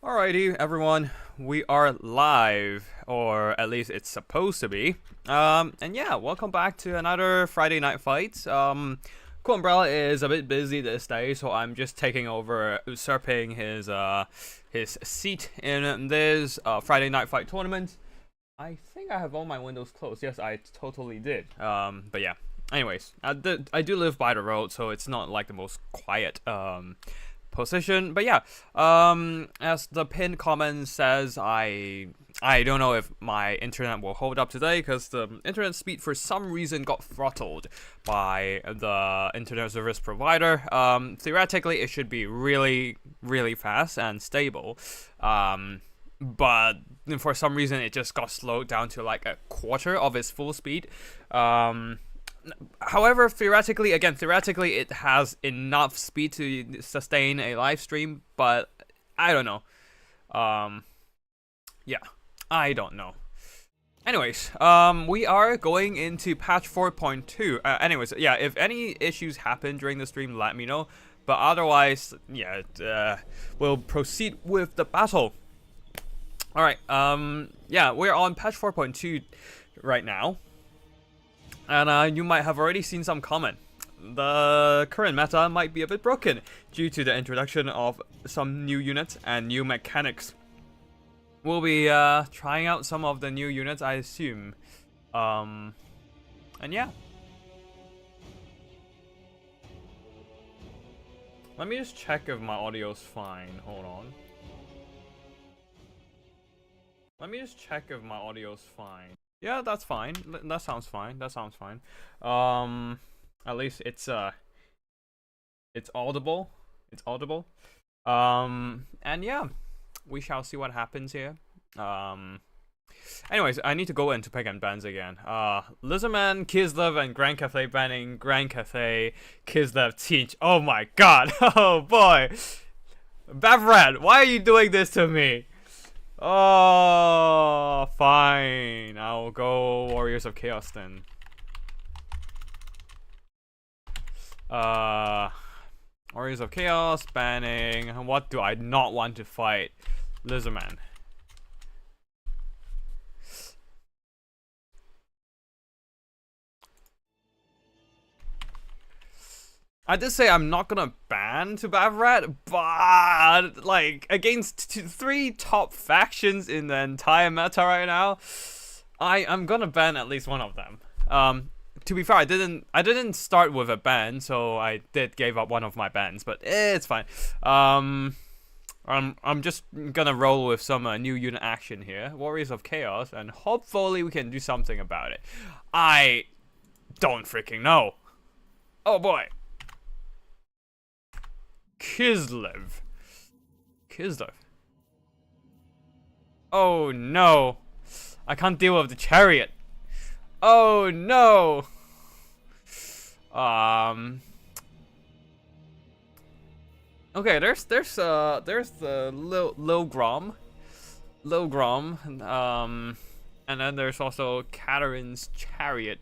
Alrighty, everyone, we are live, or at least it's supposed to be. And yeah, welcome back to another Friday Night Fight. Cool Umbrella is a bit busy this day, so I'm just taking over, usurping his seat in this Friday Night Fight tournament. I think I have all my windows closed. Yes, I totally did. But yeah. Anyways, I do live by the road, so it's not like the most quiet position, but yeah, as the pinned comment says, I don't know if my internet will hold up today because the internet speed for some reason got throttled by the internet service provider. Theoretically it should be really fast and stable, but for some reason it just got slowed down to like a quarter of its full speed. However, theoretically, it has enough speed to sustain a live stream, but I don't know. Yeah, I don't know. Anyways, we are going into patch 4.2. Anyways, yeah, if any issues happen during the stream, let me know. But otherwise, yeah, we'll proceed with the battle. Alright, yeah, we're on patch 4.2 right now. And you might have already seen some comment. The current meta might be a bit broken due to the introduction of some new units and new mechanics. We'll be trying out some of the new units, I assume. And yeah. Let me just check if my audio's fine. Hold on. Let me just check if my audio's fine. Yeah, that's fine. That sounds fine. That sounds fine. At least it's audible. It's audible. And yeah, we shall see what happens here. Anyways, I need to go into pick and bans again. Lizardman, Kislev, and Grand Cafe banning Grand Cafe, Kislev, Teach. Oh my god. Oh boy. Bavrat, why are you doing this to me? Oh, fine. I'll go Warriors of Chaos then. Warriors of Chaos, banning. What do I not want to fight? Lizardman. I did say I'm not gonna ban to Bavrat, but like against three top factions in the entire meta right now, I'm gonna ban at least one of them. To be fair, I didn't start with a ban, so I did give up one of my bans, but it's fine. I'm just gonna roll with some new unit action here, Warriors of Chaos, and hopefully we can do something about it. I don't freaking know. Oh boy. Kislev. Oh no. I can't deal with the chariot. Oh no. Okay, there's the Lil Grom, and then there's also Katarin's chariot.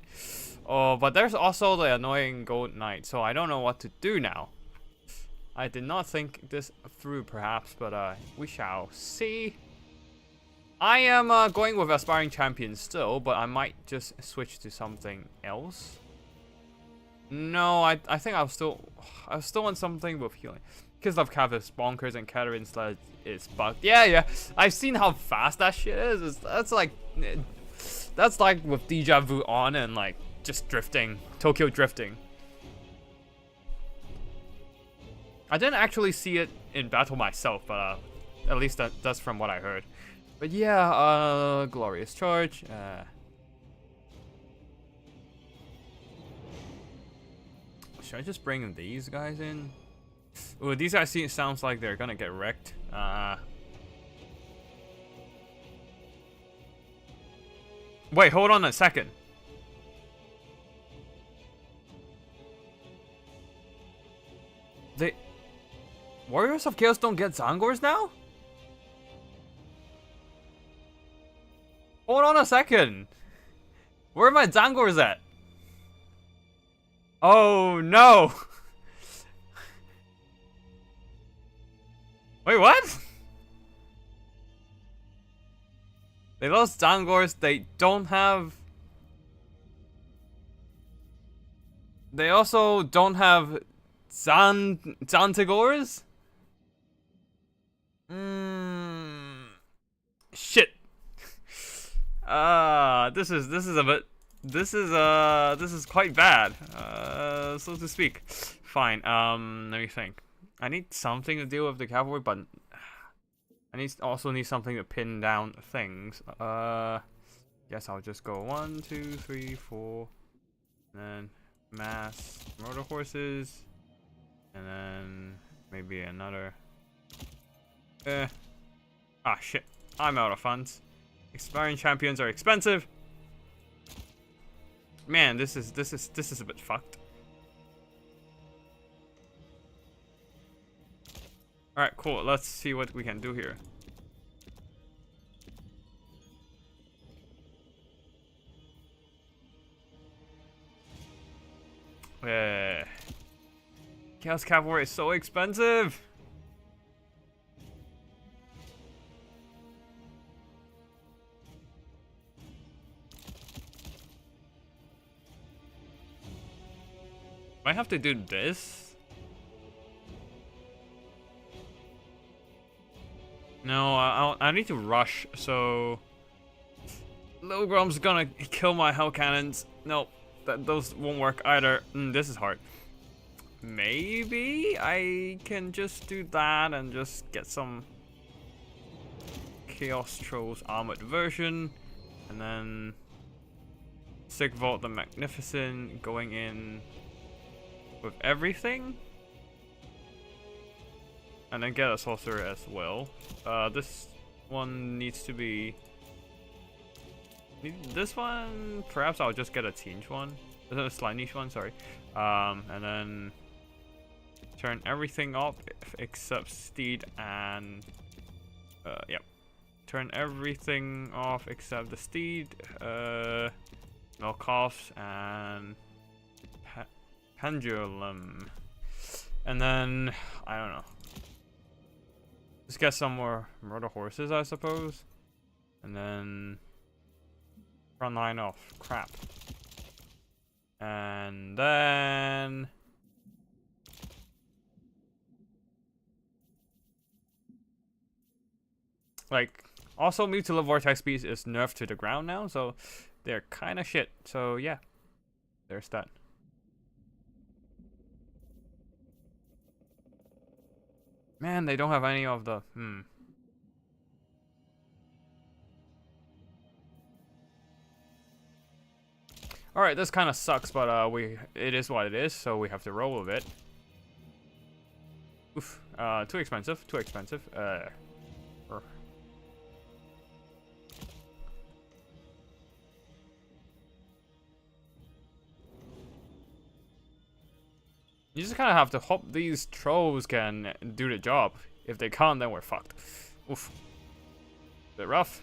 Oh, but there's also the annoying Gold Knight, so I don't know what to do now. I did not think this through, perhaps, but we shall see. I am going with Aspiring Champion still, but I might just switch to something else. No, I think I still want something with healing. Kislev Cav is bonkers and Katarin's Sled is bugged. Yeah, I've seen how fast that shit is. That's like with Deja Vu on and like just drifting, Tokyo drifting. I didn't actually see it in battle myself, but at least that's from what I heard. But yeah, Glorious Charge. Should I just bring these guys in? Ooh, these guys sounds like they're gonna get wrecked. Wait, hold on a second. Warriors of Chaos don't get Zangors now? Hold on a second. Where are my Zangors at? Oh no. Wait, what? They lost Zangors. They don't have. They also don't have Zantigors. Shit. This is a bit. This is quite bad. So to speak. Fine. Let me think. I need something to deal with the cavalry, but I also need something to pin down things. Guess I'll just go 1, 2, 3, 4, and then mass motor horses, and then maybe another. Shit. I'm out of funds. Expiring champions are expensive. Man, this is a bit fucked. Alright, cool. Let's see what we can do here. Chaos Cavalry is so expensive. I have to do this. No, I need to rush, so Logrom's gonna kill my hell cannons. Nope, those won't work either. This is hard. Maybe I can just do that and just get some Chaos Trolls armored version, and then Sigvald the Magnificent going in with everything. And then get a sorcerer as well. This one needs to be. This one, perhaps I'll just get a teenage one. A slight niche one, sorry. And then turn everything off except Steed and. Yep. Turn everything off except the Steed, Milkoffs, and Pendulum. And then, I don't know. Let's get some more murder horses, I suppose. And then front line off. Crap. And then like also Mutila Vortex Beast is nerfed to the ground now, so they're kinda shit. So yeah. There's that. Man, they don't have any of the Alright, this kind of sucks, but it is what it is, so we have to roll with it. Oof. Too expensive. Too expensive. You just kind of have to hope these trolls can do the job. If they can't, then we're fucked. Oof. Bit rough.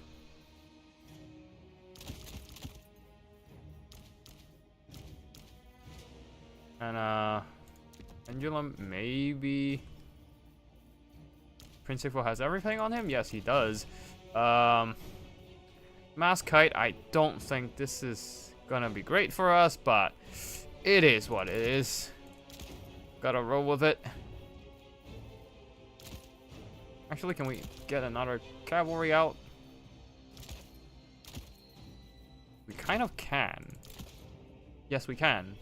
And Pendulum, maybe. Prince Sigvald has everything on him? Yes, he does. Mass Kite, I don't think this is gonna be great for us, but it is what it is. Gotta roll with it. Actually, can we get another cavalry out? We kind of can. Yes, we can.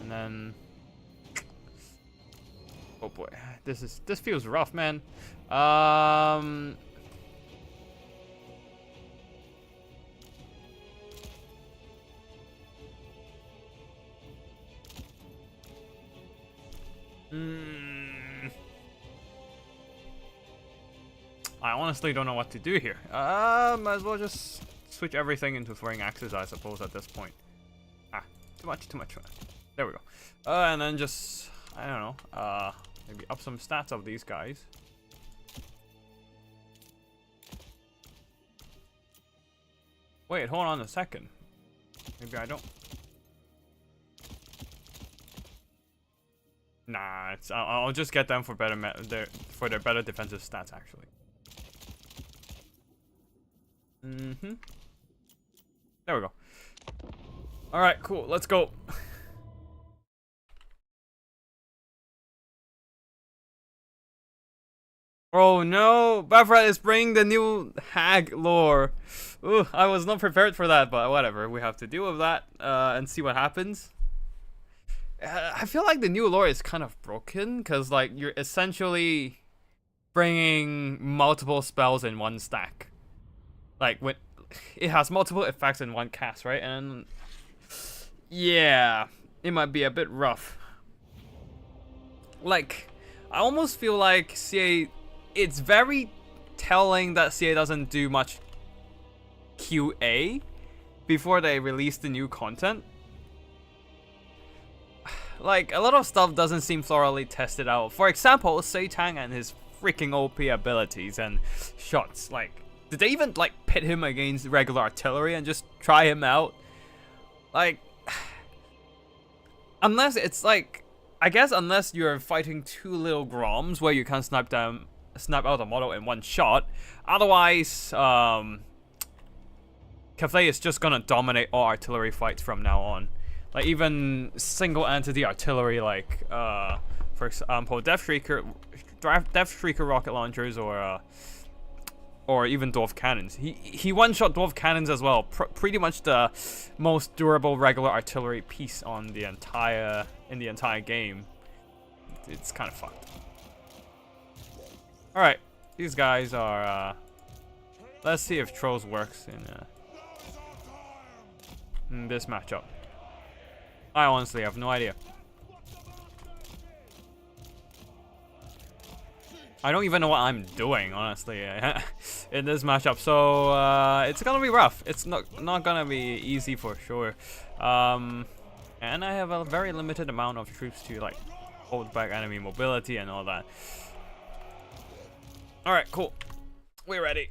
And then, oh boy, this feels rough, man. I honestly don't know what to do here. Might as well just switch everything into throwing axes, I suppose, at this point. Too much. There we go. And then just, I don't know, maybe up some stats of these guys. Wait, hold on a second. Maybe I don't. Nah, I'll just get them for their better defensive stats, actually. Mm-hmm. There we go. Alright, cool. Let's go. Oh no! Bafrat is bringing the new hag lore. Ooh, I was not prepared for that, but whatever. We have to deal with that and see what happens. I feel like the new lore is kind of broken because like you're essentially bringing multiple spells in one stack. Like when it has multiple effects in one cast, right? And yeah, it might be a bit rough. Like I almost feel like CA. It's very telling that CA doesn't do much QA before they release the new content. Like, a lot of stuff doesn't seem thoroughly tested out. For example, Seitan and his freaking OP abilities and shots. Like, did they even, like, pit him against regular artillery and just try him out? Like, unless it's like, I guess unless you're fighting two little Groms where you can snipe out the model in one shot. Otherwise, Cathay is just gonna dominate all artillery fights from now on. Like even single entity artillery, like for example, Death Shrieker rocket launchers, or even dwarf cannons. He one-shot dwarf cannons as well. Pretty much the most durable regular artillery piece on the entire game. It's kind of fucked. All right, these guys are. Let's see if Trolls works in this matchup. I honestly have no idea. I don't even know what I'm doing, honestly, in this matchup. So it's gonna be rough. It's not gonna be easy for sure. And I have a very limited amount of troops to like hold back enemy mobility and all that. All right, cool. We're ready.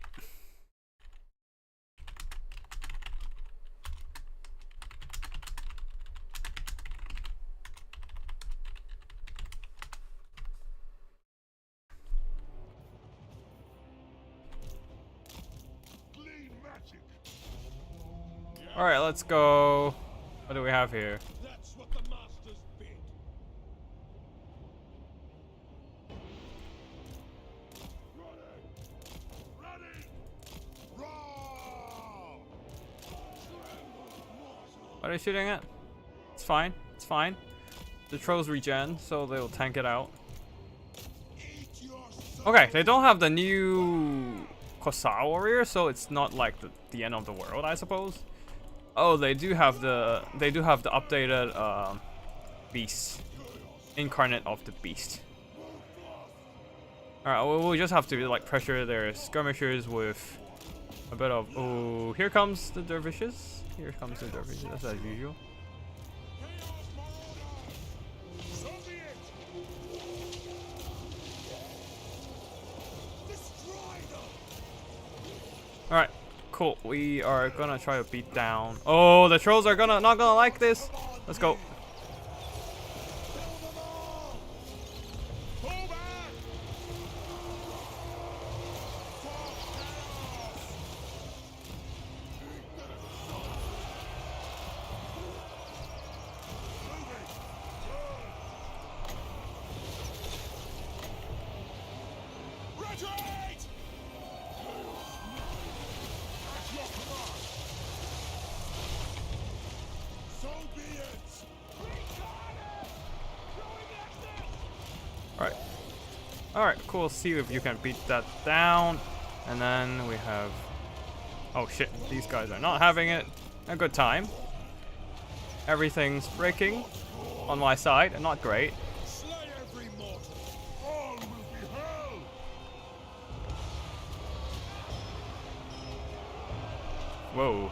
All right, let's go. What do we have here? That's what the masters bid. What are they shooting at? It's fine. It's fine. The trolls regen, so they'll tank it out. Okay, they don't have the new Kosa warrior, so it's not like the end of the world, I suppose. Oh, they do have the updated beast, incarnate of the beast. All right, we'll just have to like pressure their skirmishers with a bit of. Oh, here comes the dervishes. Here comes the dervishes, as usual. All right. Cool. We are gonna try to beat down. Oh, the trolls are not gonna like this. Let's go. Alright, cool. See if you can beat that down. And then we have... Oh shit, these guys are not having it a good time. Everything's breaking on my side, and not great. Whoa.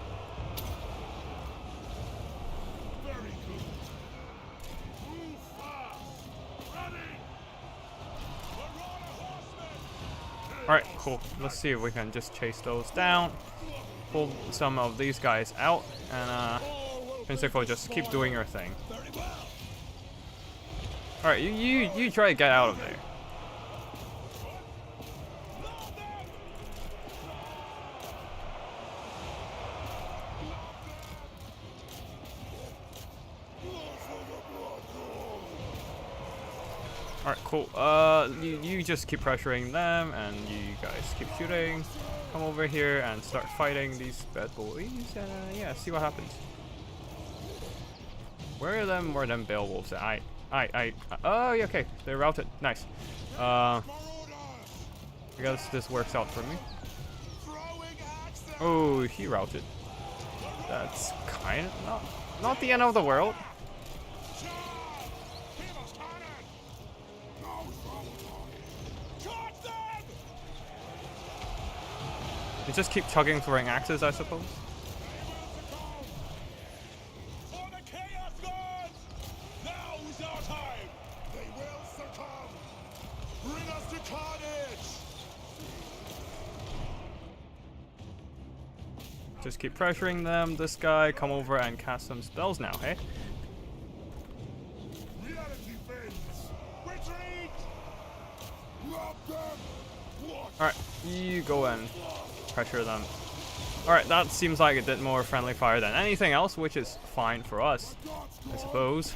Alright, cool. Let's see if we can just chase those down. Pull some of these guys out. And Principal, just keep doing your thing. Alright, you try to get out of there. Alright, cool. You just keep pressuring them, and you guys keep shooting. Come over here and start fighting these bad boys. Yeah, see what happens. Where are them Beowulfs? Oh, yeah, okay, they're routed. Nice. I guess this works out for me. Oh, he routed. That's kind of not the end of the world. You just keep chugging throwing axes, I suppose. Just keep pressuring them. This guy, come over and cast some spells now, hey? Alright, you go and pressure them. Alright, that seems like it did more friendly fire than anything else, which is fine for us, I suppose.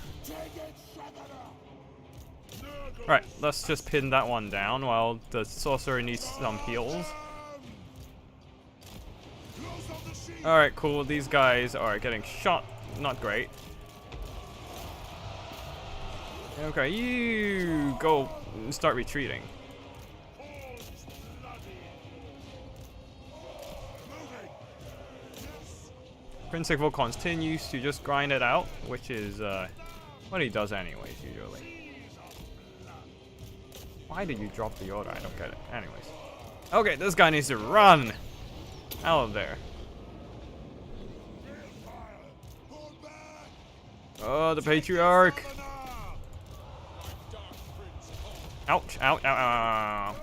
Alright, let's just pin that one down while the sorcerer needs some heals. Alright, cool. These guys are getting shot. Not great. Okay, you go start retreating. Prince Sigvald continues to just grind it out, which is what he does anyways, usually. Why did you drop the order? I don't get it. Anyways. Okay, this guy needs to run out of there. Oh, the Patriarch! Ouch, ouch, ouch, ow.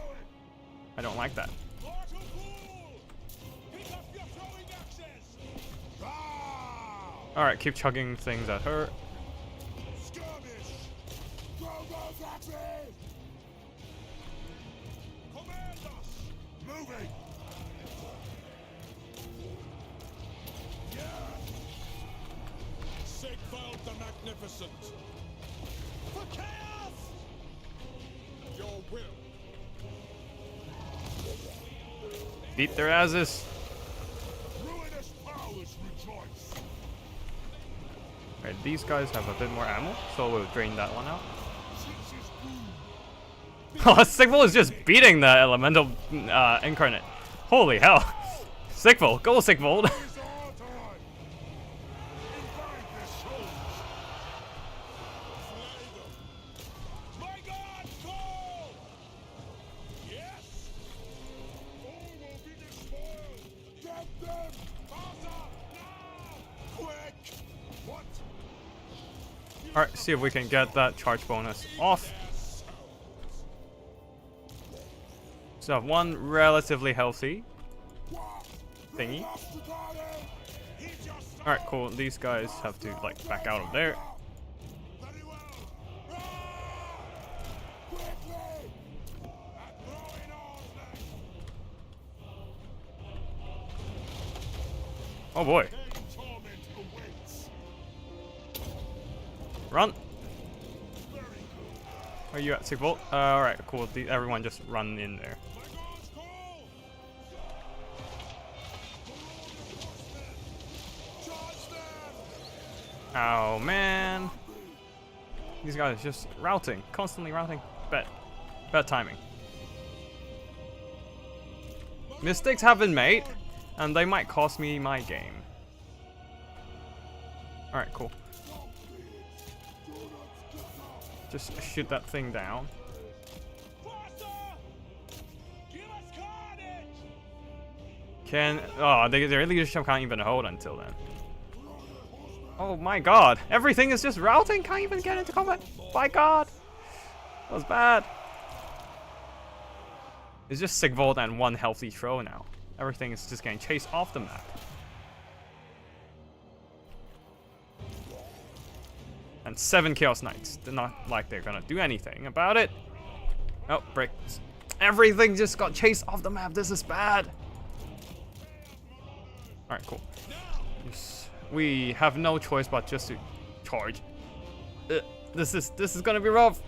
I don't like that. Alright, keep chugging things at her. Sigvald the Magnificent. For chaos! Your will. Beat their asses. Ruinous powers rejoice. Alright, these guys have a bit more ammo, so we'll drain that one out. Oh, Sigvald is just beating the elemental incarnate. Holy hell. Sigvald, go Sigvald. Alright, see if we can get that charge bonus off. So have one relatively healthy thingy. Alright, cool. These guys have to like back out of there. Oh boy. Run! Are you at Sigvald? Alright, cool. Everyone just run in there. Oh man. These guys are just routing. Constantly routing. Bad timing. Mistakes have been made, and they might cost me my game. Alright, cool. Just shoot that thing down. Their leadership can't even hold until then. Oh my god, everything is just routing, can't even get into combat. My god, that was bad. It's just Sigvald and one healthy throw now. Everything is just getting chased off the map. And 7 Chaos Knights. They're not like they're gonna do anything about it. Oh, bricks. Everything just got chased off the map. This is bad. Alright, cool. We have no choice but just to charge. This is gonna be rough.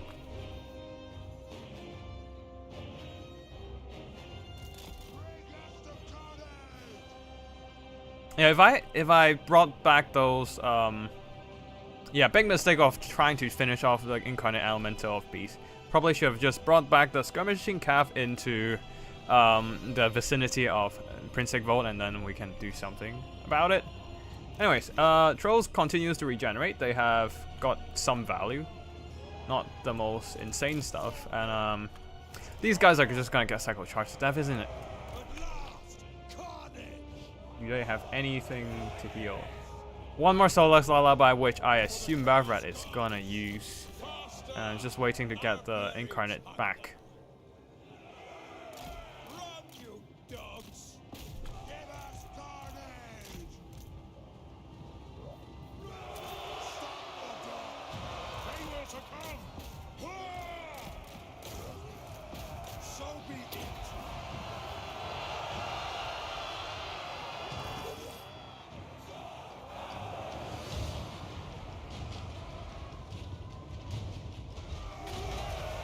Yeah, if I brought back those yeah, big mistake of trying to finish off the incarnate elemental of beast. Probably should have just brought back the skirmishing calf into the vicinity of Prince Sigvold, and then we can do something about it. Anyways, trolls continues to regenerate. They have got some value, not the most insane stuff, and these guys are just gonna get cycle charged to death, isn't it? Do they have anything to heal? One more Solex Lullaby, which I assume Bavrat is gonna use. Just waiting to get the incarnate back. Run, you dogs! Give us carnage! Stop the dog! They will succumb! So be it!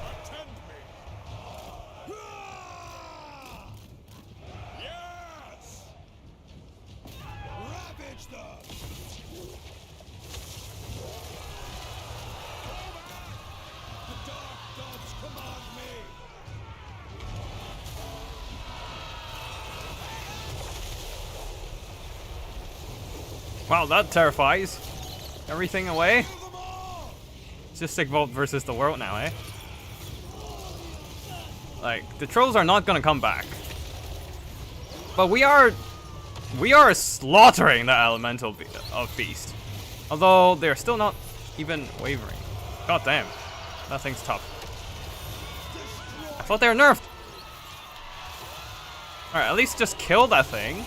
Attend me! Yes! Ravage them! The dark gods command me! Wow, that terrifies everything away. Kill them all! It's just Sigvold versus the world now, eh? Like, the trolls are not gonna come back. But we are slaughtering the elemental of beast. Although they're still not even wavering. God damn, that thing's tough. I thought they were nerfed. Alright, at least just kill that thing.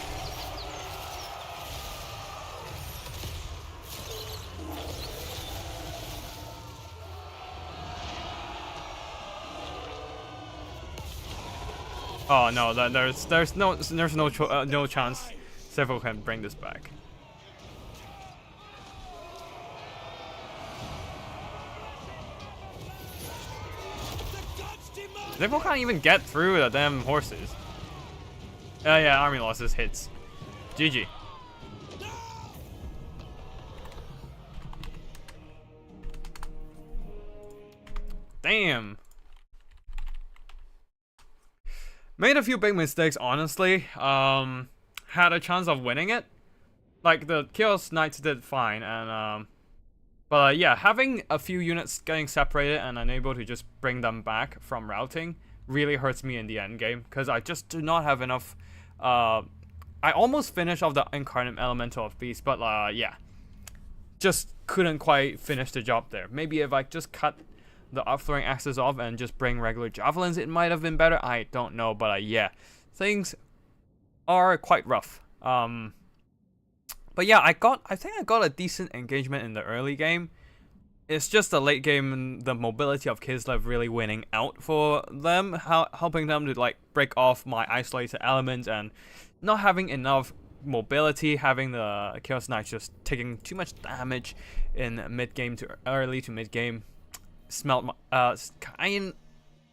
Oh no, there's no chance Several can bring this back. Several can't even get through the damn horses. Yeah, army losses hits. GG. Damn. Made a few big mistakes, honestly. Had a chance of winning it. Like, the Chaos Knights did fine, and but yeah, having a few units getting separated and unable to just bring them back from routing really hurts me in the end game, because I just do not have enough. I almost finished off the Incarnate Elemental of Beast, but yeah, just couldn't quite finish the job there. Maybe if I just cut the up-throwing axes off and just bring regular javelins, it might have been better. I don't know, but yeah, things are quite rough. But yeah, I think I got a decent engagement in the early game. It's just the late game, the mobility of Kislev really winning out for them, helping them to like break off my isolated elements, and not having enough mobility, having the Chaos Knights just taking too much damage in mid-game to early to mid-game.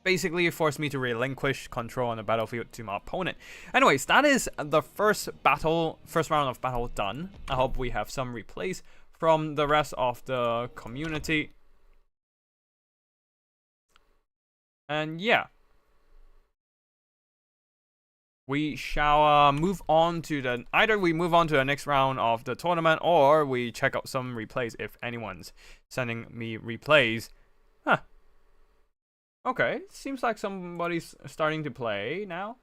Basically forced me to relinquish control on the battlefield to my opponent. Anyways, that is the first round of battle done. I hope we have some replays from the rest of the community. And yeah, we shall move on to either we move on to the next round of the tournament, or we check out some replays if anyone's sending me replays. Huh. Okay, seems like somebody's starting to play now.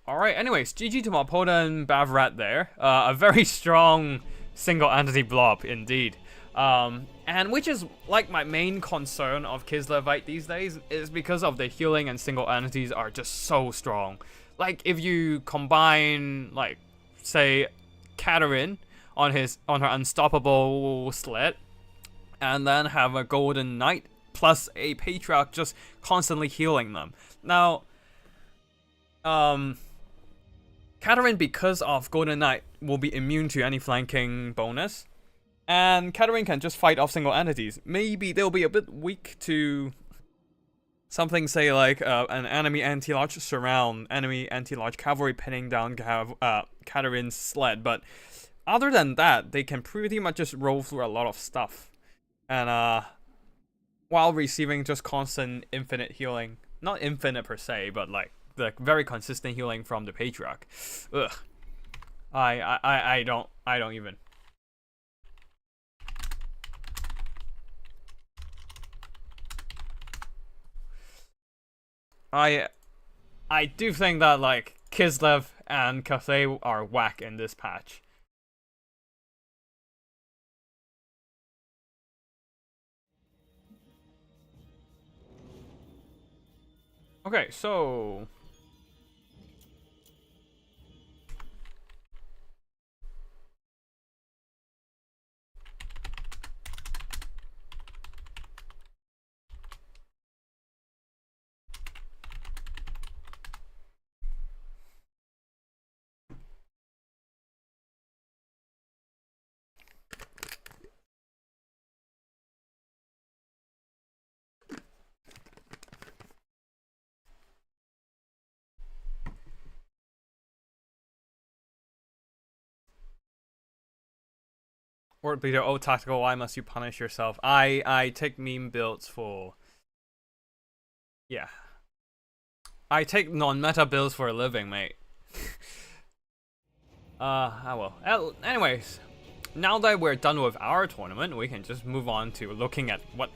Alright, anyways, GG to my opponent Bavrat there. A very strong single entity blob indeed. And which is like my main concern of Kislevite these days is because of the healing and single entities are just so strong. Like if you combine like say Katarine on her unstoppable sled and then have a golden knight plus a patriarch just constantly healing them. Now Katarine, because of golden knight, will be immune to any flanking bonus. And Katarine can just fight off single entities. Maybe they'll be a bit weak to something, say, like an enemy anti-large surround, enemy anti-large cavalry pinning down Katarine's sled. But other than that, they can pretty much just roll through a lot of stuff. And while receiving just constant infinite healing. Not infinite per se, but like the very consistent healing from the Patriarch. Ugh. I don't even. I do think that like Kislev and Cathay are whack in this patch. Okay, so Word Bleeder, oh tactical, why must you punish yourself? I take meme builds for yeah. I take non-meta builds for a living, mate. Well. Anyways, now that we're done with our tournament, we can just move on to looking at what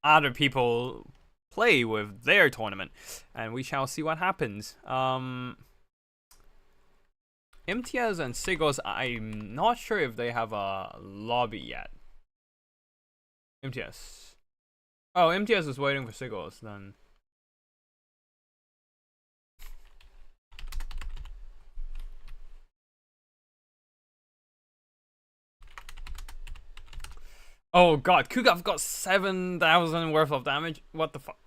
other people play with their tournament, and we shall see what happens. MTS and Sigos, I'm not sure if they have a lobby yet. MTS. Oh, MTS is waiting for Sigos then. Oh god, Kugov got 7,000 worth of damage. What the fuck?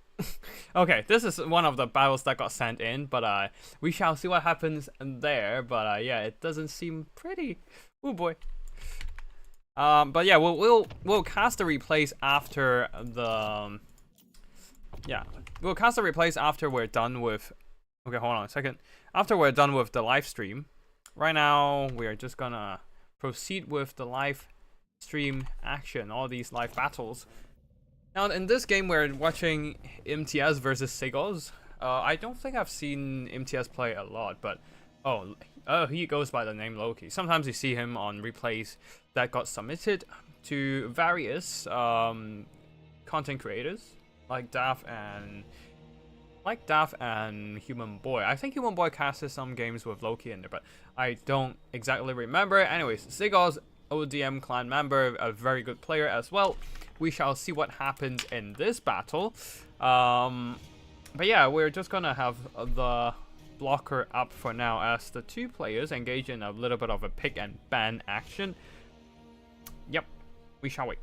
Okay, this is one of the battles that got sent in, but we shall see what happens there. But yeah, it doesn't seem pretty. Oh boy. But yeah, we'll cast the replays after the. Yeah, we'll cast the replays after we're done with. Okay, hold on a second. After we're done with the live stream, right now we are just gonna proceed with the live stream action, all these live battles. Now in this game we're watching MTS versus Sigos. I don't think I've seen MTS play a lot, but oh he goes by the name Loki. Sometimes you see him on replays that got submitted to various content creators like Daff and Human Boy. I think Human Boy casted some games with Loki in there, but I don't exactly remember. Anyways, Sigos, ODM clan member, a very good player as well. We shall see what happens in this battle. But yeah, we're just gonna have the blocker up for now as the two players engage in a little bit of a pick and ban action. Yep, we shall wait.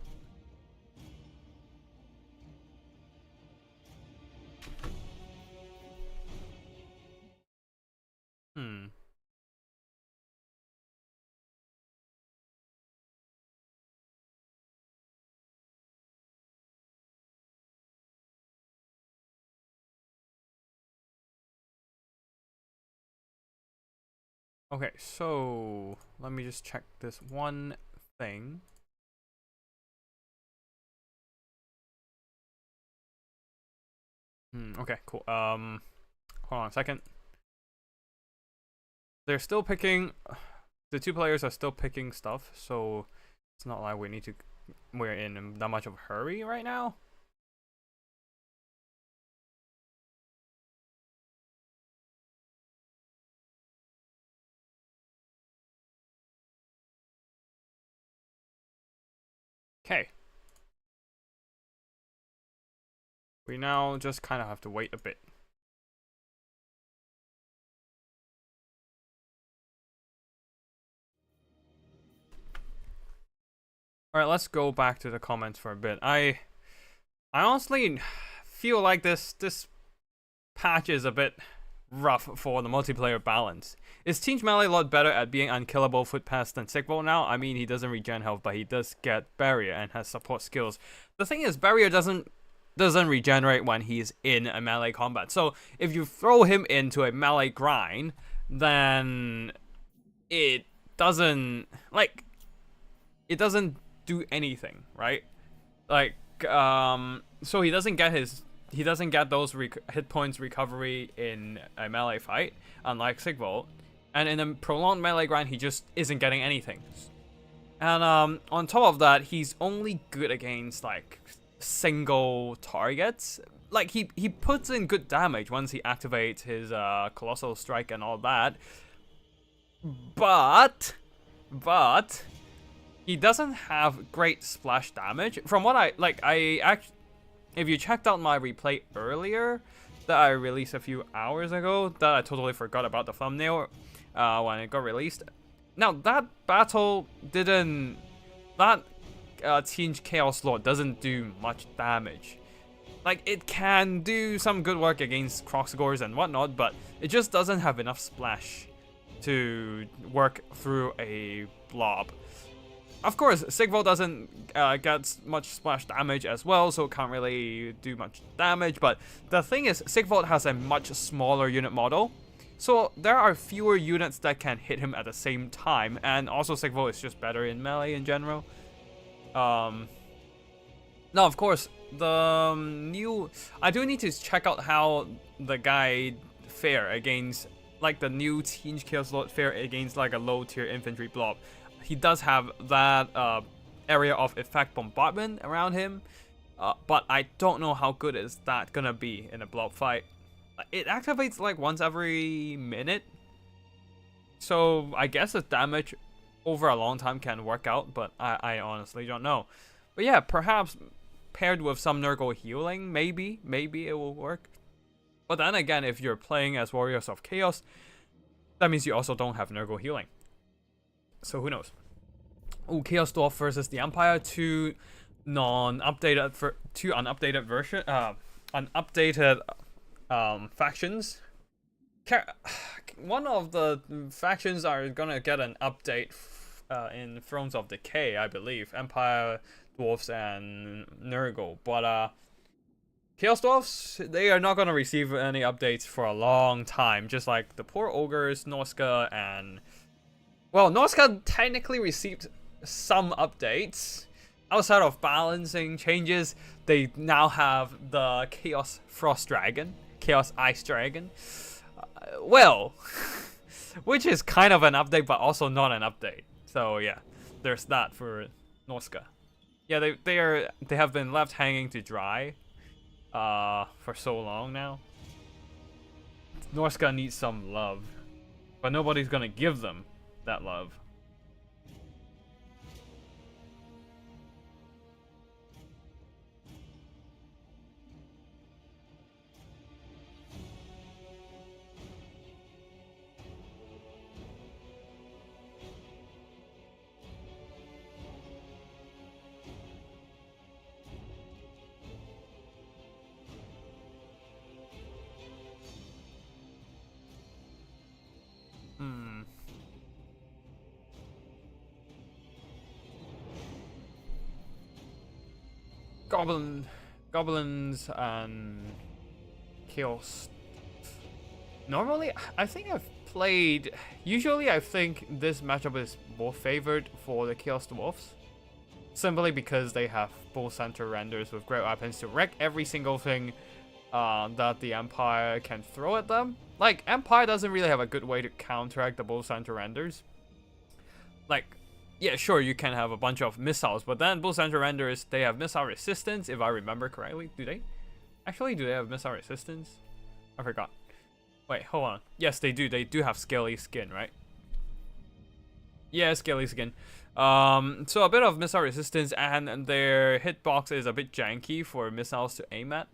Okay, so let me just check this one thing. Okay, cool. Hold on a second. They're still picking. The two players are still picking stuff, so it's not like we're in that much of a hurry right now. Okay. We now just kind of have to wait a bit. Alright, let's go back to the comments for a bit. I honestly feel like this patch is a bit rough for the multiplayer balance. Is Team Melee a lot better at being unkillable foot pass than Sigvolt now? I mean, he doesn't regen health, but he does get barrier and has support skills. The thing is, barrier doesn't regenerate when he's in a melee combat. So if you throw him into a melee grind, then it doesn't do anything, right? Like so he doesn't get those hit points recovery in a melee fight, unlike Sigvolt. And in a prolonged melee grind, he just isn't getting anything. And on top of that, he's only good against like single targets. Like he puts in good damage once he activates his colossal strike and all that. But he doesn't have great splash damage. From what if you checked out my replay earlier that I released a few hours ago, that I totally forgot about the thumbnail when it got released. Now that battle didn't, Tinge Chaos Lord doesn't do much damage. Like it can do some good work against Croxgores and whatnot, but it just doesn't have enough splash to work through a blob. Of course, Sigvolt doesn't get much splash damage as well, so it can't really do much damage, but the thing is, Sigvolt has a much smaller unit model, so there are fewer units that can hit him at the same time, and also Sigvolt is just better in melee in general. Now, of course, the new... I do need to check out how the guy fare against, like, the new Tinge Chaos Lord fare against, like, a low-tier infantry blob. He does have that area of effect bombardment around him, but I don't know how good is that gonna be in a blob fight. It activates like once every minute, so I guess the damage over a long time can work out, but I honestly don't know. But yeah, perhaps paired with some Nurgle healing, maybe it will work. But then again, if you're playing as Warriors of Chaos, that means you also don't have Nurgle healing. So who knows? Oh, Chaos Dwarf versus the Empire, two unupdated factions. One of the factions are gonna get an update in Thrones of Decay, I believe. Empire, Dwarfs, and Nurgle. But Chaos Dwarfs, they are not gonna receive any updates for a long time. Just like the poor Ogres, Norska, and... Well, Norska technically received some updates. Outside of balancing changes, they now have the Chaos Frost Dragon, Chaos Ice Dragon. Well, which is kind of an update, but also not an update. So yeah, there's that for Norska. Yeah, they have been left hanging to dry for so long now. Norska needs some love, but nobody's gonna give them that love. Goblins and Chaos. Normally, I think I've played... Usually, I think this matchup is more favored for the Chaos Dwarfs. Simply because they have Bull Center renders with great weapons to wreck every single thing that the Empire can throw at them. Like, Empire doesn't really have a good way to counteract the Bull Center renders. Like... Yeah, sure, you can have a bunch of missiles, but then Bull Center renders, they have missile resistance, if I remember correctly. Do they? Actually, do they have missile resistance? I forgot. Wait, hold on. Yes, they do. They do have scaly skin, right? Yeah, scaly skin. So a bit of missile resistance, and their hitbox is a bit janky for missiles to aim at.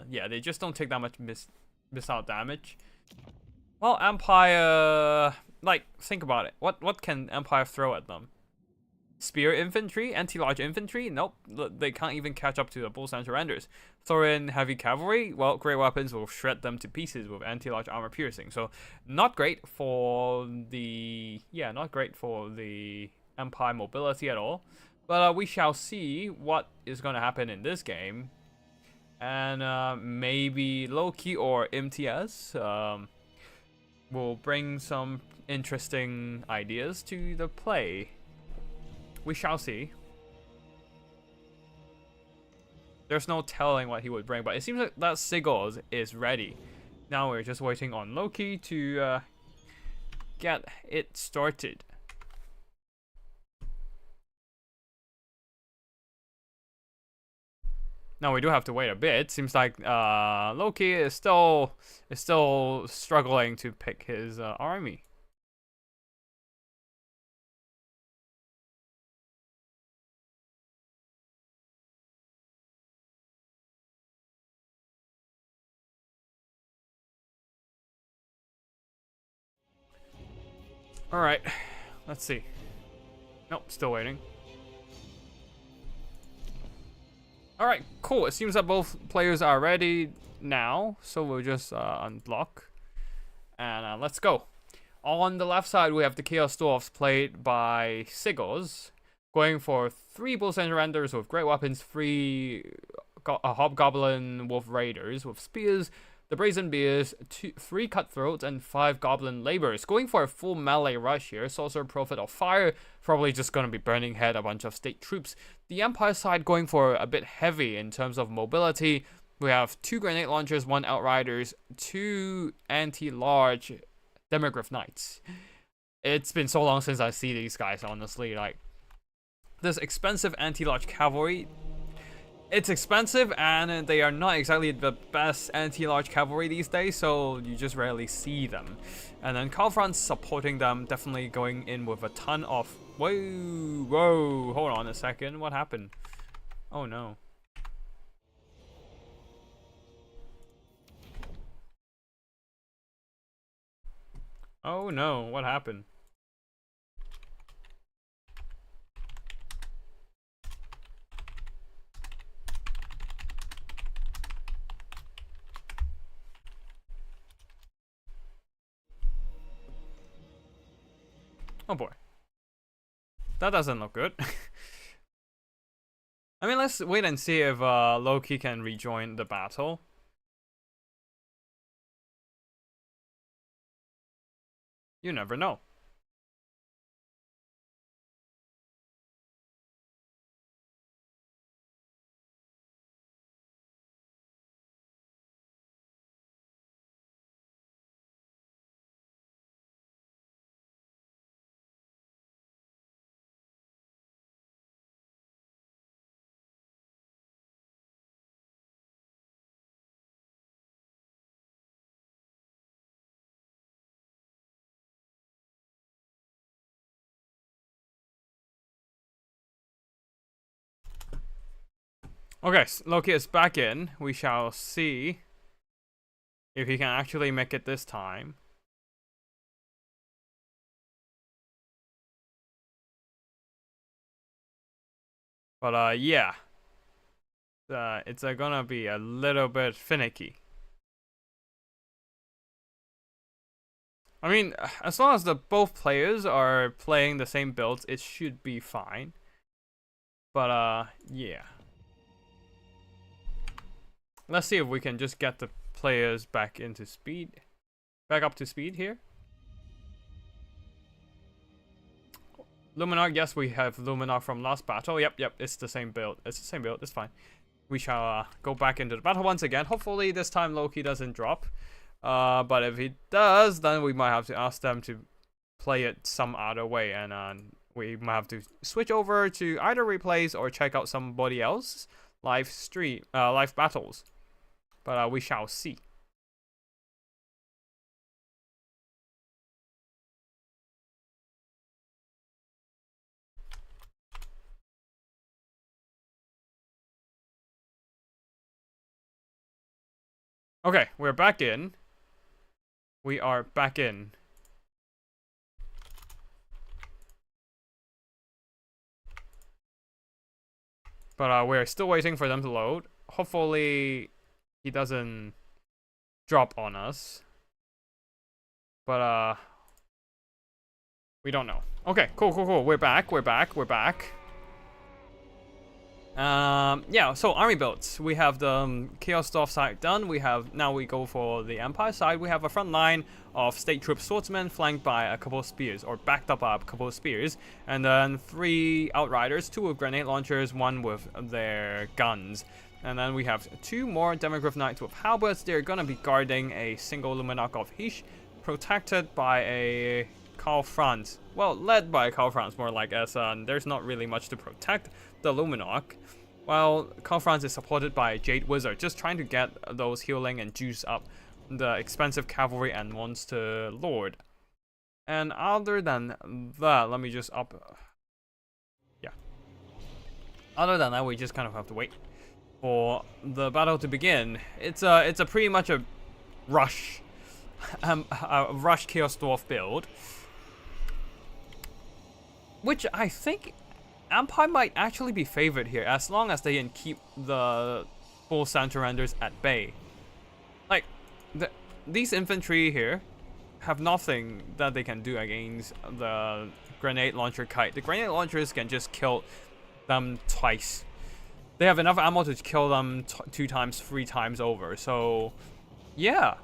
Yeah, they just don't take that much missile damage. Well, Empire, like, think about it. What can Empire throw at them? Spear infantry, anti-large infantry? Nope, they can't even catch up to the bulls and surrenders. Throw in heavy cavalry, well, great weapons will shred them to pieces with anti-large armor piercing. So not great for the Empire mobility at all. But we shall see what is going to happen in this game, and maybe Loki or MTS will bring some interesting ideas to the play. We shall see. There's no telling what he would bring, but it seems like that Sigils is ready. Now we're just waiting on Loki to get it started. Now we do have to wait a bit. Seems like Loki is still struggling to pick his army. All right, let's see. Nope, still waiting. All right, cool. It seems that both players are ready now, so we'll just unblock and let's go. On the left side, we have the Chaos Dwarfs played by Sigils, going for 3 Bulls and Surrenders with great weapons, 3 Hobgoblin Wolf Raiders with spears, the Brazen Bears, 3 Cutthroats, and 5 Goblin Laborers. Going for a full melee rush here. Sorcerer Prophet of Fire, probably just going to be burning head a bunch of state troops. The Empire side going for a bit heavy in terms of mobility. We have 2 Grenade Launchers, 1 Outriders, 2 Anti-Large Demogryph Knights. It's been so long since I see these guys, honestly. Like, this expensive Anti-Large Cavalry, it's expensive, and they are not exactly the best anti-large cavalry these days, so you just rarely see them. And then Calfron's supporting them, definitely going in with a ton of... Whoa, hold on a second, what happened? Oh no. Oh no, what happened? Oh boy. That doesn't look good. I mean, let's wait and see if Loki can rejoin the battle. You never know. Okay, so Loki is back in. We shall see if he can actually make it this time. But yeah. It's gonna be a little bit finicky. I mean, as long as both players are playing the same builds, it should be fine. But yeah. Let's see if we can just get the players back up to speed here. Luminark, yes, we have Luminark from last battle. Yep, it's the same build. It's fine. We shall go back into the battle once again. Hopefully this time Loki doesn't drop. But if he does, then we might have to ask them to play it some other way, and we might have to switch over to either replays or check out somebody else live battles. But we shall see. Okay, we're back in. We are back in. But we're still waiting for them to load. Hopefully he doesn't drop on us. But we don't know. Okay, cool. We're back. Yeah, so army builds. We have the Chaos Dwarf side done. Now we go for the Empire side. We have a front line of State Troop Swordsmen flanked by a couple of spears, or backed up by a couple of spears. And then 3 Outriders, 2 with grenade launchers, 1 with their guns. And then we have 2 more Demogryph Knights with halberds. They're gonna be guarding a single Luminarch of Hish, protected by a Karl Franz. Well, led by Karl Franz, more like, as there's not really much to protect the Luminarch. While Karl Franz is supported by a Jade Wizard, just trying to get those healing and juice up the expensive cavalry and Monster Lord. And other than that, let me just up... Yeah. Other than that, we just kind of have to wait for the battle to begin. It's a pretty much a rush, a rush Chaos Dwarf build, which I think Empire might actually be favored here, as long as they can keep the full Santarenders at bay. Like, these infantry here have nothing that they can do against the grenade launcher kite. The grenade launchers can just kill them twice. They have enough ammo to kill them 2 times, 3 times over. So, yeah.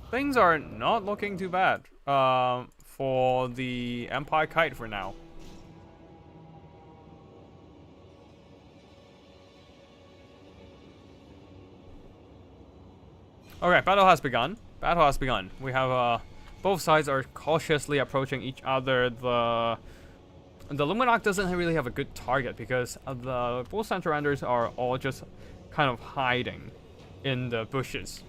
Things are not looking too bad for the Empire kite for now. Okay, battle has begun. We have both sides are cautiously approaching each other. The Luminarch doesn't really have a good target because the Bull Santarenders are all just kind of hiding in the bushes.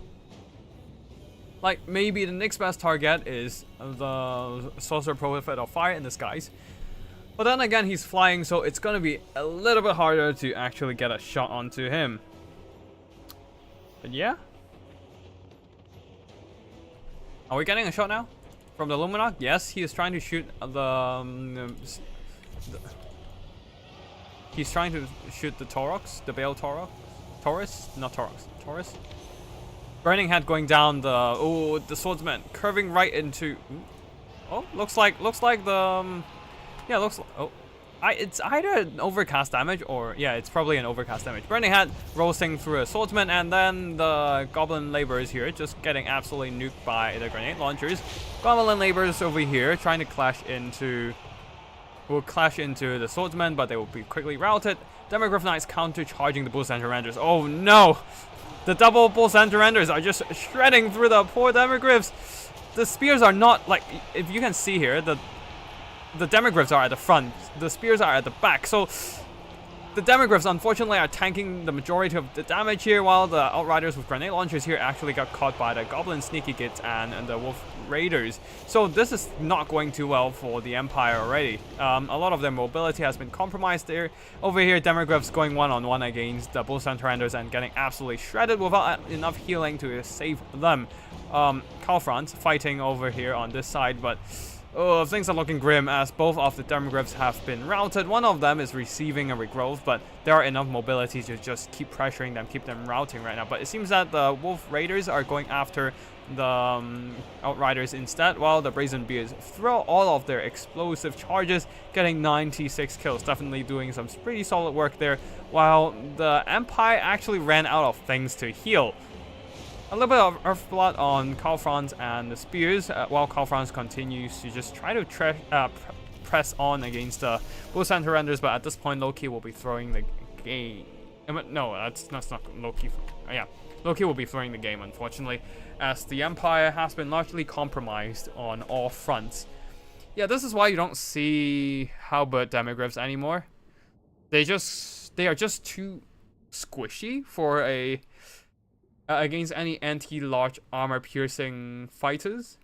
Like, maybe the next best target is the Sorcerer Prophet of Fire in the skies. But then again, he's flying, so it's gonna be a little bit harder to actually get a shot onto him. But yeah. Are we getting a shot now? From the Luminarch? Yes, he is trying to shoot he's trying to shoot the Taurox, the Bale Taurus? Not Taurox, Taurus? Burning Head going down the swordsman, curving right into... Oh, looks like the... yeah, looks like... Oh. It's either an overcast damage or... Yeah, it's probably an overcast damage. Burning Head roasting through a swordsman, and then the Goblin Laborers here just getting absolutely nuked by the grenade launchers. Goblin Laborers over here trying to clash into... Will clash into the swordsman, but they will be quickly routed. Demogryph Knights counter-charging the Bull Santarenders. Oh no! The double Bull Santarenders are just shredding through the poor Demogryphs. The spears are not, like, if you can see here, the Demogryphs are at the front, the spears are at the back, so the Demogryphs unfortunately are tanking the majority of the damage here, while the Outriders with grenade launchers here actually got caught by the Goblin Sneaky Kids and the Wolf Raiders. So this is not going too well for the Empire already. A lot of their mobility has been compromised there. Over here, Demogryphs going one-on-one against the Bull Santarenders and getting absolutely shredded without enough healing to save them. Karl Franz fighting over here on this side, but oh, things are looking grim as both of the Demogryphs have been routed. One of them is receiving a regrowth, but there are enough mobility to just keep pressuring them, keep them routing right now. But it seems that the Wolf Raiders are going after the Outriders instead, while the Brazen Beards throw all of their explosive charges, getting 96 kills, definitely doing some pretty solid work there, while the Empire actually ran out of things to heal. A little bit of Earthblood on Karl Franz and the Spears, while Karl Franz continues to just try to press on against the Bull Santarenders, but at this point Loki will be throwing the game. No, that's not Loki. Yeah, Loki will be throwing the game, unfortunately, as the Empire has been largely compromised on all fronts. Yeah, this is why you don't see halberd Demogryphs anymore. They are just too squishy for a... against any anti-large armor piercing fighters,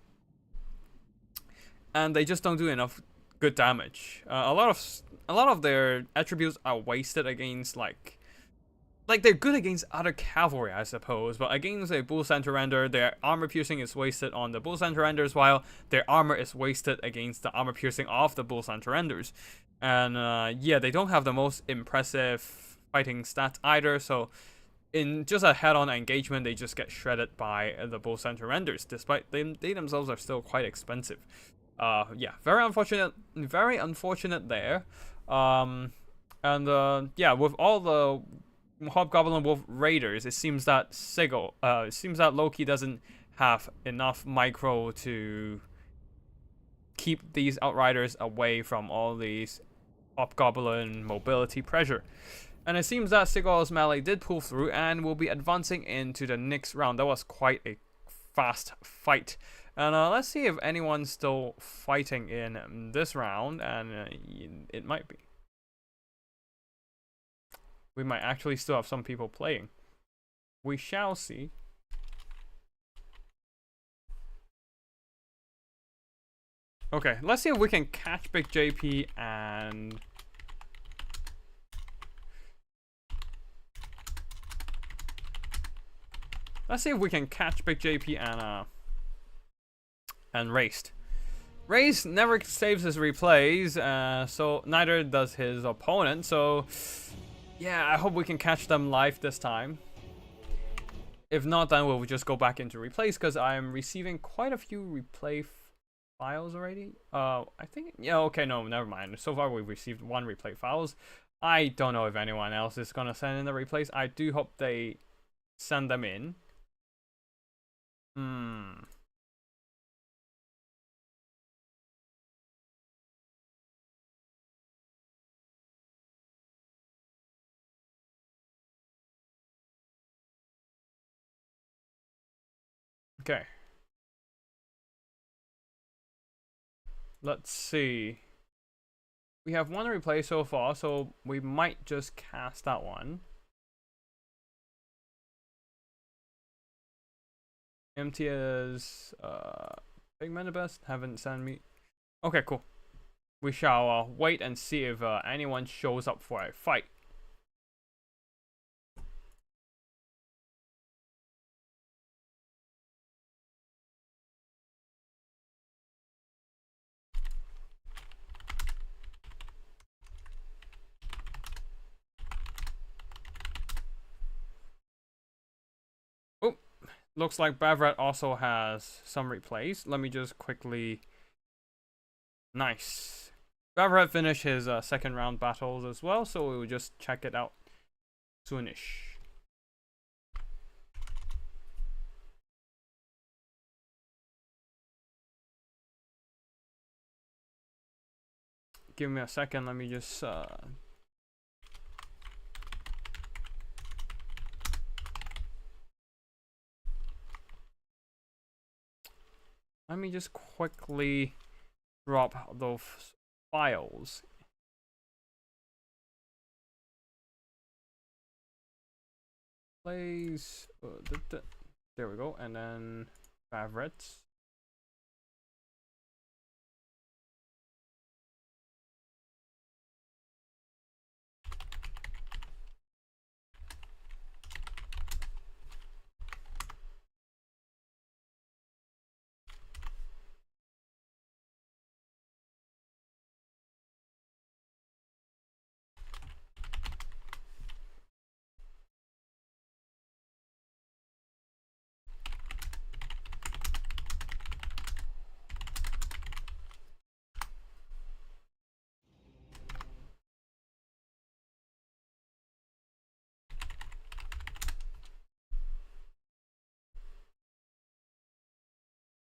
and they just don't do enough good damage. A lot of their attributes are wasted against like like, they're good against other cavalry, I suppose, but against a bull center render, their armor piercing is wasted on the bull center renders, while their armor is wasted against the armor piercing of the bull center renders. And yeah, they don't have the most impressive fighting stats either, so in just a head-on engagement, they just get shredded by the bull center renders, despite they themselves are still quite expensive. Yeah, very unfortunate there. And yeah, with all the Hobgoblin Wolf Raiders, it seems that Loki doesn't have enough micro to keep these Outriders away from all these Hobgoblin mobility pressure. And it seems that Sigur's melee did pull through and will be advancing into the next round. That was quite a fast fight. And let's see if anyone's still fighting in this round, and it might be. We might actually still have some people playing. We shall see. Okay, let's see if we can catch Big JP and... Let's see if we can catch Big JP and Raced. Raced never saves his replays, so neither does his opponent, so... Yeah, I hope we can catch them live this time. If not, then we'll just go back into replays, because I'm receiving quite a few replay files already. I think, yeah, okay, no, never mind. So far we've received 1 replay files. I don't know if anyone else is gonna send in the replays. I do hope they send them in. Okay. Let's see. We have 1 replay so far, so we might just cast that one. Empty as Big Manibest haven't sent me. Okay, cool. We shall wait and see if anyone shows up for a fight. Looks like Bavrat also has some replays. Let me just quickly... Nice. Bavrat finished his second round battles as well, so we will just check it out soonish. Give me a second, let me just... Let me just quickly drop those files. Plays. There we go. And then favorites.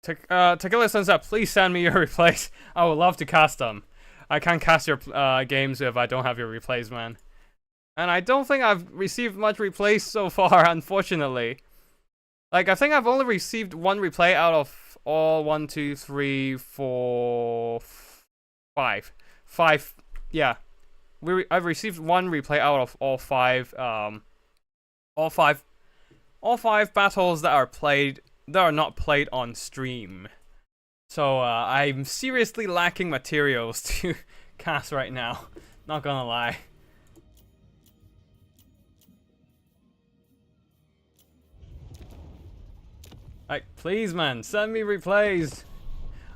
Tequila Sunset, please send me your replays. I would love to cast them. I can't cast your games if I don't have your replays, man. And I don't think I've received much replays so far, unfortunately. Like, I think I've only received 1 replay out of all 1, 2, 3, 4, 5. 5, yeah. I've received 1 replay out of all 5, all five battles that are not played on stream. So I'm seriously lacking materials to cast right now. Not gonna lie. Like, please, man, send me replays.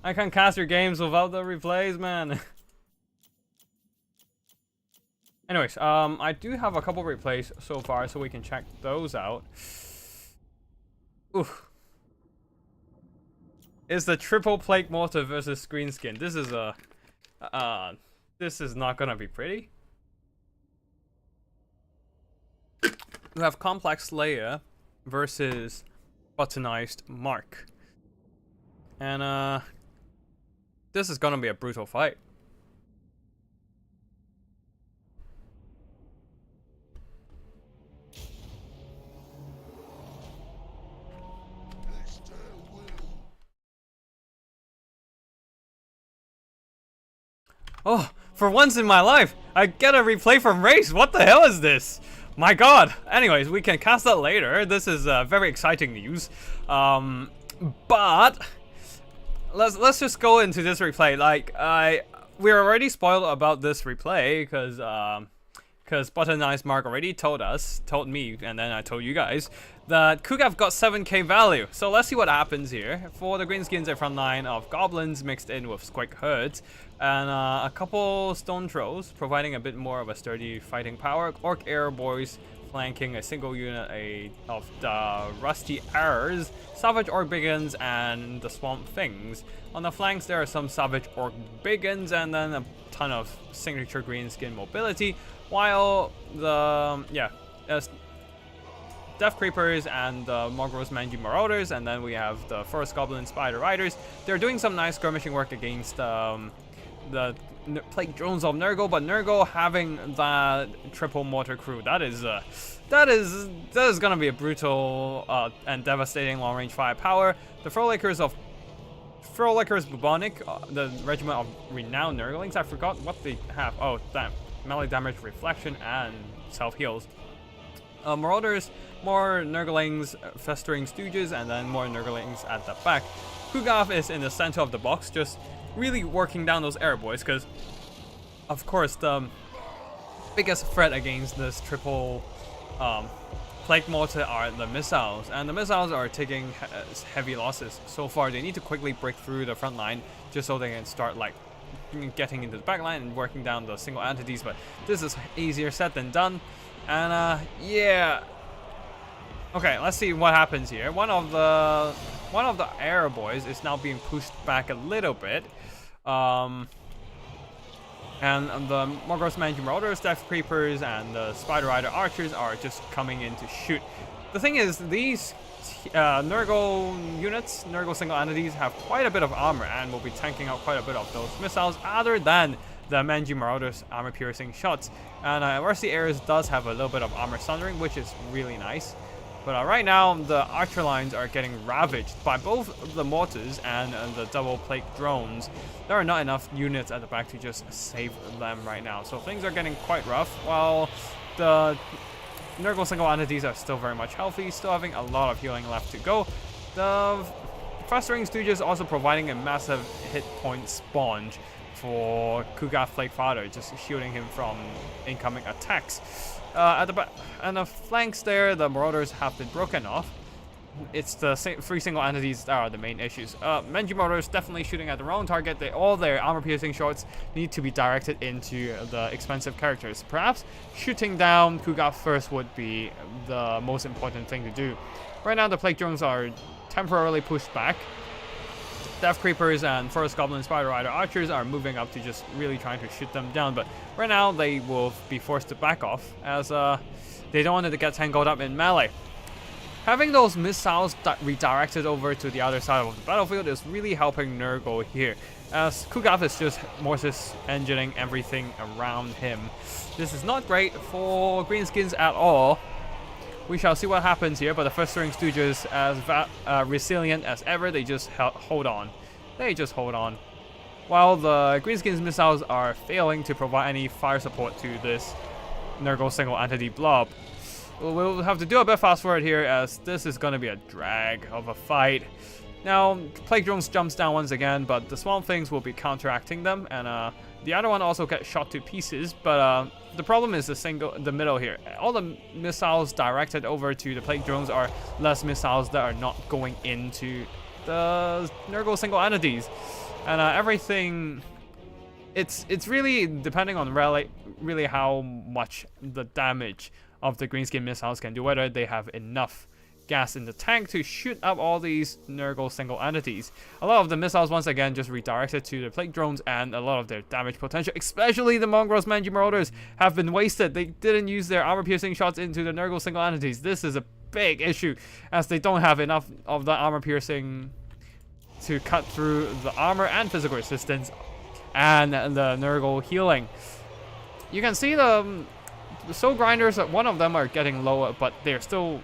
I can't cast your games without the replays, man. Anyways, I do have a couple replays so far, so we can check those out. Oof. Is the triple plate mortar versus green skin. This is a, this is not gonna be pretty. We have complex Slayer versus buttonized Mark, and this is gonna be a brutal fight. Oh, for once in my life, I get a replay from race. What the hell is this? My god. Anyways, we can cast that later. This is very exciting news. But let's just go into this replay. Like, we're already spoiled about this replay because Buttonized Mark already told me, and then I told you guys that Kugav got 7k value. So let's see what happens here. For the greenskins, a front line of goblins mixed in with squig herds, and a couple stone trolls, providing a bit more of a sturdy fighting power. Orc air boys flanking a single unit of the rusty arrows, savage orc biggins, and the swamp things. On the flanks, there are some savage orc biggins, and then a ton of signature greenskin mobility. While the Death Creepers and the Morgros Manji Marauders, and then we have the Forest Goblin Spider Riders. They're doing some nice skirmishing work against the Plague Drones of Nurgle, but Nurgle having that triple mortar crew, that is gonna be a brutal and devastating long range firepower. The Frolickers Bubonic, the regiment of renowned Nurglings. I forgot what they have. Oh, damn. Melee damage, reflection, and self-heals. Marauders, more Nurglings, festering stooges, and then more Nurglings at the back. Kugav is in the center of the box, just really working down those air boys, because of course the biggest threat against this triple plague mortar are the missiles, and the missiles are taking heavy losses so far. They need to quickly break through the front line just so they can start like getting into the back line and working down the single entities, but this is easier said than done. And yeah, okay, let's see what happens here. One of the air boys is now being pushed back a little bit, and the Morgros Manji Marauders, Death Creepers, and the Spider Rider Archers are just coming in to shoot. The thing is, these Nurgle units, Nurgle single entities, have quite a bit of armor and will be tanking out quite a bit of those missiles, other than the Manji Marauders armor piercing shots. And Rusty Airs does have a little bit of armor sundering, which is really nice. But right now, the archer lines are getting ravaged by both the mortars and the double plate drones. There are not enough units at the back to just save them right now, so things are getting quite rough, while the Nurgle single entities are still very much healthy, still having a lot of healing left to go. The Festering Stooges also providing a massive hit point sponge for Kugav Plague Father, just shielding him from incoming attacks. At the back and the flanks there, the Marauders have been broken off. It's the three single entities that are the main issues. Manji Marauders definitely shooting at the wrong target. All their armor piercing shots need to be directed into the expensive characters. Perhaps shooting down Kugav first would be the most important thing to do. Right now, the Plague Drones are temporarily pushed back. Death Creepers and Forest Goblin Spider Rider Archers are moving up to just really trying to shoot them down, but right now they will be forced to back off as they don't want to get tangled up in melee. Having those missiles redirected over to the other side of the battlefield is really helping Nurgle here, as Kugav is just Mortis engineering everything around him. This is not great for greenskins at all. We shall see what happens here, but the Festering Stooges, as resilient as ever, they just hold on. They just hold on. While the Greenskins missiles are failing to provide any fire support to this Nurgle single entity blob. We'll have to do a bit fast forward here, as this is going to be a drag of a fight. Now, Plague Drones jumps down once again, but the Swamp Things will be counteracting them, and the other one also gets shot to pieces, but the problem is the middle here. All the missiles directed over to the Plague Drones are less missiles that are not going into the Nurgle single entities. And everything, it's really depending on really how much the damage of the Greenskin missiles can do, whether they have enough gas in the tank to shoot up all these Nurgle single entities. A lot of the missiles once again just redirected to the Plague Drones, and a lot of their damage potential, especially the Mongrels Mangy Marauders, have been wasted. They didn't use their armor piercing shots into the Nurgle single entities. This is a big issue, as they don't have enough of the armor piercing to cut through the armor and physical resistance and the Nurgle healing. You can see the Soul Grinders, one of them are getting lower, but they're still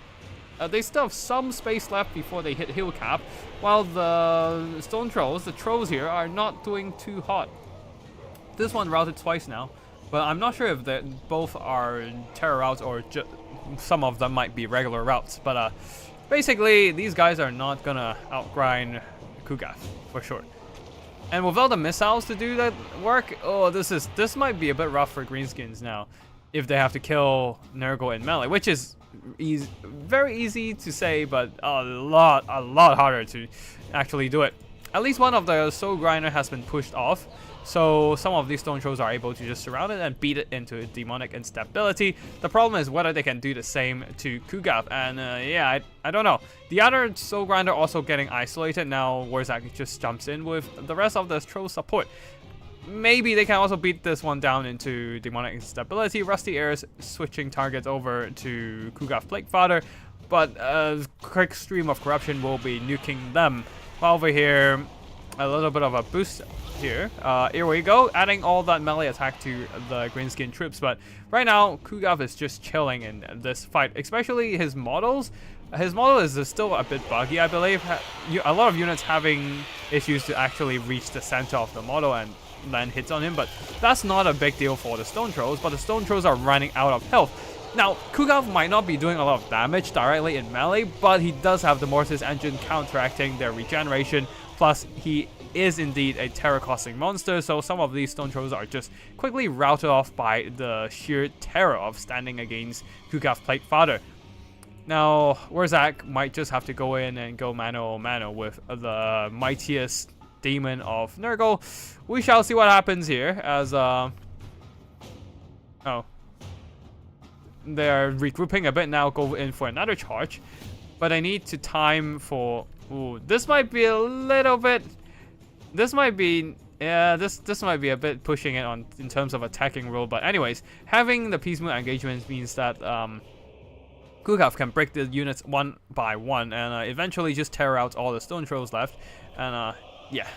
they still have some space left before they hit heal cap, while the Stone Trolls, the Trolls here, are not doing too hot. This one routed twice now, but I'm not sure if both are terror routes or some of them might be regular routes. But basically, these guys are not gonna outgrind Kugath for sure. And without the missiles to do that work, oh, this might be a bit rough for Greenskins now, if they have to kill Nurgle in melee, which is very easy to say, but a lot harder to actually do it. At least one of the Soul Grinder has been pushed off, so some of these Stone Trolls are able to just surround it and beat it into demonic instability. The problem is whether they can do the same to Kugath, and yeah, I don't know. The other Soul Grinder also getting isolated now. Warzak just jumps in with the rest of the Troll support. Maybe they can also beat this one down into demonic instability. Rusty Airs switching targets over to Kugath Plague Fodder, but a quick stream of corruption will be nuking them. While over here, a little bit of a boost here. Here we go, adding all that melee attack to the Greenskin troops. But right now, Kugath is just chilling in this fight, especially his models. His model is still a bit buggy, I believe. A lot of units having issues to actually reach the center of the model and land hits on him, but that's not a big deal for the Stone Trolls. But the Stone Trolls are running out of health. Now, Kugath might not be doing a lot of damage directly in melee, but he does have the Mortis Engine counteracting their regeneration, plus he is indeed a terror-causing monster, so some of these Stone Trolls are just quickly routed off by the sheer terror of standing against Kugath Plague Fodder. Now, Warzak might just have to go in and go mano with the mightiest demon of Nurgle. We shall see what happens here, as they're regrouping a bit now, go in for another charge, but I need to time for, this might be a little bit, this might be a bit pushing it on in terms of attacking rule. But anyways, having the piecemeal engagements means that Kugath can break the units one by one and eventually just tear out all the Stone Trolls left, and yeah.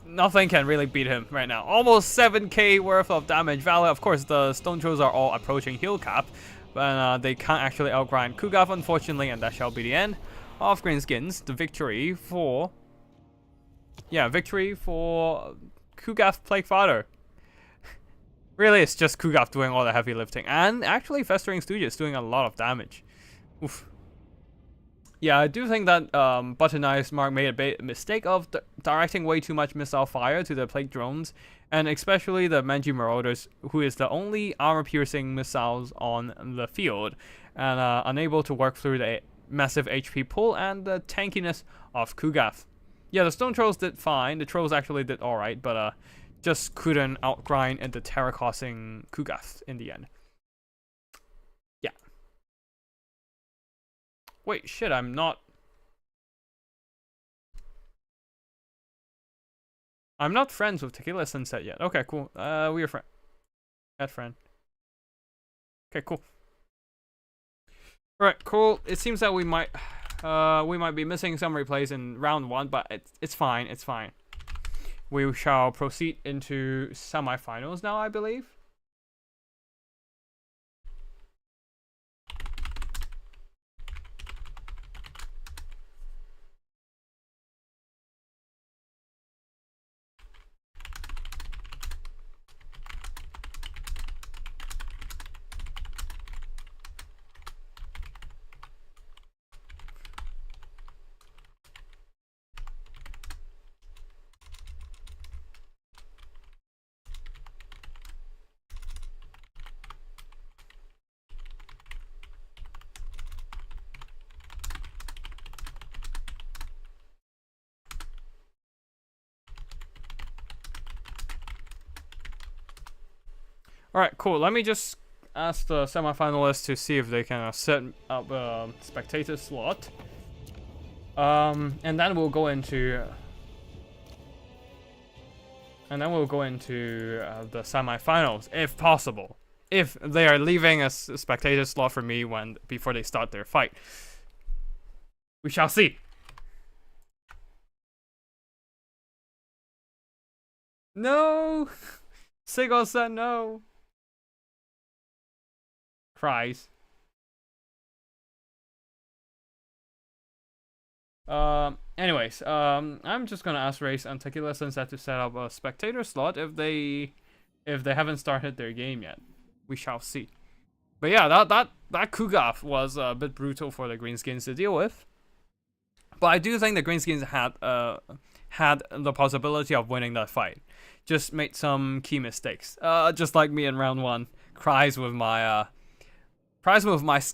Nothing can really beat him right now. Almost 7k worth of damage value. Of course, the Stone Trolls are all approaching heal cap, but they can't actually outgrind Kugath, unfortunately, and that shall be the end of Greenskins. The victory for Kugath Plague Fodder. Really, it's just Kugath doing all the heavy lifting, and actually Festering Stooges doing a lot of damage. Oof. Yeah, I do think that Button Eyes Mark made a mistake of directing way too much missile fire to the Plague Drones, and especially the Mangy Marauders, who is the only armor-piercing missiles on the field, and unable to work through the massive HP pool and the tankiness of Kugath. Yeah, the Stone Trolls did fine. The Trolls actually did alright, but just couldn't outgrind the terror-causing Kugath in the end. Wait, shit, I'm not friends with Tequila Sunset yet. Okay, cool. We are friend. Add friend. Okay, cool. Alright, cool. It seems that we might be missing some replays in round 1, but it's fine, it's fine. We shall proceed into semifinals now, I believe. All right, cool. Let me just ask the semifinalists to see if they can set up a spectator slot. And then we'll go into. The semifinals, if possible. If they are leaving a spectator slot for me before they start their fight. We shall see. No! Sigol said no. Cries. Anyways, I'm just gonna ask Race and Tequila Sunset to set up a spectator slot if they haven't started their game yet. We shall see. But yeah, that Kugaf was a bit brutal for the Greenskins to deal with. But I do think the Greenskins had the possibility of winning that fight. Just made some key mistakes. Just like me in round 1. Cries with my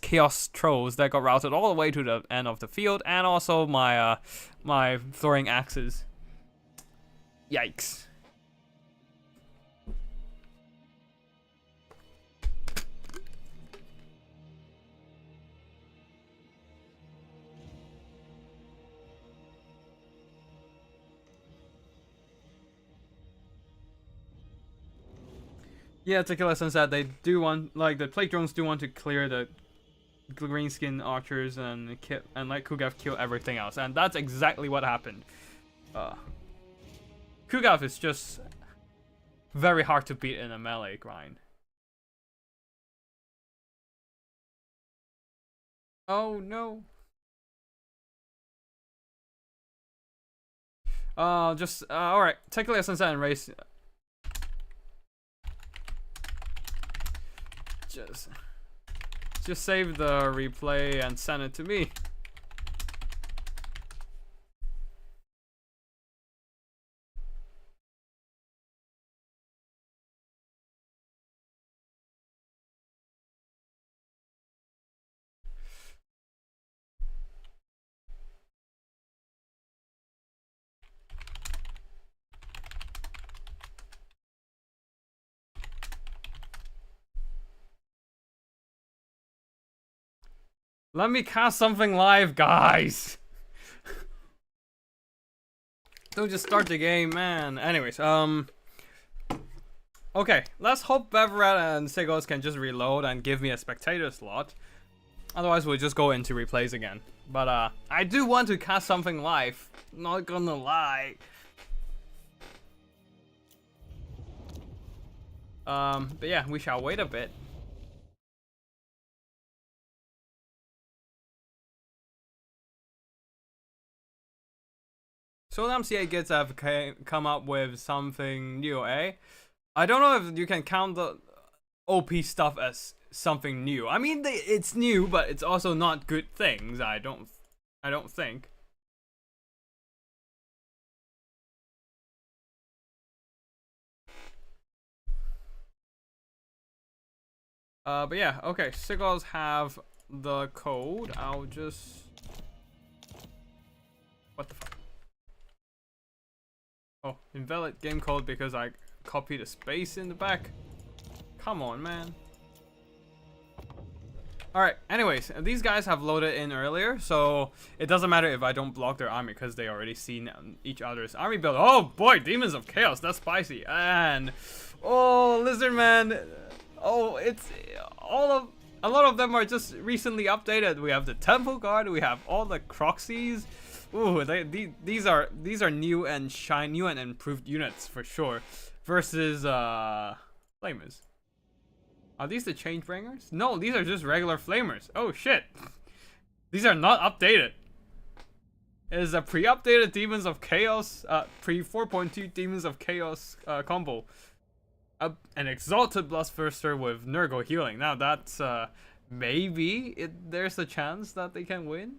Chaos Trolls that got routed all the way to the end of the field, and also my my throwing axes. Yikes. Yeah, Tequila Sunset, they do want, like, the Plague Drones do want to clear the Greenskin Archers and let Kugaf kill everything else, and that's exactly what happened. Kugaf is just very hard to beat in a melee grind. Oh no. Alright, Tequila Sunset and Race. Just save the replay and send it to me. Let me cast something live, guys. Don't just start the game, man. Anyways, okay, let's hope Beverat and Sigos can just reload and give me a spectator slot. Otherwise, we'll just go into replays again. But I do want to cast something live. Not gonna lie. But yeah, we shall wait a bit. So the MCA Kids have come up with something new, eh? I don't know if you can count the OP stuff as something new. I mean, it's new, but it's also not good things. I don't think. But yeah, okay. Sigils have the code. I'll just. What the fuck? Oh, invalid game code because I copied a space in the back. Come on, man. Alright, anyways, these guys have loaded in earlier, so it doesn't matter if I don't block their army because they already seen each other's army build. Oh boy, Demons of Chaos, that's spicy. And oh, Lizard Man. Oh, it's a lot of them are just recently updated. We have the Temple Guard, we have all the Croxies. Ooh, these are new and new and improved units for sure. Versus Flamers. Are these the Changebringers? No, these are just regular Flamers. Oh shit. These are not updated. It is a pre-updated Demons of Chaos, pre 4.2 Demons of Chaos combo. An Exalted Bloodthirster with Nurgle healing. Now that's maybe there's a chance that they can win.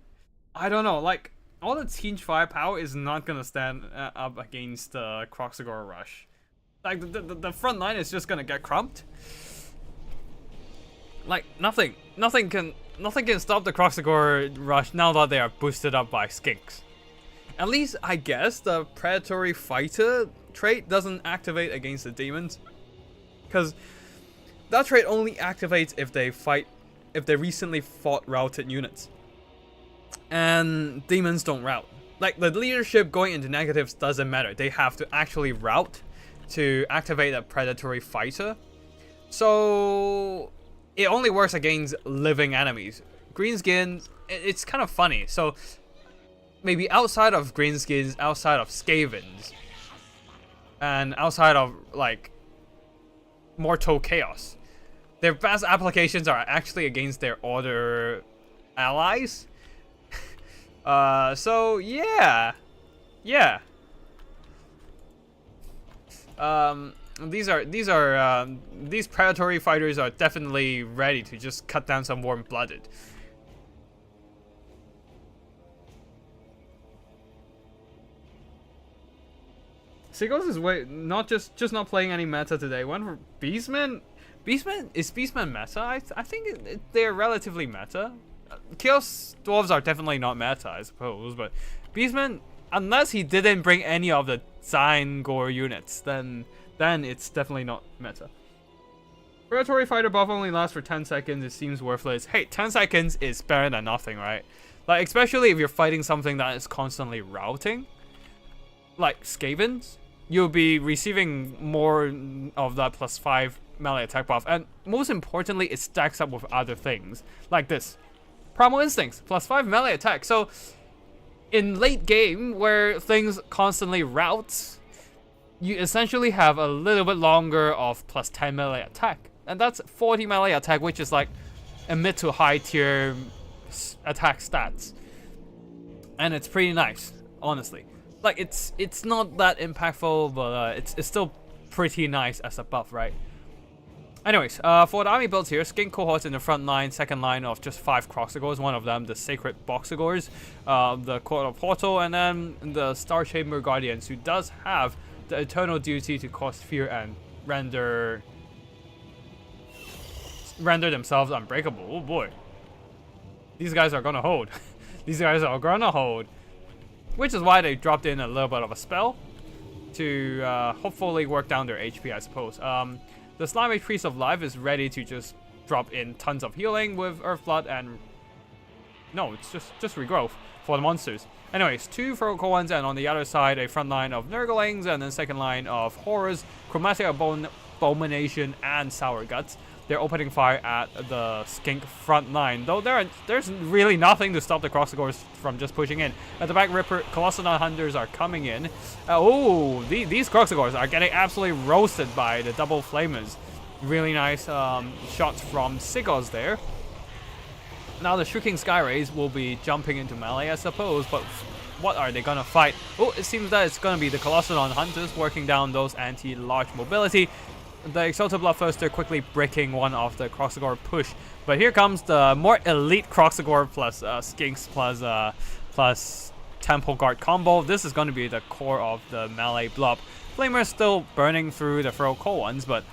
I don't know, like all the Teenage Firepower is not gonna stand up against the Kroxigor Rush. Like the front line is just gonna get crumped. Like nothing can stop the Kroxigor Rush now that they are boosted up by Skinks. At least I guess the Predatory Fighter trait doesn't activate against the demons, because that trait only activates if they recently fought routed units. And demons don't route. Like, the leadership going into negatives doesn't matter. They have to actually route to activate a predatory fighter. So it only works against living enemies. Greenskins, it's kind of funny. So maybe outside of greenskins, outside of Skavens, and outside of like Mortal Chaos, their best applications are actually against their Order allies. So yeah. These predatory fighters are definitely ready to just cut down some warm-blooded. Sigos is just not playing any meta today. One for Beastman. Is Beastman meta? I think they're relatively meta. Chaos Dwarves are definitely not meta, I suppose, but Beastman, unless he didn't bring any of the Zangor units, then it's definitely not meta. Predatory fighter buff only lasts for 10 seconds. It seems worthless. Hey, 10 seconds is better than nothing, right? Like, especially if you're fighting something that is constantly routing, like Skavens, you'll be receiving more of that +5 melee attack buff, and most importantly, it stacks up with other things, like this. Primal Instincts, +5 melee attack. So, in late game, where things constantly route, you essentially have a little bit longer of +10 melee attack. And that's 40 melee attack, which is like a mid to high tier attack stats. And it's pretty nice, honestly. Like, it's not that impactful, but it's still pretty nice as a buff, right? Anyways, for the army builds here, Skink cohorts in the front line, second line of just 5 Croxagors, one of them the Sacred Boxagors, the Court of Portal, and then the Star Chamber Guardians, who does have the eternal duty to cause fear and render themselves unbreakable. Oh boy. These guys are gonna hold. These guys are gonna hold. Which is why they dropped in a little bit of a spell to hopefully work down their HP, I suppose. The Slimy Priest of Life is ready to just drop in tons of healing with Earthblood and... No, it's just regrowth for the monsters. Anyways, 2 Ferocal ones, and on the other side, a front line of Nurglings, and then second line of Horrors, Chromatic Abomination, and Sour Guts. They're opening fire at the Skink front line, though there's really nothing to stop the Croxagors from just pushing in. At the back, Colossodon Hunters are coming in. These Croxagors are getting absolutely roasted by the double Flamers. Really nice shots from Sigos there. Now the Shrieking Skyrays will be jumping into melee, I suppose, but what are they gonna fight? Oh, it seems that it's gonna be the Colossodon Hunters working down those anti-large mobility. The Exalted Bloodthirster quickly breaking one of the Croxagor push. But here comes the more elite Croxagor plus Skinks plus Temple Guard combo. This is going to be the core of the melee blob. Flamer still burning through the Ferocal ones, but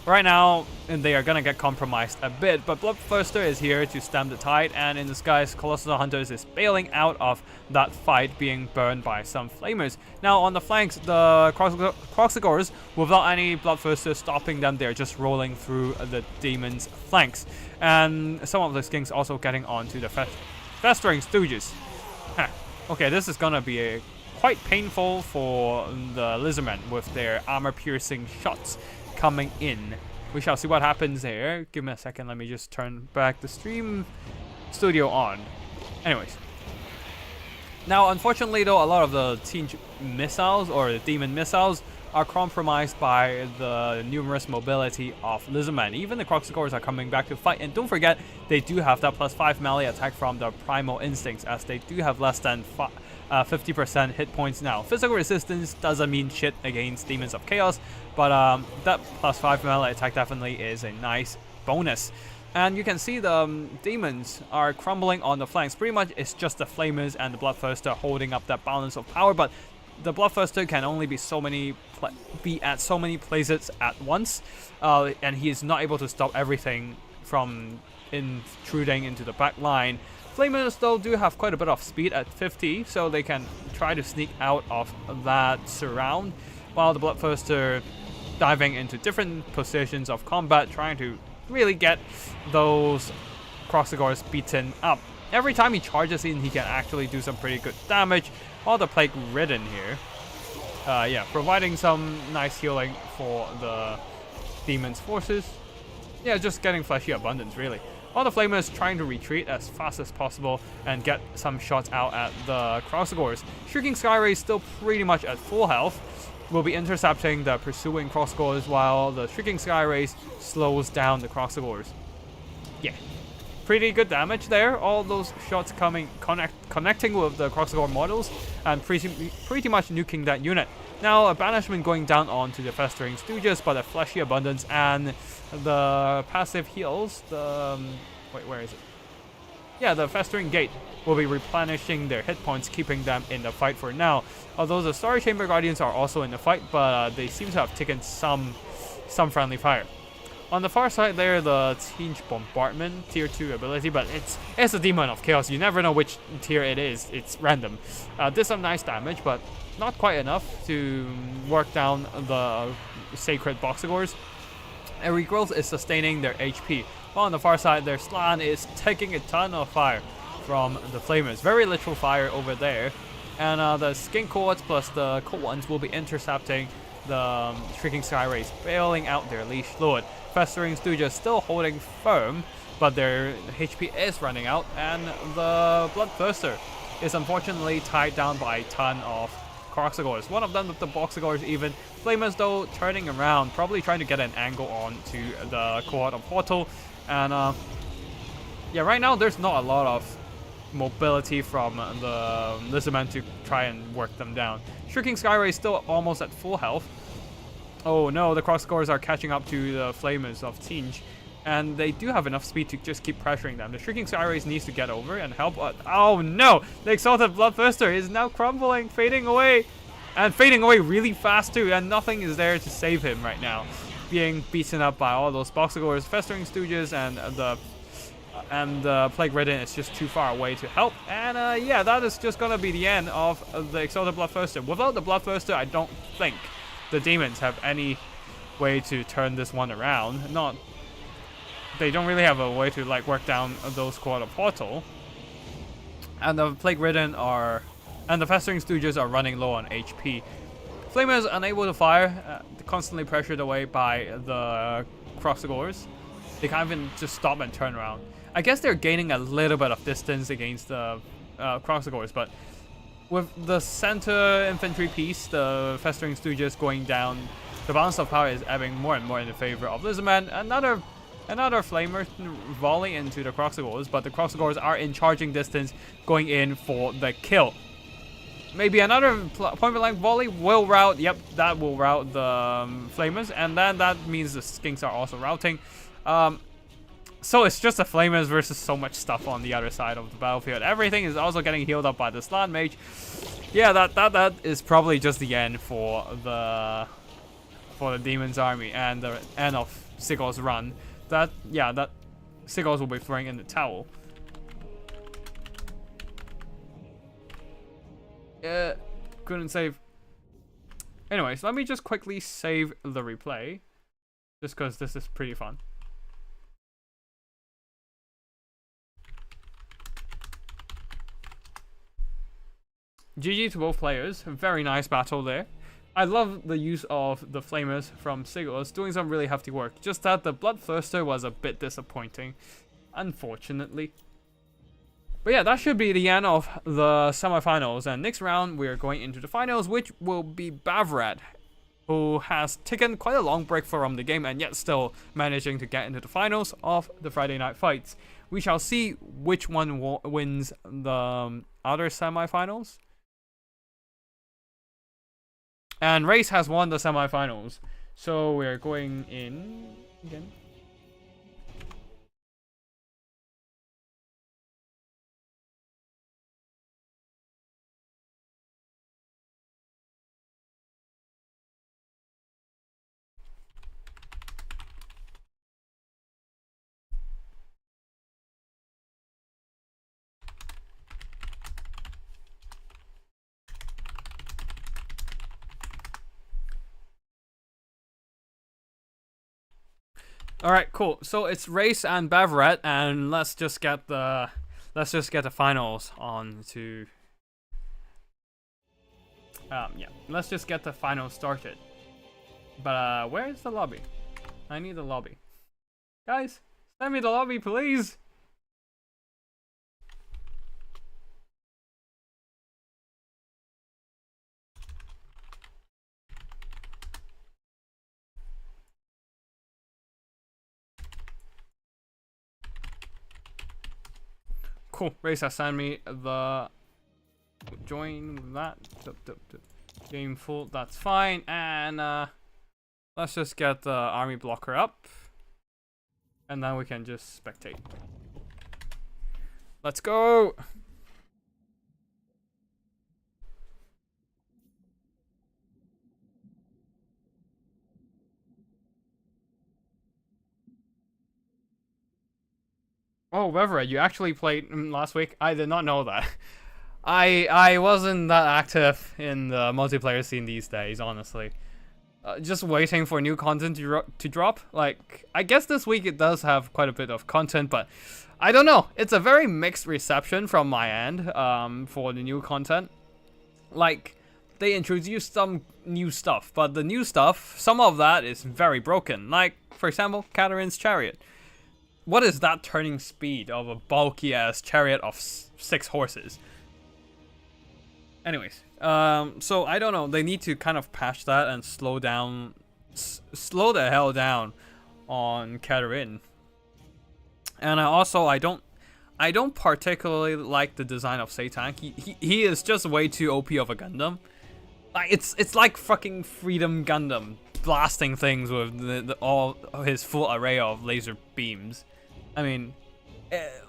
right now they are going to get compromised a bit. But Bloodthirster is here to stem the tide, and in disguise, Colossal Hunters is bailing out of that fight, being burned by some Flamers. Now on the flanks, the Croxagors, without any Bloodthirster stopping them, they're just rolling through the Demon's flanks. And some of the Skinks also getting onto the Festering Stooges. Okay, this is gonna be quite painful for the Lizardmen with their armor-piercing shots coming in. We shall see what happens here. Give me a second, let me just turn back the stream studio on. Anyways. Now, unfortunately though, a lot of the Siege missiles, or the Demon missiles, are compromised by the numerous mobility of Lizardmen. Even the Croxagors are coming back to fight, and don't forget, they do have that +5 melee attack from the Primal Instincts, as they do have less than 50% hit points now. Physical resistance doesn't mean shit against Demons of Chaos, but that +5 melee attack definitely is a nice bonus. And you can see the Demons are crumbling on the flanks. Pretty much it's just the Flamers and the Bloodthirster holding up that balance of power, but the Bloodthirster can only be at so many places at once, and he is not able to stop everything from intruding into the back line. Flamers though do have quite a bit of speed at 50, so they can try to sneak out of that surround, while the Bloodthirster diving into different positions of combat, trying to really get those Kroxigors beaten up. Every time he charges in, he can actually do some pretty good damage, while the Plague Ridden here, yeah, providing some nice healing for the Demon's forces. Yeah, just getting fleshy abundance, really. While the Flamers trying to retreat as fast as possible and get some shots out at the Kroxigors. Shrieking Skyray is still pretty much at full health. Will be intercepting the pursuing Kroxigors while the Shrieking Skyrays slows down the Kroxigors. Yeah, pretty good damage there. All those shots connecting with the Kroxigor models and pretty much nuking that unit. Now a banishment going down onto the Festering Stooges, but a fleshy abundance and the passive heals. The wait, where is it? Yeah, the Festering Gate will be replenishing their hit points, keeping them in the fight for now. Although the Starry Chamber Guardians are also in the fight, but they seem to have taken some friendly fire. On the far side there, the Tinge Bombardment, tier 2 ability, but it's a Demon of Chaos. You never know which tier it is. It's random. Did some nice damage, but not quite enough to work down the Sacred Boxigors. And Regrowth is sustaining their HP. While on the far side, their Slann is taking a ton of fire from the Flamers. Very literal fire over there. And the Skink Cohorts plus the Cold Ones will be intercepting the Shrieking Skyrays, bailing out their Leash Lord. Festering Stooges still holding firm, but their HP is running out, and the Bloodthirster is unfortunately tied down by a ton of Kroxigors. One of them with the Boxigors even. Flamers though turning around, probably trying to get an angle onto the Cohort of Portal. And yeah, right now there's not a lot of mobility from the Lizardmen to try and work them down. Shrieking Skyray is still almost at full health. Oh no, the Kroxigors are catching up to the Flamers of Tinge, and they do have enough speed to just keep pressuring them. The Shrieking Skyrays needs to get over and help. Oh no! The Exalted Bloodthirster is now crumbling, fading away, and fading away really fast too, and nothing is there to save him right now. Being beaten up by all those Boxigors, Festering Stooges, and the Plague Ridden is just too far away to help. And yeah, that is just gonna be the end of the Exalted Bloodthirster. Without the Bloodthirster, I don't think the demons have any way to turn this one around. They don't really have a way to like work down those Cohort of Portal. And the Plague Ridden and the Festering Stooges are running low on HP. Flamers unable to fire, constantly pressured away by the Kroxigors. They can't even just stop and turn around. I guess they're gaining a little bit of distance against the Kroxigors, but with the center infantry piece, the Festering Stooges going down, the balance of power is ebbing more and more in the favor of Lizardman. Another Flamer volley into the Kroxigors, but the Kroxigors are in charging distance, going in for the kill. Maybe another point-blank volley will rout. Yep, that will rout the Flamers, and then that means the Skinks are also routing. So it's just the Flamers versus so much stuff on the other side of the battlefield. Everything is also getting healed up by the Slann Mage. Yeah, that is probably just the end for the Demon's army and the end of Sigurd's run. That Sigurd will be throwing in the towel. Yeah, couldn't save. Anyways, let me just quickly save the replay, just because this is pretty fun. GG to both players. Very nice battle there. I love the use of the Flamers from Sigurd, doing some really hefty work. Just that the Bloodthirster was a bit disappointing, unfortunately. But yeah, that should be the end of the semifinals. And next round, we're going into the finals, which will be Bavrat, who has taken quite a long break from the game and yet still managing to get into the finals of the Friday Night Fights. We shall see which one wins the other semifinals. And Race has won the semifinals. So we're going in again. All right, cool. So it's Race and Bevret, and let's just get the finals on to. Yeah, let's just get the finals started. But where is the lobby? I need the lobby. Guys, send me the lobby, please. Cool. Race has sent me the join that game full. That's fine. And let's just get the army blocker up, and then we can just spectate. Let's go. Oh, Weverett, you actually played last week? I did not know that. I wasn't that active in the multiplayer scene these days, honestly. Just waiting for new content to drop. Like, I guess this week it does have quite a bit of content, but I don't know. It's a very mixed reception from my end for the new content. Like, they introduced some new stuff, but the new stuff, some of that is very broken. Like, for example, Catarine's chariot. What is that turning speed of a bulky ass chariot of 6 horses? Anyways, so I don't know. They need to kind of patch that and slow the hell down on Katarine. And I don't particularly like the design of Satan. He is just way too OP of a Gundam. Like it's like fucking Freedom Gundam blasting things with all his full array of laser beams. I mean,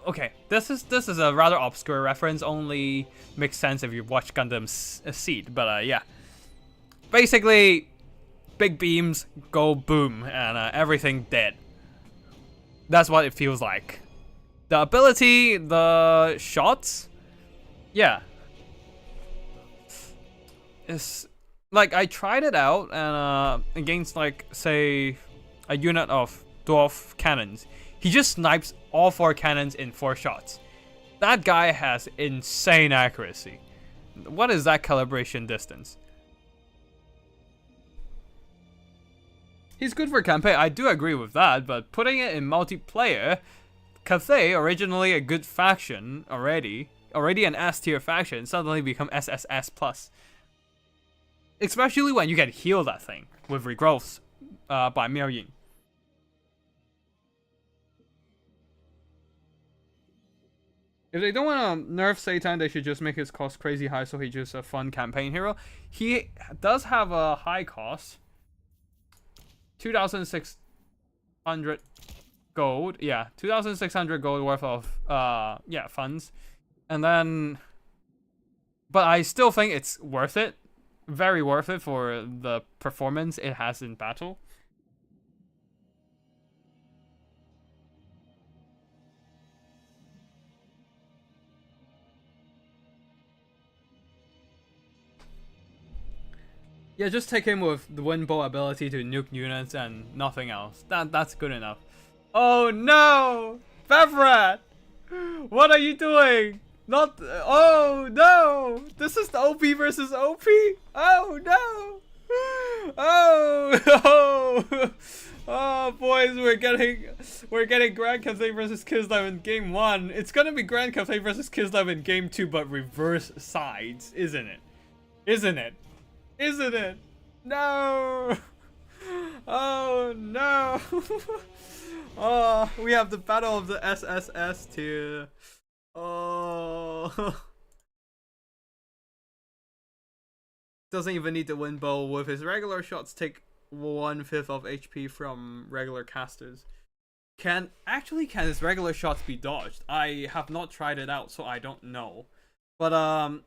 okay, this is a rather obscure reference. Only makes sense if you watch Gundam Seed. But yeah, basically, big beams go boom and everything dead. That's what it feels like. The ability, the shots, yeah. It's like I tried it out and against like say a unit of dwarf cannons. He just snipes all 4 cannons in 4 shots. That guy has insane accuracy. What is that calibration distance? He's good for campaign, I do agree with that, but putting it in multiplayer, Cathay, originally a good faction already an S tier faction, suddenly become SSS+. Especially when you can heal that thing with regrowths by Miao Yin. If they don't want to nerf Satan, they should just make his cost crazy high so he's just a fun campaign hero. He does have a high cost. 2,600 gold. Yeah, 2,600 gold worth of funds. And then but I still think it's worth it. Very worth it for the performance it has in battle. Yeah, just take him with the wind bow ability to nuke units and nothing else. That's good enough. Oh no! Bevrat! What are you doing? Not. Oh no! This is the OP versus OP! Oh no! Oh no! Oh boys, we're getting Grand Cathay versus Kislev in game 1. It's gonna be Grand Cathay versus Kislev in game 2, but reverse sides, isn't it? Isn't it? Isn't it? No! Oh no! Oh, we have the battle of the SSS tier. Oh. Doesn't even need the wind bow. With his regular shots, take 1/5 of HP from regular casters. Can his regular shots be dodged? I have not tried it out, so I don't know. But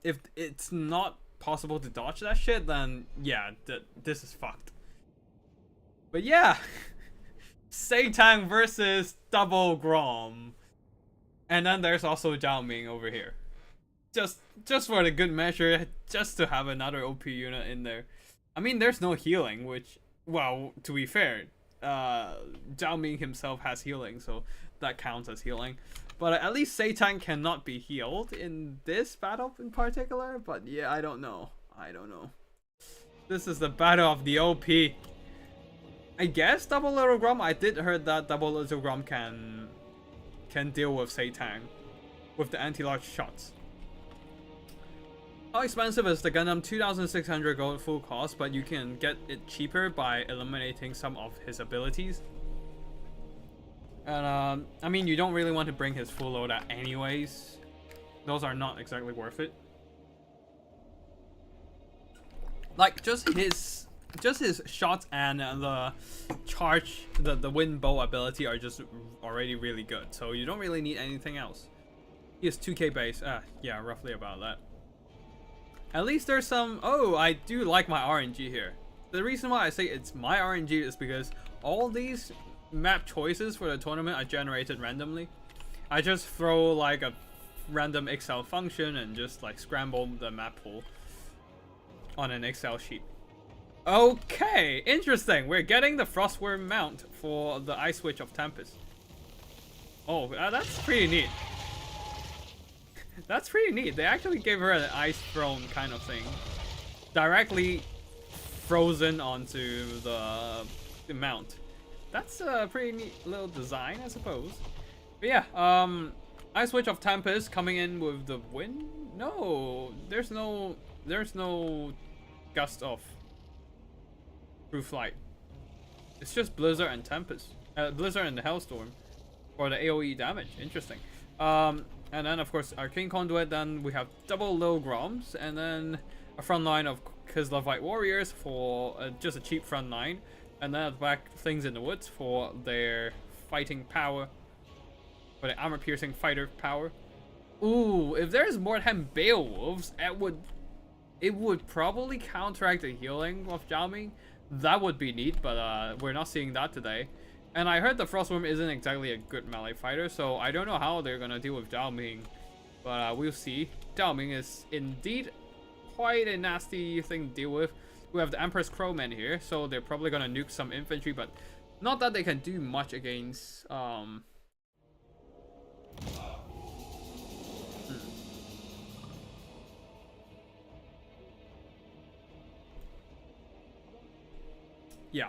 if it's not possible to dodge that shit, then yeah, this is fucked. But yeah, Satan versus Double Grom, and then there's also Zhao Ming over here. Just for the good measure, just to have another OP unit in there. I mean, there's no healing, which, well, to be fair, Zhao Ming himself has healing, so that counts as healing. But at least Seitan cannot be healed in this battle in particular. But yeah, I don't know. This is the battle of the OP. I guess Double Little Grom. I did heard that Double Little Grom can deal with Seitan with the anti-large shots. How expensive is the Gundam? 2,600 gold full cost, but you can get it cheaper by eliminating some of his abilities. And I mean, you don't really want to bring his full load out anyways. Those are not exactly worth it. Like just his shots and the charge, the wind bow ability are just already really good. So you don't really need anything else. He has 2k base. Yeah, roughly about that. At least there's some... Oh, I do like my RNG here. The reason why I say it's my RNG is because all these map choices for the tournament are generated randomly. I just throw like a random Excel function and just like scramble the map pool on an Excel sheet. Okay, interesting. We're getting the Frostworm mount for the Ice Switch of Tempest. Oh, that's pretty neat. That's pretty neat. They actually gave her an ice throne kind of thing. Directly frozen onto the mount. That's a pretty neat little design, I suppose. But yeah, Ice Switch of Tempest coming in with the wind? No, there's no gust of through flight. It's just Blizzard and Tempest. Blizzard and the Hellstorm for the AoE damage. Interesting. And then, of course, Arcane Conduit. Then we have double Lil Groms. And then a front line of Kislevite Warriors for just a cheap front line. And then at the back, Things in the Woods for their fighting power. For the armor-piercing fighter power. Ooh, if there's more than Beowulfs, it would probably counteract the healing of Zhao Ming. That would be neat, but we're not seeing that today. And I heard the Frostworm isn't exactly a good melee fighter, so I don't know how they're gonna deal with Zhao Ming. But we'll see. Zhao Ming is indeed quite a nasty thing to deal with. We have the Empress Crowman here, so they're probably gonna nuke some infantry, but not that they can do much against yeah.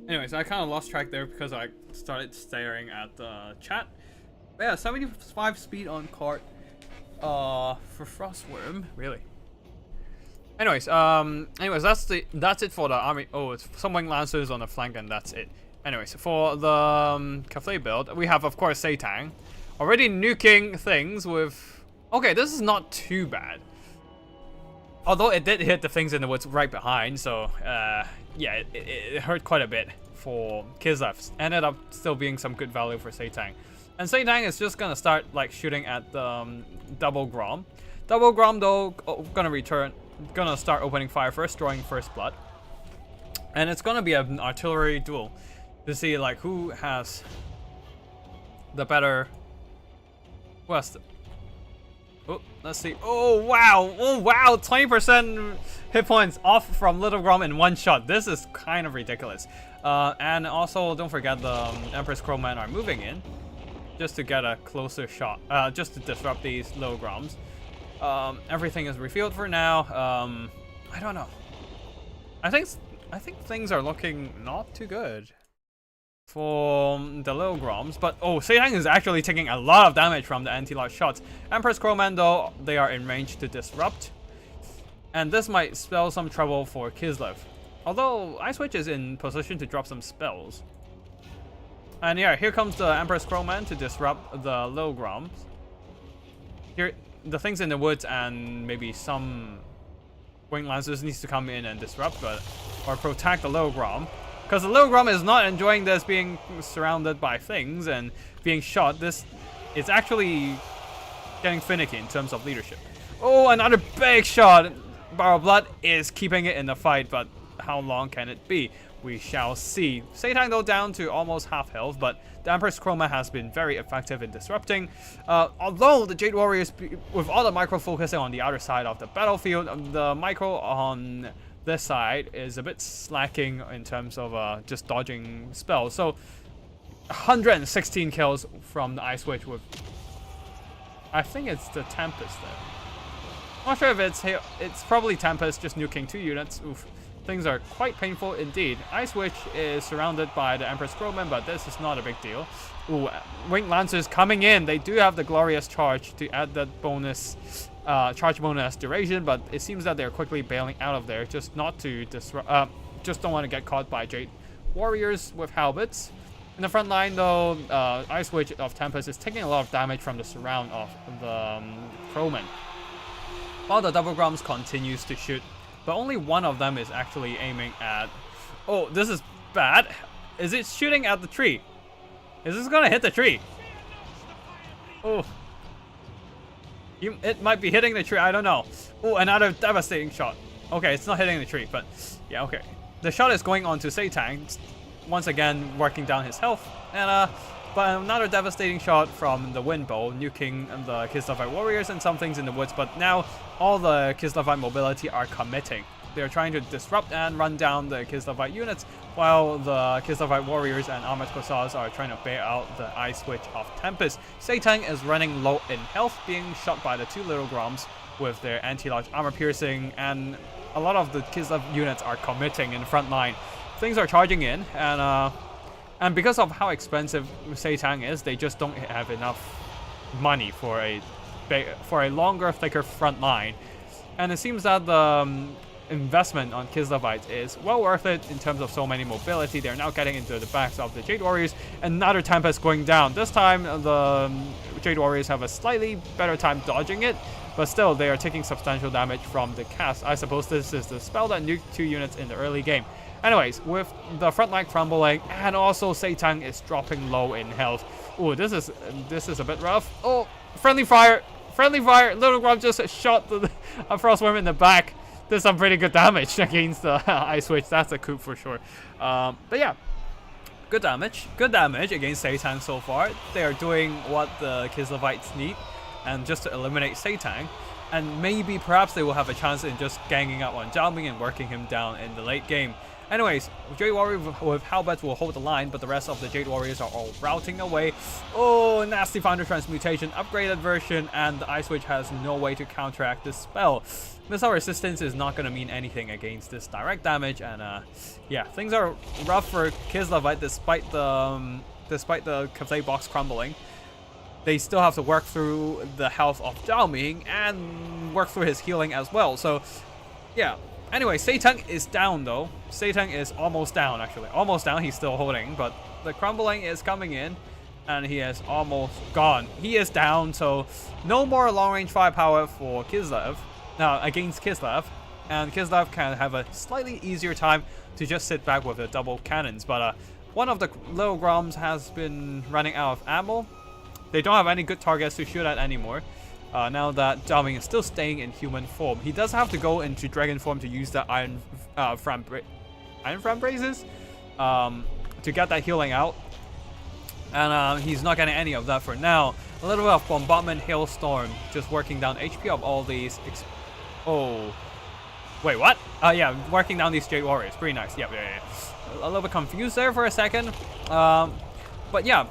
Anyways, I kind of lost track there because I started staring at the chat. But yeah, 75 speed on cart for Frostworm. Really? Anyways, that's it for the army. Oh, it's some wing lancers on the flank and that's it. Anyways, for the Cafe build, we have of course Seitan already nuking things with. Okay, this is not too bad. Although it did hit the Things in the Woods right behind, so yeah, it hurt quite a bit for Kislev. Ended up still being some good value for Seitan. And Seitan is just gonna start like shooting at the Double Grom. Double Grom though, gonna start opening fire first, drawing first blood. And it's gonna be an artillery duel to see like who has the better. Oh, let's see. Oh wow! 20% hit points off from Little Grom in one shot. This is kind of ridiculous. And also, don't forget the Empress Crowman are moving in just to get a closer shot. Just to disrupt these Little Groms. Everything is refilled for now. I don't know. I think things are looking not too good for the Little Groms, but oh, Seitan is actually taking a lot of damage from the anti-large shots. Empress Crowman though, they are in range to disrupt, and this might spell some trouble for Kislev. Although Ice Witch is in position to drop some spells. And yeah, here comes the Empress Crowman to disrupt the Little Groms. Here, the Things in the Woods and maybe some Wing Lancers needs to come in and disrupt, or protect the Little Grom. Because the Little Grom is not enjoying this being surrounded by things and being shot. This is actually getting finicky in terms of leadership. Oh, another big shot. Borrow Blood is keeping it in the fight, but how long can it be? We shall see. Seitan though down to almost half health, but the Empress Chroma has been very effective in disrupting. Although the Jade Warriors, with all the micro focusing on the other side of the battlefield, the micro on this side is a bit slacking in terms of just dodging spells. So 116 kills from the Ice Witch with, I think it's the Tempest there. Not sure if it's probably Tempest just nuking 2 units. Oof. Things are quite painful indeed. Ice Witch is surrounded by the Emperor's Crowman, but this is not a big deal. Ooh, Winged Lancers coming in. They do have the Glorious Charge to add that bonus, charge bonus duration, but it seems that they're quickly bailing out of there, just not to disrupt, just don't want to get caught by Jade Warriors with Halberds. In the front line though, Ice Witch of Tempest is taking a lot of damage from the surround of the Crowman. While the Double Grums continues to shoot, but only one of them is actually aiming at... Oh, this is bad. Is it shooting at the tree? Is this gonna hit the tree? Oh. It might be hitting the tree, I don't know. Oh, another devastating shot. Okay, it's not hitting the tree, but yeah, okay. The shot is going on to Satang, once again working down his health. And but another devastating shot from the Wind Bow, nuking the Kislev Warriors and some things in the woods, but now all the Kislev mobility are committing. They're trying to disrupt and run down the Kislev units, while the Kislev Warriors and Armored Corsairs are trying to bail out the Ice Witch of Tempest. Satang is running low in health, being shot by the 2 Little Groms with their anti-large armor piercing, and a lot of the Kislev units are committing in the front line. Things are charging in, and because of how expensive Satang is, they just don't have enough money for a longer, thicker front line. And it seems that the investment on Kislevites is well worth it in terms of so many mobility. They're now getting into the backs of the Jade Warriors, and another Tempest going down. This time, the Jade Warriors have a slightly better time dodging it, but still, they are taking substantial damage from the cast. I suppose this is the spell that nuked 2 units in the early game. Anyways, with the front line crumbling, and also Satang is dropping low in health. Oh, this is a bit rough. Oh, friendly fire! Friendly fire! Little Grom just shot the Frostworm in the back. Did some pretty good damage against the Ice Witch. That's a coup for sure. But yeah, good damage. Good damage against Satang so far. They are doing what the Kislevites need, and just to eliminate Satang. And maybe, perhaps they will have a chance in just ganging up on Zhao Ming and working him down in the late game. Anyways, Jade Warrior with Halberds will hold the line, but the rest of the Jade Warriors are all routing away. Oh, nasty Founder Transmutation, upgraded version, and the Ice Witch has no way to counteract this spell. Missile resistance is not going to mean anything against this direct damage, and yeah, things are rough for Kislevite despite the cafe box crumbling. They still have to work through the health of Zhao Ming and work through his healing as well. So, yeah. Anyway, Satang is down though. Satang is almost down actually. Almost down, he's still holding, but the crumbling is coming in and he is almost gone. He is down, so no more long-range firepower for Kislev. Now, against Kislev. And Kislev can have a slightly easier time to just sit back with the double cannons. But one of the little Groms has been running out of ammo. They don't have any good targets to shoot at anymore. Now that Zhao Ming is still staying in human form. He does have to go into dragon form to use the Iron Fram Braces to get that healing out. And he's not getting any of that for now. A little bit of Bombardment Hailstorm just working down HP of all these. Oh. Wait, what? Yeah, working down these Jade Warriors. Pretty nice. Yeah. A little bit confused there for a second. But yeah.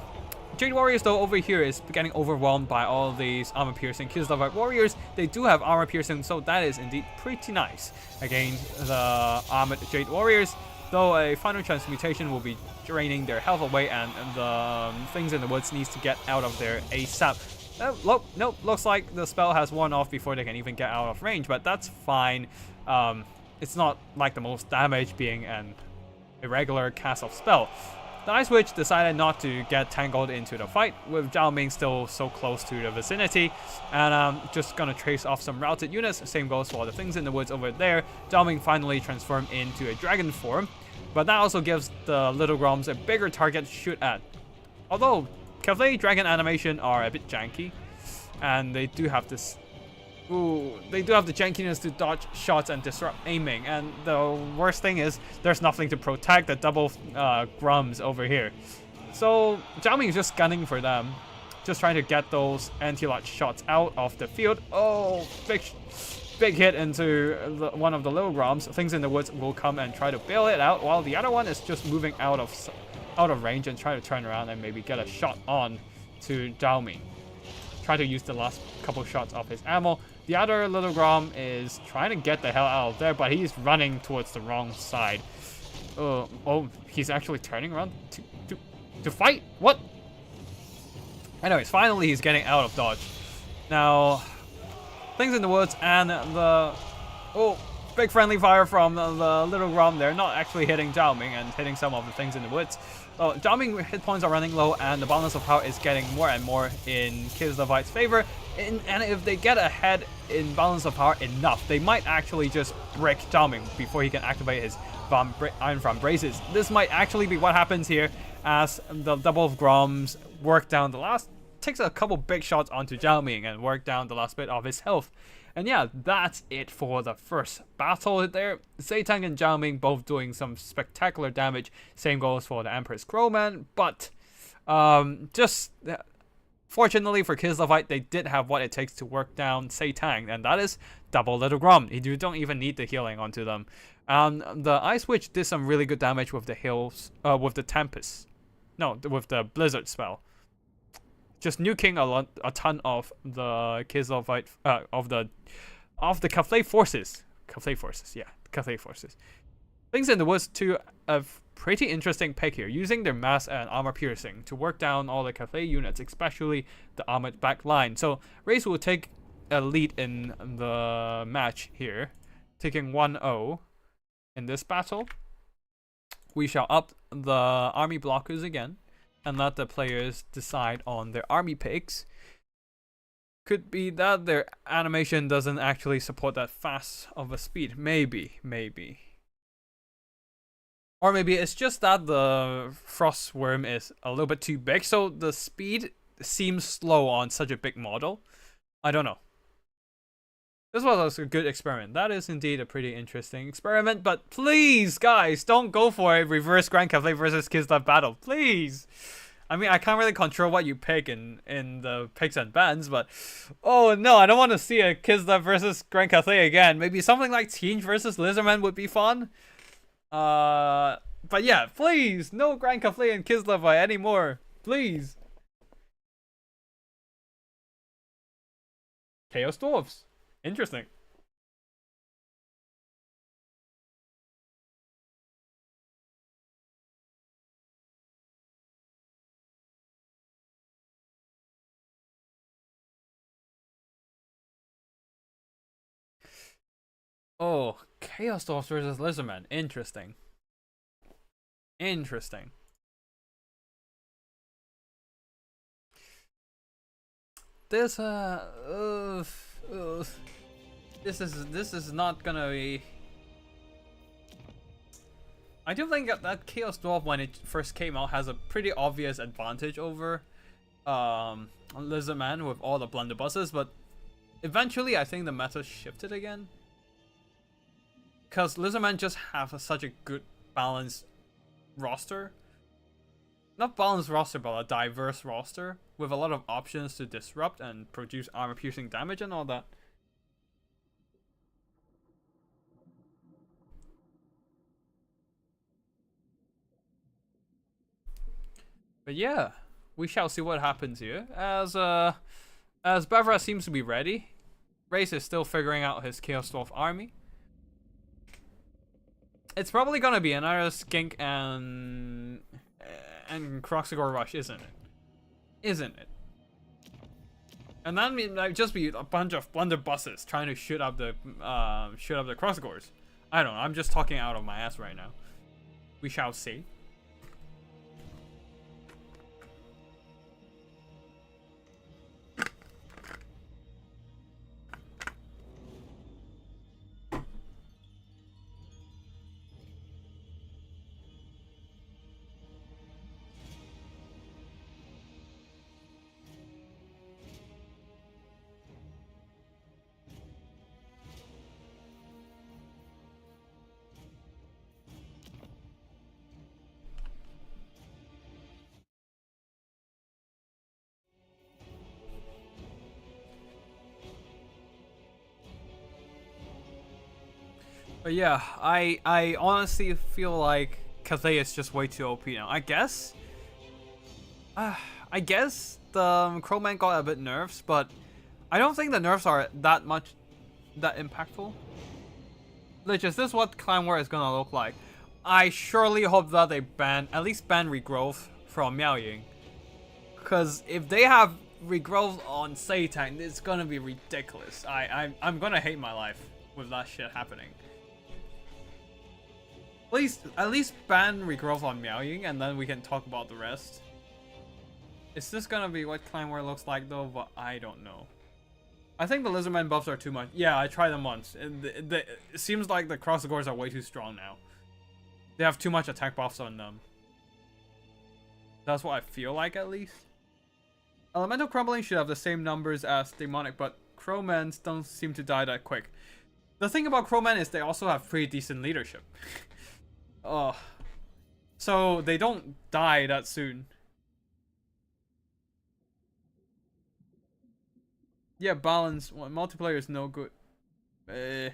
Jade Warriors though over here is getting overwhelmed by all these armor piercing Kislev Warriors. They do have armor piercing, so that is indeed pretty nice against the armored Jade Warriors. Though a final transmutation will be draining their health away, and the things in the woods needs to get out of there ASAP. Nope, looks like the spell has worn off before they can even get out of range, but that's fine. It's not like the most damage being an irregular cast of spell. The Ice Witch decided not to get tangled into the fight, with Zhao Ming still so close to the vicinity, and just gonna trace off some routed units. Same goes for the things in the woods over there. Zhao Ming finally transformed into a dragon form, but that also gives the little Groms a bigger target to shoot at. Although Cavalry Dragon animation are a bit janky, and they do have this. They do have the jankiness to dodge shots and disrupt aiming, and the worst thing is there's nothing to protect the double Grums over here. So Zhao Ming is just gunning for them, just trying to get those anti-lot shots out of the field. Oh, big hit into one of the little Groms. Things in the Woods will come and try to bail it out, while the other one is just moving out of range and trying to turn around and maybe get a shot on to Zhao Ming. Try to use the last couple shots of his ammo. The other little Grom is trying to get the hell out of there, but he's running towards the wrong side. Oh, he's actually turning around to fight? What? Anyways, finally he's getting out of dodge. Now, Things in the Woods and the... Oh, big friendly fire from the little Grom there. Not actually hitting Zhao Ming and hitting some of the Things in the Woods. Zhao Ming hit points are running low and the balance of power is getting more and more in Kislevite's favor. And if they get ahead in balance of power enough, they might actually just break Zhao Ming before he can activate his Iron From Braces. This might actually be what happens here as the double of Groms work down the last... Takes a couple big shots onto Zhao Ming and work down the last bit of his health. And yeah, that's it for the first battle there. Seitang and Zhao Ming both doing some spectacular damage. Same goes for the Empress Crowman. But fortunately for Kislevite, they did have what it takes to work down Seitang, and that is double Little Grom. You don't even need the healing onto them. The Ice Witch did some really good damage with the hills, with the Tempest. No, with the Blizzard spell. Just nuking a ton of the Kislevite, of the Cathay forces. Cathay forces, yeah, Cathay forces. Things in the Woods to a pretty interesting pick here, using their mass and armor piercing to work down all the Cathay units, especially the armored back line. So Raze will take a lead in the match here, taking 1-0 in this battle. We shall up the army blockers again and let the players decide on their army picks. Could be that their animation doesn't actually support that fast of a speed. Maybe. Or maybe it's just that the Frost Worm is a little bit too big, so the speed seems slow on such a big model. I don't know. This was a good experiment. That is indeed a pretty interesting experiment, but please, guys, don't go for a reverse Grand Cathay versus Kislev battle. Please! I mean, I can't really control what you pick in the picks and bans, but... Oh no, I don't want to see a Kislev versus Grand Cathay again. Maybe something like Teen versus Lizardman would be fun. But yeah, please, no Grand Cathay and Kislevite anymore. Please. Chaos Dwarves. Interesting. Oh, Chaos Dwarfs versus Lizardman. Interesting. This this is not gonna be... I do think that Chaos Dwarf, when it first came out, has a pretty obvious advantage over Lizardman with all the blunderbusses, but eventually I think the meta shifted again. Because Lizardman just have such a good balanced roster. Not balanced roster, but a diverse roster with a lot of options to disrupt and produce armor piercing damage and all that. But yeah, we shall see what happens here. As Bevra seems to be ready, Race is still figuring out his Chaos Dwarf army. It's probably gonna be another Skink and Croxagore rush, isn't it? And that might just be a bunch of blunderbusses trying to shoot up the Croxagores. I don't know. I'm just talking out of my ass right now. We shall see. But yeah, I honestly feel like Cathay is just way too OP now. I guess the Crowman got a bit nerfs, but I don't think the nerfs are that impactful. Like, is this what Clan War is gonna look like? I surely hope that they at least ban regrowth from Miao Ying. Cause if they have regrowth on Satan, it's gonna be ridiculous. I'm gonna hate my life with that shit happening. At least ban regrowth on Miao Ying, and then we can talk about the rest. Is this gonna be what Clan War looks like though? But I don't know. I think the Lizardman buffs are too much. Yeah, I tried them once. It seems like the Crossgores are way too strong now. They have too much attack buffs on them. That's what I feel like, at least. Elemental Crumbling should have the same numbers as Demonic, but Crowmen don't seem to die that quick. The thing about Crowmen is they also have pretty decent leadership. Oh. So they don't die that soon. Yeah, balance. Well, multiplayer is no good. Like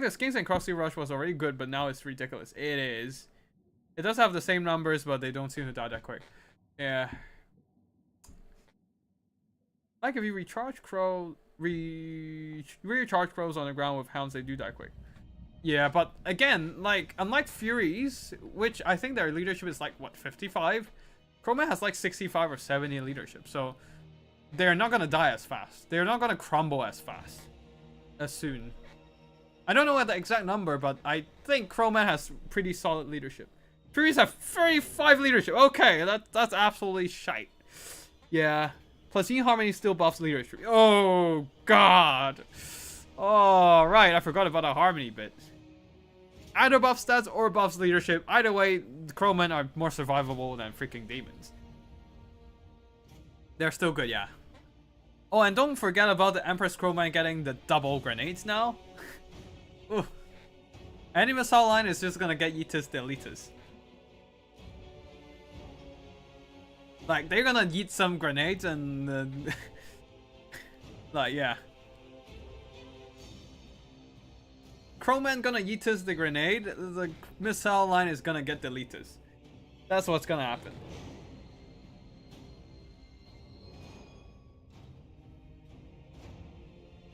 the Skinks and Crossy Rush was already good, but now it's ridiculous. It is. It does have the same numbers, but they don't seem to die that quick. Yeah. Like if you recharge recharge crows on the ground with hounds, they do die quick. Yeah, but again, like unlike Furies, which I think their leadership is like what 55, Crowman has like 65 or 70 leadership, so they're not gonna die as fast. They're not gonna crumble as fast, as soon. I don't know what the exact number, but I think Crowman has pretty solid leadership. Furies have 35 leadership. Okay, that's absolutely shite. Yeah. Plus, Harmony still buffs leadership. Oh, God. Oh, right. I forgot about the Harmony bit. Either buff stats or buffs leadership. Either way, the Crowmen are more survivable than freaking demons. They're still good, yeah. Oh, and don't forget about the Empress Crowman getting the double grenades now. Ooh. Any missile line is just gonna get Yeetus Deletus. Like, they're gonna yeet some grenades and... like, yeah. Crowman gonna Yeetus the grenade, the missile line is gonna get Deletus. That's what's gonna happen.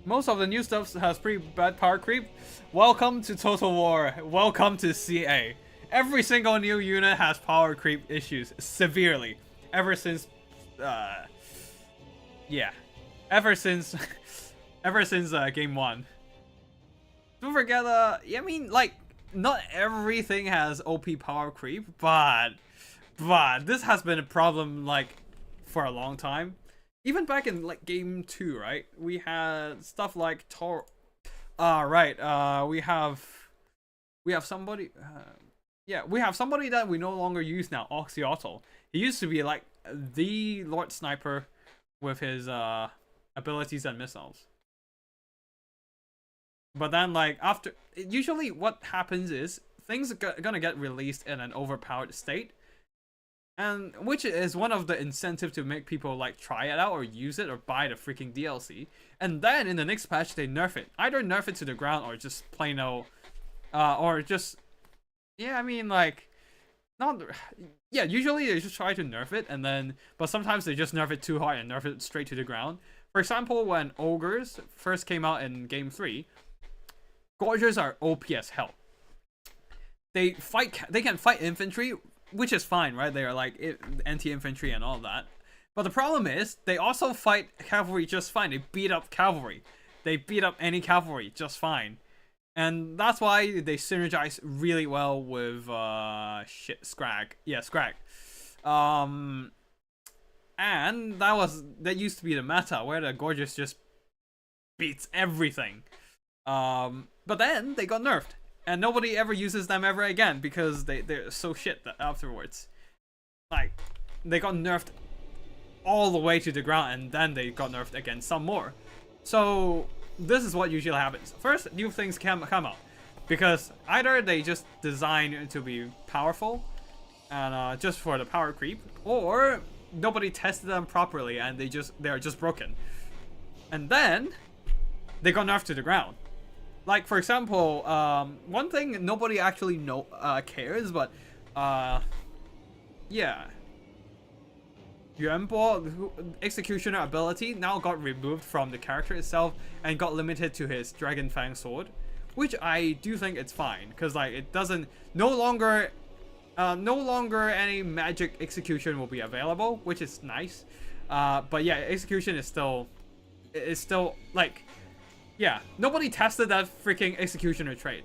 Most of the new stuff has pretty bad power creep. Welcome to Total War. Welcome to CA. Every single new unit has power creep issues severely. Ever since, yeah. Ever since game 1. Don't forget, I mean, like, not everything has OP power creep, but this has been a problem, like, for a long time. Even back in like game 2, right? We had stuff like we have somebody yeah, we have somebody that we no longer use now, Oxyotl. He used to be like the Lord Sniper with his abilities and missiles. But then like after usually what happens is things are gonna get released in an overpowered state. And which is one of the incentive to make people like try it out or use it or buy the freaking DLC. And then in the next patch they nerf it. Either nerf it to the ground or just plain old or just yeah, I mean like not yeah, usually they just try to nerf it and then but sometimes they just nerf it too hard and nerf it straight to the ground. For example, when Ogres first came out in game 3, Gorgers are OP as hell. They can fight infantry, which is fine, right? They are like anti-infantry and all that. But the problem is, they also fight cavalry just fine. They beat up cavalry. They beat up any cavalry just fine. And that's why they synergize really well with, Scrag. Yeah, Scrag. And that used to be the meta, where the Gorgeous just beats everything. But then, they got nerfed. And nobody ever uses them ever again because they're so shit that afterwards. Like, they got nerfed all the way to the ground and then they got nerfed again some more. So, this is what usually happens. First, new things come out. Because either they just design to be powerful and just for the power creep, or nobody tested them properly and they're just broken. And then, they got nerfed to the ground. Like for example, one thing nobody actually cares, but yeah, Yuanbo executioner ability now got removed from the character itself and got limited to his Dragon Fang sword, which I do think it's fine because like it doesn't no longer any magic execution will be available, which is nice. But yeah, execution is still like, yeah, nobody tested that freaking executioner trait.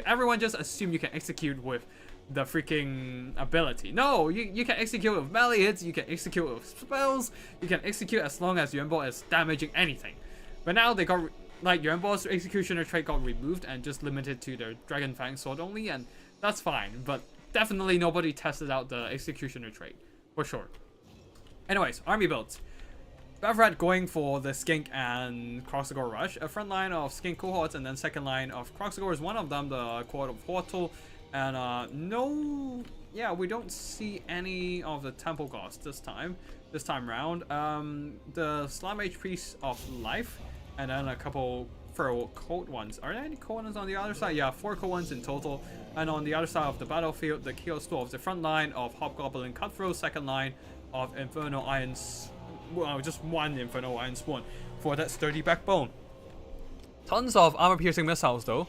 Everyone just assumed you can execute with the freaking ability. No, you can execute with melee hits, you can execute with spells, you can execute as long as Yuanbo is damaging anything. But now they got, like, Yuanbo's executioner trait got removed and just limited to their Dragon Fang sword only, and that's fine. But definitely nobody tested out the executioner trait, for sure. Anyways, army builds. Bevrat going for the Skink and Kroxigor Rush. A front line of Skink cohorts and then second line of Kroxigor is one of them, the Cohort of Portal. And no, yeah, we don't see any of the Temple Gods this time round. The Slam Age Priest of Life, and then a couple for cold ones. Are there any cold ones on the other side? Yeah, 4 cold ones in total. And on the other side of the battlefield, the Chaos Dwarves, the front line of Hobgoblin Cutthroat, second line of Infernal Iron, well, just one Infernal Iron Sworn for that sturdy backbone. Tons of armor-piercing missiles though.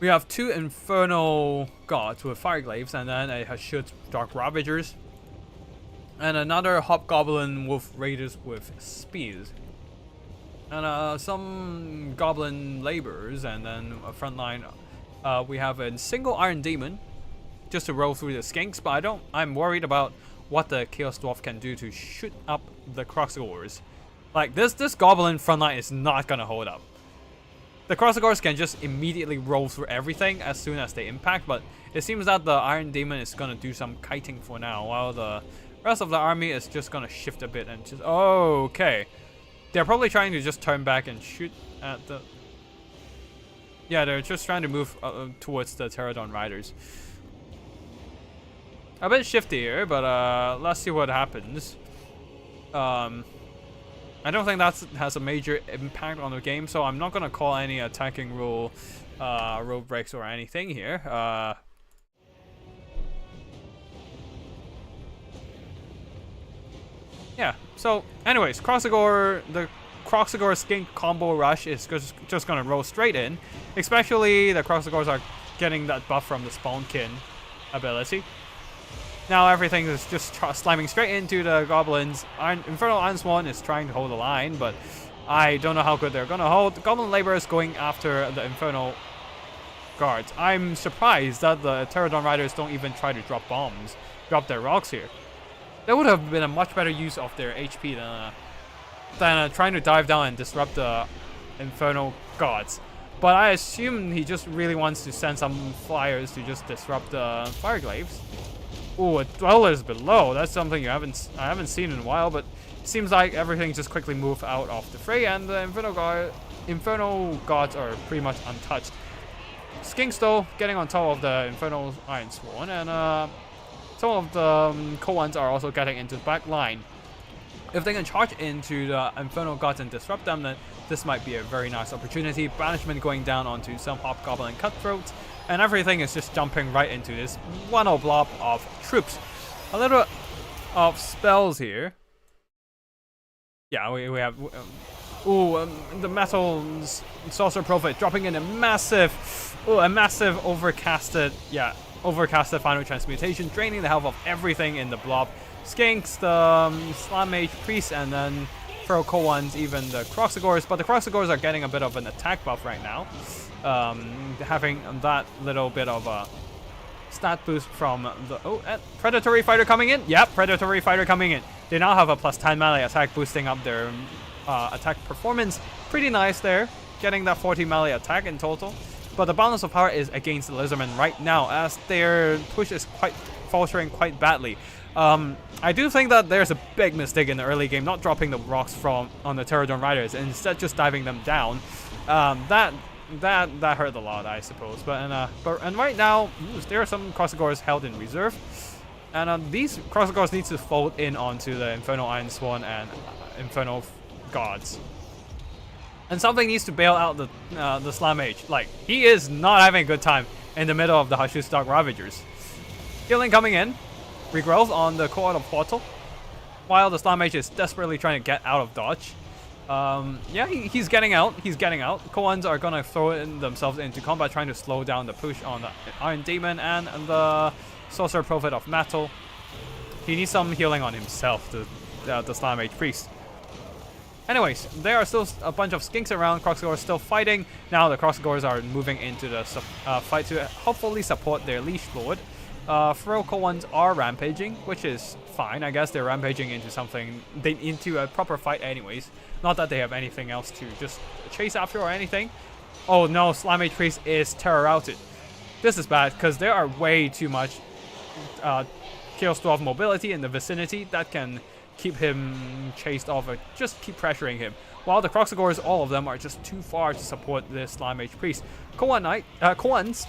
We have 2 Infernal Gods with Fireglaives, and then a Hashut Dark Ravagers, and another Hobgoblin Wolf Raiders with Spears, and some Goblin Laborers, and then a front line. We have a single Iron Demon just to roll through the Skinks, but I'm worried about what the Chaos Dwarf can do to shoot up the Kroxigors. Like this Goblin frontline is not gonna hold up. The Kroxigors can just immediately roll through everything as soon as they impact, but it seems that the Iron Demon is gonna do some kiting for now, while the rest of the army is just gonna shift a bit and just... Oh, okay. They're probably trying to just turn back and shoot at the... Yeah, they're just trying to move towards the Pterodon Riders. A bit shifty here, but let's see what happens. I don't think that has a major impact on the game, so I'm not gonna call any attacking rule breaks or anything here. Yeah. So, anyways, the Kroxigor Skink combo rush is just gonna roll straight in. Especially the Kroxigors are getting that buff from the Spawnkin ability. Now everything is just slamming straight into the Goblins. Infernal Iron Swan is trying to hold the line, but I don't know how good they're gonna hold. The Goblin Labor is going after the Infernal Guards. I'm surprised that the Pterodon Riders don't even try to drop their rocks here. That would have been a much better use of their HP than trying to dive down and disrupt the Infernal Gods. But I assume he just really wants to send some flyers to just disrupt the Fireglaves. Ooh, a Dwellers below. That's something I haven't seen in a while, but it seems like everything just quickly moved out of the fray, and the Infernal Gods are pretty much untouched. Skinks though getting on top of the Infernal Iron Sworn, and some of the cool ones are also getting into the back line. If they can charge into the Infernal Gods and disrupt them, then this might be a very nice opportunity. Banishment going down onto some Hobgoblin Cutthroats, and everything is just jumping right into this one blob of troops. A little of spells here. Yeah, we have... the Metal Sorcerer Prophet dropping in a massive overcasted Final Transmutation, draining the health of everything in the blob. Skinks, the Slam Mage Priest, and then for cool ones, even the Kroxigors. But the Kroxigors are getting a bit of an attack buff right now. Having that little bit of a stat boost from the... Oh, Predatory Fighter coming in? Yep, Predatory Fighter coming in. They now have a +10 melee attack, boosting up their attack performance. Pretty nice there, getting that 40 melee attack in total. But the balance of power is against the Lizardmen right now, as their push is faltering quite badly. I do think that there's a big mistake in the early game, not dropping the rocks on the Pterodon Riders, and instead just diving them down. That hurt a lot, I suppose. But right now, there are some Kroxigors held in reserve, and these Kroxigors need to fold in onto the Infernal Iron Sworn and Infernal Gods. And something needs to bail out the Slam Mage. Like, he is not having a good time in the middle of the Hushu Stock Ravagers. Healing coming in. Regrowth on the Court of Portal. While the Slam Mage is desperately trying to get out of dodge. Yeah, he's getting out. He's getting out. Koans are going to throw themselves into combat, trying to slow down the push on the Iron Demon and the Sorcerer Prophet of Metal. He needs some healing on himself, the Slam Mage Priest. Anyways, there are still a bunch of skinks around. Kroxigors still fighting. Now the Kroxigors are moving into the fight to hopefully support their Leash Lord. Ferocal ones are rampaging, which is fine. I guess they're rampaging into something, into a proper fight anyways. Not that they have anything else to just chase after or anything. Oh no, Slam Mage Priest is terror routed. This is bad because there are way too much Chaos Dwarf mobility in the vicinity that can keep him chased off or just keep pressuring him. While the Kroxigors, all of them, are just too far to support this Slam Mage Priest. Koans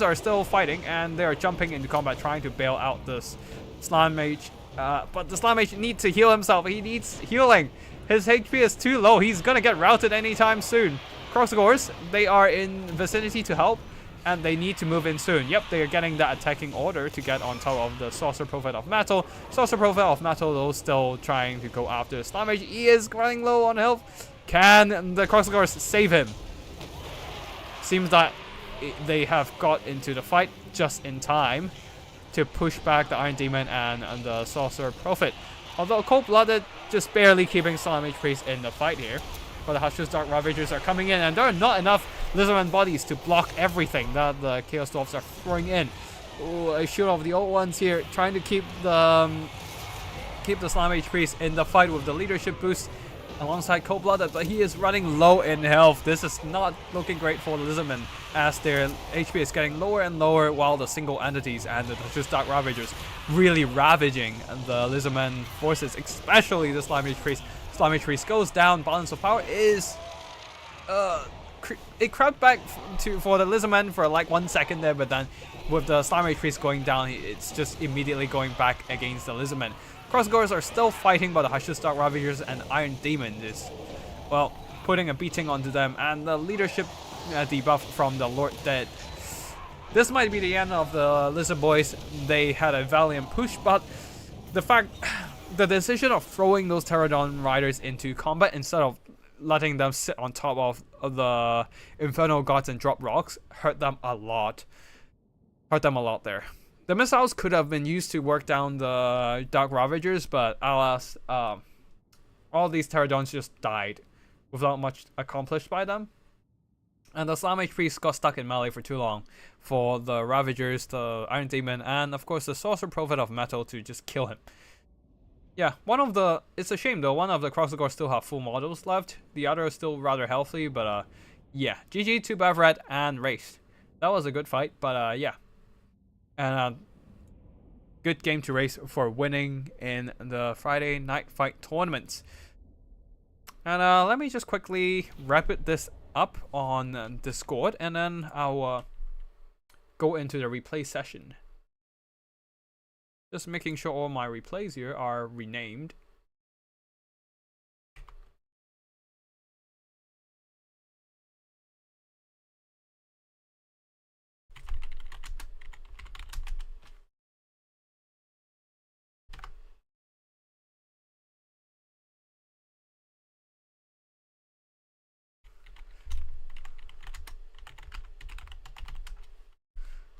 are still fighting and they are jumping into combat trying to bail out this Slam Mage. But the Slam Mage needs to heal himself. He needs healing. His HP is too low. He's gonna get routed anytime soon. Kroxigors, they are in vicinity to help. And they need to move in soon. Yep, they are getting that attacking order to get on top of the Sorcerer Prophet of Metal. Sorcerer Prophet of Metal, though, still trying to go after Slam Mage. He is running low on health. Can the Kroxigors save him? Seems that they have got into the fight just in time to push back the Iron Demon and the Sorcerer Prophet. Although Cold-Blooded just barely keeping Slam Mage Priest in the fight here. But the Hushu's Dark Ravagers are coming in, and there are not enough Lizardman bodies to block everything that the Chaos Dwarfs are throwing in. Ooh, a shoot of the old ones here, trying to keep the Slam Mage Priest in the fight with the leadership boost alongside Cold-Blooded, but he is running low in health. This is not looking great for the Lizardmen, as their HP is getting lower and lower, while the single entities and the Hushu's Dark Ravagers really ravaging the Lizardmen forces, especially the Slam Mage Priest. Slam Mage Priest goes down. Balance of power is it crept back for the Lizardman for like 1 second there, but then with the Slam Mage Priest going down, it's just immediately going back against the Lizardman. Kroxigors are still fighting, but the Hushu's Dark Ravagers and Iron Demon is, well, putting a beating onto them, and the leadership debuff from the Lord Dead. This might be the end of the Lizard Boys. They had a valiant push, but the decision of throwing those Pterodon riders into combat instead of letting them sit on top of the Infernal Gods and drop rocks hurt them a lot. Hurt them a lot there. The missiles could have been used to work down the Dark Ravagers, but alas, all these Pterodons just died without much accomplished by them. And the Slam Mage Priest got stuck in melee for too long for the Ravagers, the Iron Demon, and of course the Sorcerer Prophet of Metal to just kill him. Yeah, it's a shame though, one of the Kroxigors still have full models left. The other is still rather healthy, but yeah. GG to Bavrat and Race. That was a good fight, but yeah. And good game to Race for winning in the Friday Night Fight tournaments. And let me just quickly wrap this up on Discord, and then I'll go into the replay session. Just making sure all my replays here are renamed.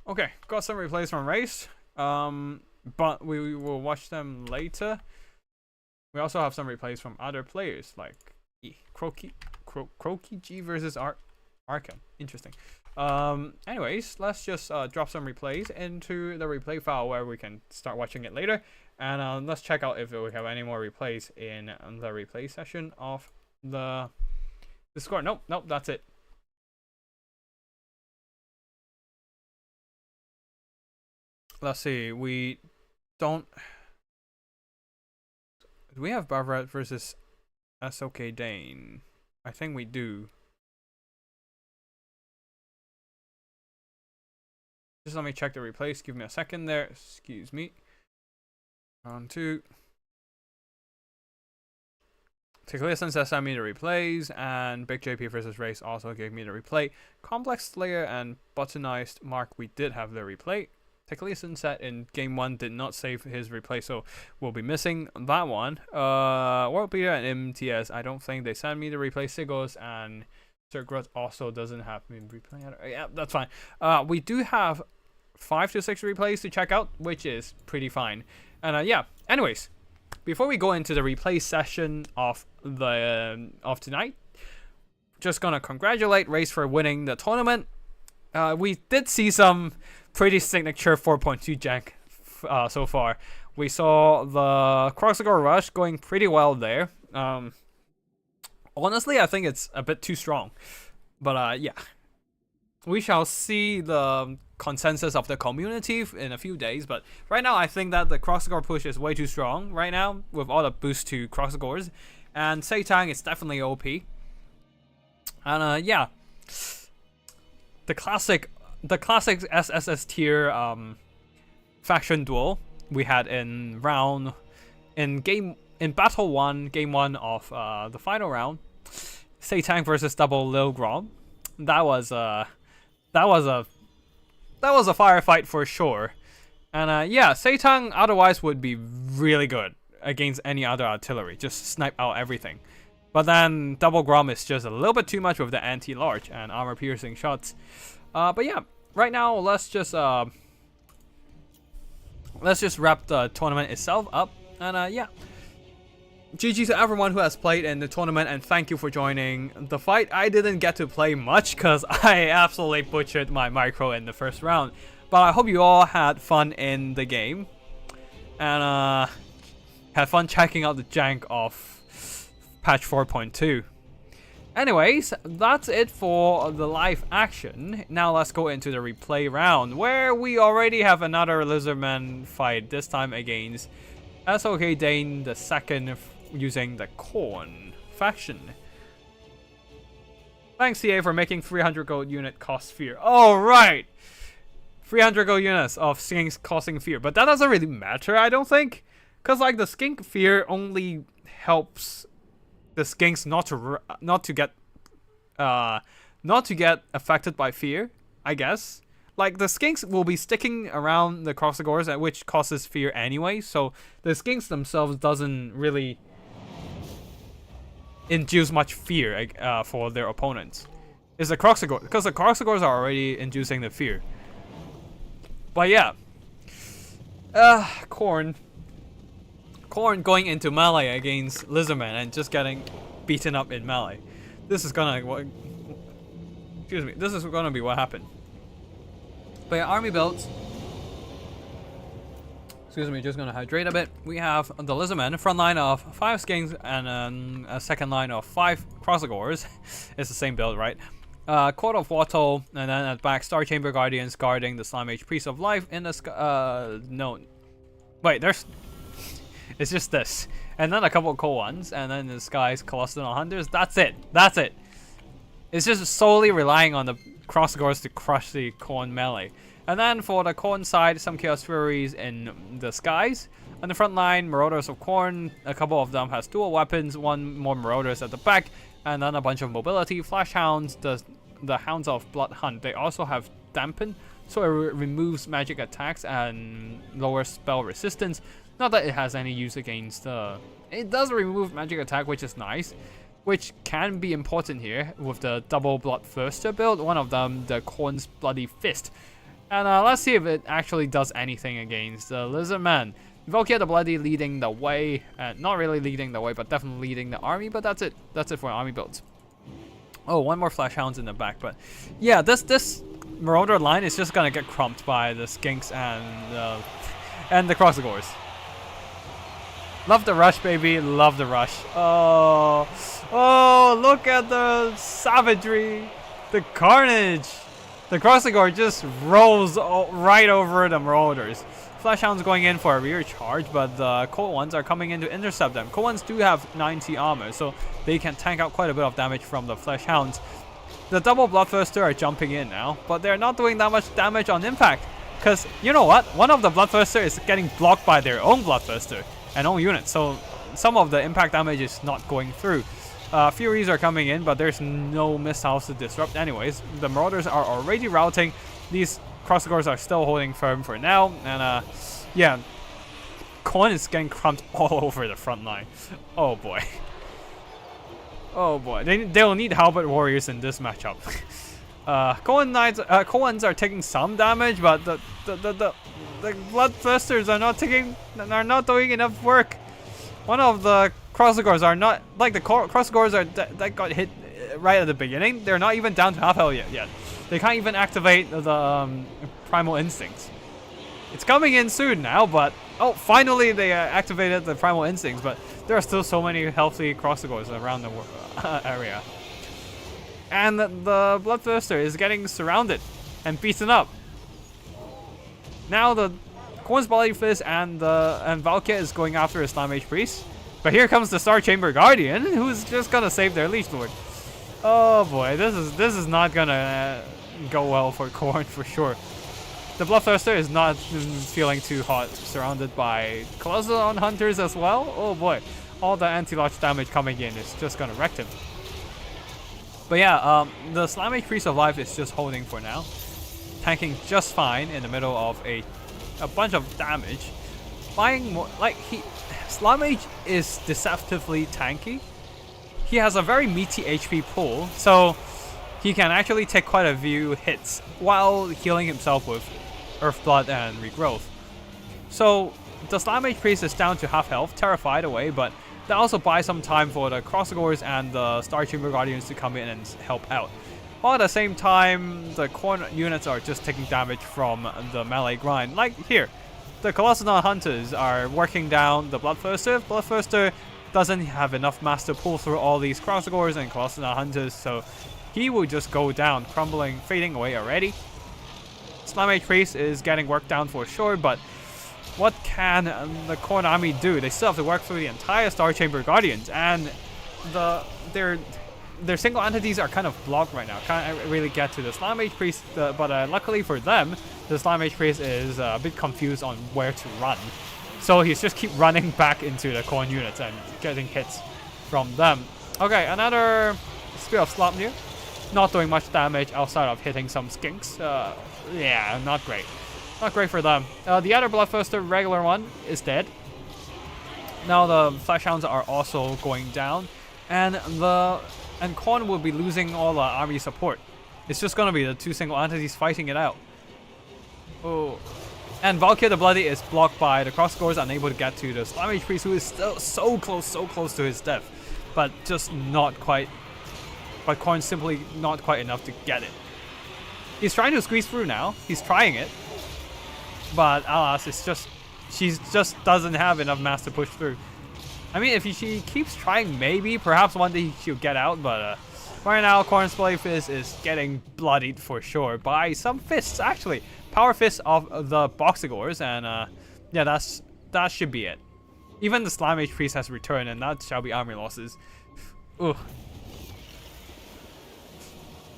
Okay, got some replays from Race. But we will watch them later. We also have some replays from other players like Croaky G versus Arkham. Interesting. Anyways, let's just drop some replays into the replay file where we can start watching it later. And let's check out if we have any more replays in the replay session of the Discord. Nope, that's it. Let's see, we don't... Do we have Bavrat versus SOK Dane? I think we do. Just let me check the replays. Give me a second there. Excuse me. Round 2. Techlison says send me the replays, and Big JP versus Race also gave me the replay. Complex Slayer and Buttonized Mark, we did have the replay. Techlison said in game 1 did not save his replay, so we'll be missing that one. World Beater and MTS, I don't think they sent me the replay. Sigos and Sir Grut also doesn't have me replay. Yeah, that's fine. We do have 5 to 6 replays to check out, which is pretty fine. And yeah, anyways, before we go into the replay session of tonight, just gonna congratulate Race for winning the tournament. We did see some pretty signature 4.2 jank so far. We saw the Croxagore Rush going pretty well there. Honestly, I think it's a bit too strong. But yeah. We shall see the consensus of the community in a few days. But right now, I think that the Croxagore push is way too strong right now with all the boost to Croxagores. And Seitang is definitely OP. And yeah. The classic SSS tier faction duel we had in battle 1, game 1 of the final round, Seitang versus double Lil Grom. That was a firefight for sure. And yeah, Seitang otherwise would be really good against any other artillery, just snipe out everything. But then double Grom is just a little bit too much with the anti-large and armor piercing shots. But yeah, right now let's just wrap the tournament itself up. And yeah, GG to everyone who has played in the tournament, and thank you for joining the fight. I didn't get to play much because I absolutely butchered my micro in the first round, but I hope you all had fun in the game and had fun checking out the jank of patch 4.2. Anyways, that's it for the live action. Now let's go into the replay round, where we already have another Lizardman fight, this time against SOK Dane the second, using the Corn faction. Thanks CA for making 300 gold unit cost fear. Alright! 300 gold units of skinks causing fear, but that doesn't really matter, I don't think. Because like the skink fear only helps the skinks not to get affected by fear, I guess. Like the skinks will be sticking around the Croxagores, which causes fear anyway, so the skinks themselves doesn't really induce much fear for their opponents. It's the Croxagore, because the Croxagores are already inducing the fear. But yeah, Corn going into melee against Lizardman and just getting beaten up in melee. This is gonna be what happened. But yeah, army builds. Excuse me, just gonna hydrate a bit. We have the Lizardman, front line of 5 skinks and a second line of 5 Croxagores. It's the same build, right? Court of Wattle, and then at back, Star Chamber Guardians guarding the Slime Age Priest of Life in the sky. No. Wait, there's. It's just this. And then a couple of cool ones, and then the skies, Colossal Hunters. That's it. That's it. It's just solely relying on the Croxagores to crush the Corn melee. And then for the Corn side, some Chaos Furies in the skies. On the front line, Marauders of Corn. A couple of them has dual weapons, one more Marauders at the back, and then a bunch of mobility. Flash Hounds, the Hounds of Blood Hunt. They also have Dampen, so it removes magic attacks and lowers spell resistance. Not that it has any use against it does remove magic attack, which is nice, which can be important here with the double Bloodthirster build. One of them, the Corn's Bloody Fist. And let's see if it actually does anything against the Lizardman. Valkyria the Bloody leading the way, not really leading the way, but definitely leading the army. But that's it. That's it for army builds. Oh, one more Flash Hounds in the back, but yeah, this Marauder line is just gonna get crumped by the Skinks and the Croxagores. Love the rush, baby. Love the rush. Oh, look at the savagery. The carnage. The Croxagore just rolls right over the Marauders. Flash Hounds going in for a rear charge, but the Cold Ones are coming in to intercept them. Cold Ones do have 90 armor, so they can tank out quite a bit of damage from the Flash Hounds. The double Bloodthirster are jumping in now, but they're not doing that much damage on impact. Because, you know what? One of the Bloodthirster is getting blocked by their own Bloodthirster and own unit, so some of the impact damage is not going through. Furies are coming in, but there's no missiles to disrupt anyways. The Marauders are already routing. These Crossgores are still holding firm for now. And yeah, Khorne is getting crumped all over the front line. Oh boy. Oh boy. They'll need Halberd Warriors in this matchup. Khornes are taking some damage, but the Bloodthirsters are not doing enough work. One of the Crossgores are not, like the Crossgores that got hit right at the beginning. They're not even down to half health yet. They can't even activate the Primal Instincts. It's coming in soon now, but oh, finally they activated the Primal Instincts. But there are still so many healthy Crossgores around the area, and the Bloodthirster is getting surrounded and beaten up. Now the Khorne's Bloody Fist and Valkyr is going after a Slime Mage Priest. But here comes the Star Chamber Guardian, who's just gonna save their Leech Lord. Oh boy, this is not gonna go well for Khorne for sure. The Bloodthirster is not feeling too hot, surrounded by Colossal Hunters as well. Oh boy, all the anti-launch damage coming in is just gonna wreck him. But yeah, the Slime Mage Priest of Life is just holding for now, tanking just fine in the middle of a bunch of damage. Buying more, like Slime Mage is deceptively tanky. He has a very meaty HP pool, so he can actually take quite a few hits while healing himself with Earthblood and Regrowth. So the Slime Mage Priest is down to half health, terrified away, but that also buys some time for the Crossgores and the Star Chamber Guardians to come in and help out. While at the same time, the Khorne units are just taking damage from the melee grind. Like here, the Colossal Hunters are working down the Bloodthirster. Bloodthirster doesn't have enough mass to pull through all these Crossgores and Colossal Hunters, so he will just go down, crumbling, fading away already. Slime Mage Priest is getting worked down for sure, but what can the Khorne army do? They still have to work through the entire Star Chamber Guardians, and their single entities are kind of blocked right now. Can't really get to the Slime Mage Priest, but luckily for them, the Slime Mage Priest is a bit confused on where to run. So he's just keep running back into the Khorne units and getting hits from them. Okay, another Spear of Slopnir. Not doing much damage outside of hitting some skinks. Yeah, not great. Not great for them. The other Bloodthirster, regular one, is dead. Now the Fleshhounds are also going down, and Khorne will be losing all the army support. It's just gonna be the two single entities fighting it out. Oh, and Valkyr the Bloody is blocked by the Crossgores, unable to get to the Slime Mage Priest, who is still so close to his death, but just not quite. But Khorne's simply not quite enough to get it. He's trying to squeeze through now. He's trying it, but alas, she just doesn't have enough mass to push through. I mean, if she keeps trying, maybe, perhaps one day she'll get out, but right now, Khorne's Bloody Fist is getting bloodied for sure by some fists, actually. Power Fists of the Boxigors, and yeah, that should be it. Even the Slime Mage Priest has returned, and that shall be army losses. Ugh.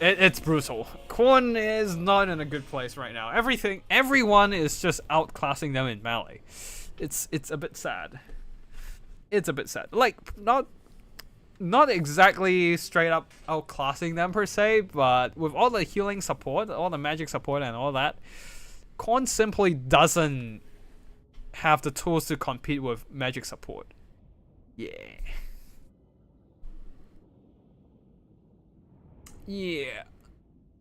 It's brutal. Khorne is not in a good place right now. Everyone is just outclassing them in melee. It's a bit sad. It's a bit sad. Like, not exactly straight up outclassing them per se, but with all the healing support, all the magic support and all that, Khorne simply doesn't have the tools to compete with magic support. Yeah. Yeah.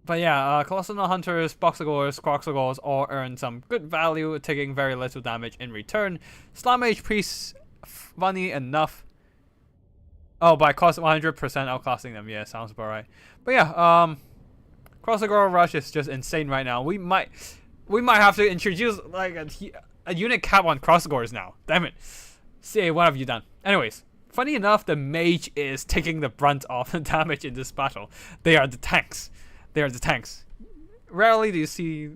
But yeah, Colossal Hunters, Boxigors, Croxigors all earn some good value, taking very little damage in return. Slime Mage Priests, funny enough. Oh, by cost 100% outclassing them. Yeah, sounds about right. But yeah, Crossigor Rush is just insane right now. We might have to introduce like a unit cap on Crossigors now. Damn it. See, what have you done? Anyways. Funny enough, the mage is taking the brunt of the damage in this battle. They are the tanks. They are the tanks. Rarely do you see...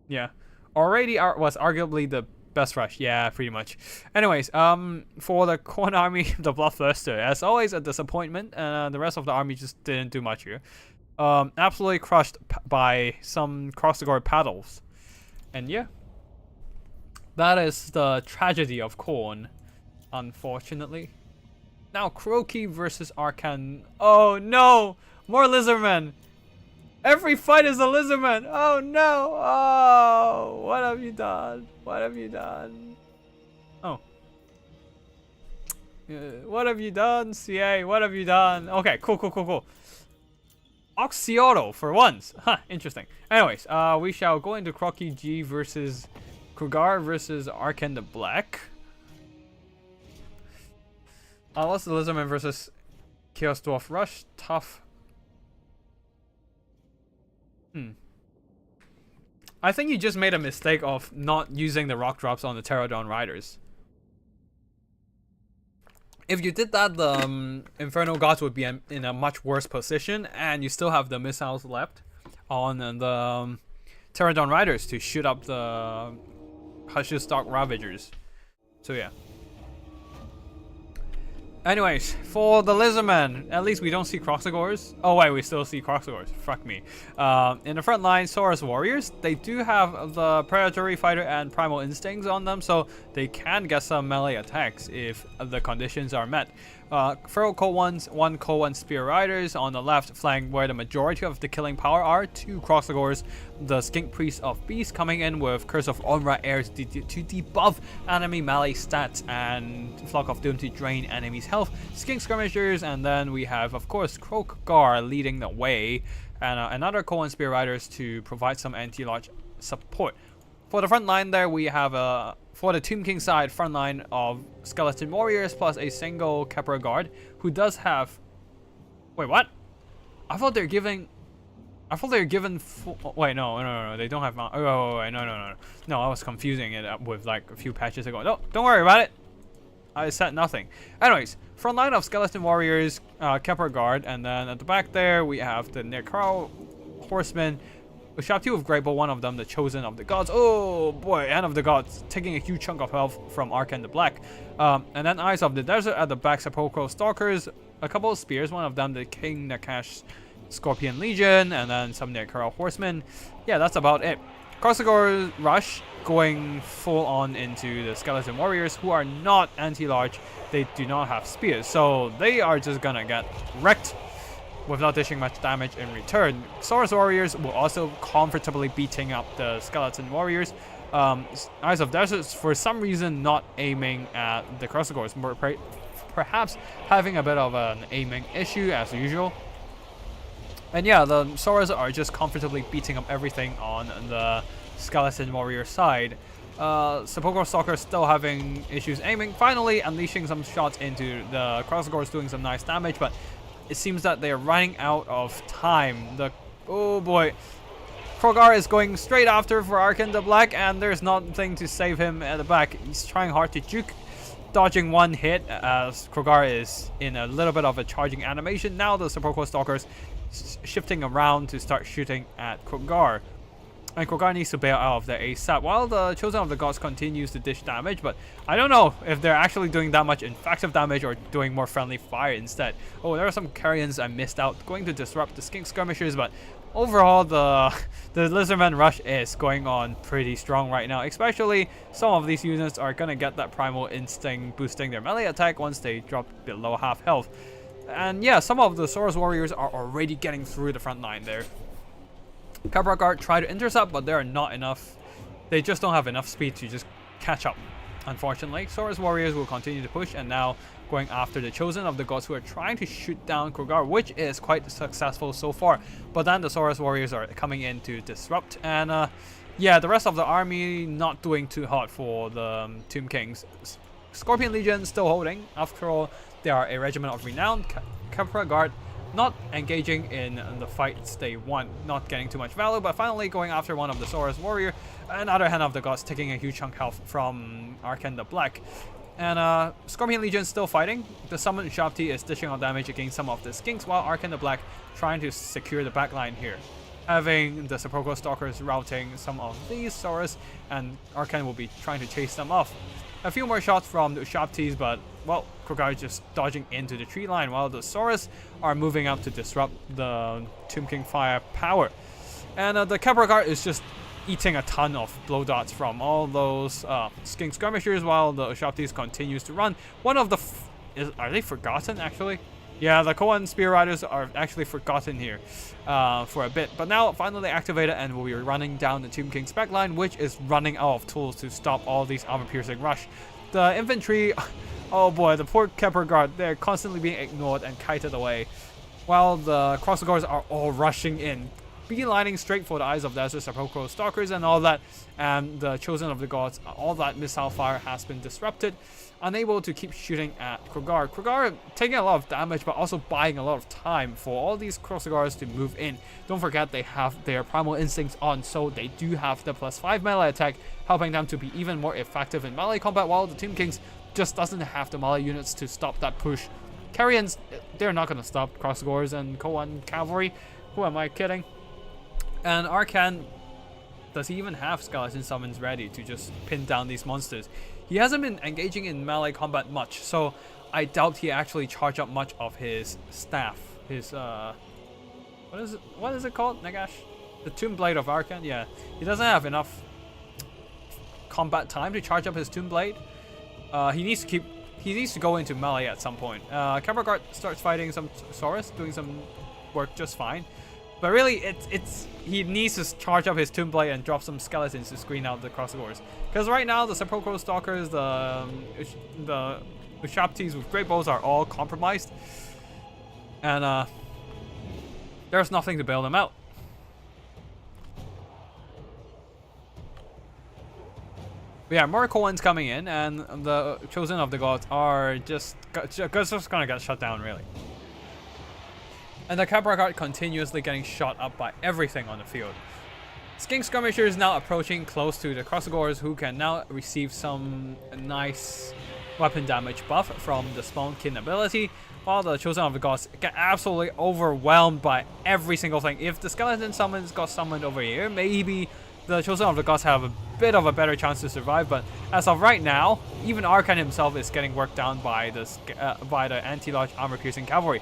Yeah. Already was arguably the best rush. Yeah, pretty much. Anyways, for the Khorne army, the Bloodthirster, as always, a disappointment. The rest of the army just didn't do much here. Absolutely crushed by some Crossigor paddles. And yeah. That is the tragedy of Khorne, unfortunately. Now Croaky versus Arcan. Oh no! More Lizardmen! Every fight is a Lizardman! Oh no! Oh! What have you done? What have you done? Oh. What have you done, CA? What have you done? Okay, cool. Oxyauto for once. Huh, interesting. Anyways, we shall go into Croaky G versus Krugar versus Arcan the Black. What's the Lizardman versus Chaos Dwarf Rush? Tough. I think you just made a mistake of not using the rock drops on the Pterodon Riders. If you did that, the Inferno Gods would be in a much worse position, and you still have the missiles left on the Pterodon Riders to shoot up the Hashustok Ravagers. So yeah. Anyways, for the Lizardmen, at least we don't see Croxagores. Oh wait, we still see Croxagores. Fuck me. In the front line, Saurus Warriors, they do have the Predatory Fighter and Primal Instincts on them, so they can get some melee attacks if the conditions are met. Feral Cold Ones, 1 Cold One Spear Riders on the left flank where the majority of the killing power are, 2 Croxagores, the Skink Priest of Beast coming in with Curse of Onra Heirs to debuff enemy melee stats and Flock of Doom to drain enemies' health, Skink Skirmishers, and then we have, of course, Krogar leading the way, and another Cold One Spear Riders to provide some anti-launch support. For the front line there, we have for the Tomb King side, front line of Skeleton Warriors plus a single Kepra Guard who does have... Wait, what? I thought they're giving... Wait, no, they don't have... Oh, wait, no. No, I was confusing it up with like a few patches ago. No, don't worry about it. I said nothing. Anyways, front line of Skeleton Warriors, Kepra Guard, and then at the back there, we have the Necro Horsemen, Ushabti with Great Bow, one of them, the Chosen of the Gods. Oh boy, End of the Gods, taking a huge chunk of health from Arcan the Black. And then Eyes of the Desert at the back, Sepulchral Stalkers, a couple of spears, one of them the King Nakash Scorpion Legion, and then some Necro Horsemen. Yeah, that's about it. Crossagore Rush going full on into the Skeleton Warriors, who are not anti-large. They do not have spears, so they are just gonna get wrecked without dishing much damage in return. Saurus Warriors will also comfortably beating up the Skeleton Warriors. Eyes of Deserts, for some reason, not aiming at the Crossagores, perhaps having a bit of an aiming issue as usual. And yeah, the Saurus are just comfortably beating up everything on the Skeleton Warrior side. Sepulchral Stalker still having issues aiming, finally unleashing some shots into the Crossagores, doing some nice damage, but it seems that they are running out of time. Oh boy, Krogar is going straight after for Arcan the Black, and there's nothing to save him at the back. He's trying hard to juke, dodging one hit as Krogar is in a little bit of a charging animation. Now the Sepulchral Stalkers shifting around to start shooting at Krogar. And Krogar needs to bail out of there ASAP while the Chosen of the Gods continues to dish damage, but I don't know if they're actually doing that much effective damage or doing more friendly fire instead. Oh, there are some carrions I missed out going to disrupt the Skink Skirmishers, but overall the Lizardman rush is going on pretty strong right now, especially some of these units are gonna get that Primal Instinct boosting their melee attack once they drop below half health. And yeah, some of the Saurus Warriors are already getting through the front line there. Kepra Guard try to intercept, but they are not enough. They just don't have enough speed to just catch up, unfortunately. Saurus Warriors will continue to push, and now going after the Chosen of the Gods, who are trying to shoot down Krogar, which is quite successful so far. But then the Saurus Warriors are coming in to disrupt, and yeah, the rest of the army not doing too hot for the Tomb Kings. Scorpion Legion still holding. After all, they are a regiment of renown. Kepra Guard not engaging in the fights they want, not getting too much value, but finally going after one of the Saurus Warrior. Another Hand of the Gods taking a huge chunk health from Arcan the Black. And Scorpion Legion still fighting. The Summoned Ushabti is dishing out damage against some of the Skinks, while Arcan the Black trying to secure the backline here. Having the Sepulchral Stalkers routing some of these Saurus, and Arcan will be trying to chase them off. A few more shots from the Ushabtis, but, well, Krogar is just dodging into the tree line, while the Saurus are moving up to disrupt the Tomb King fire power. And the Kepra Guard is just eating a ton of blow dots from all those Skink Skirmishers, while the Ushabtis continues to run. One of the Are they forgotten actually? Yeah, the Koan Spear Riders are actually forgotten here for a bit. But now finally activated and we'll be running down the Tomb King's backline, which is running out of tools to stop all these armor-piercing rush. The infantry, oh boy, the poor Kepler Guard, they're constantly being ignored and kited away. While the Cross Guards are all rushing in, beelining straight for the Eyes of Desert, Sepulchral Stalkers and all that, and the Chosen of the Gods, all that missile fire has been disrupted, unable to keep shooting at Krogar. Krogar taking a lot of damage, but also buying a lot of time for all these Cross Guards to move in. Don't forget they have their Primal Instincts on, so they do have the +5 melee attack, helping them to be even more effective in melee combat, while the Tomb Kings just doesn't have the melee units to stop that push. Carrions, they're not going to stop Cross Guards and Koan Cavalry. Who am I kidding? And Arkan, does he even have skeleton summons ready to just pin down these monsters? He hasn't been engaging in melee combat much, so I doubt he actually charged up much of his staff. His what is it called, Nagash? The Tomb Blade of Arkan? Yeah. He doesn't have enough combat time to charge up his Tomb Blade. He needs to go into melee at some point. Camera Guard starts fighting some Saurus, doing some work just fine. But really, he needs to charge up his Tomb Blade and drop some skeletons to screen out the Cross Guards. Because right now, the Sepulchral Stalkers, the Ushabtis with Great Bows are all compromised. And there's nothing to bail them out. But yeah, more Koans coming in, and the Chosen of the Gods are just gonna get shut down, really. And the Capra Guard continuously getting shot up by everything on the field. Skink Skirmisher is now approaching close to the Crossguards, who can now receive some nice weapon damage buff from the Spawn Kin ability, while the Chosen of the Gods get absolutely overwhelmed by every single thing. If the Skeleton Summons got summoned over here, maybe the Chosen of the Gods have a bit of a better chance to survive, but as of right now, even Arkan himself is getting worked down by the anti-large armor-piercing cavalry.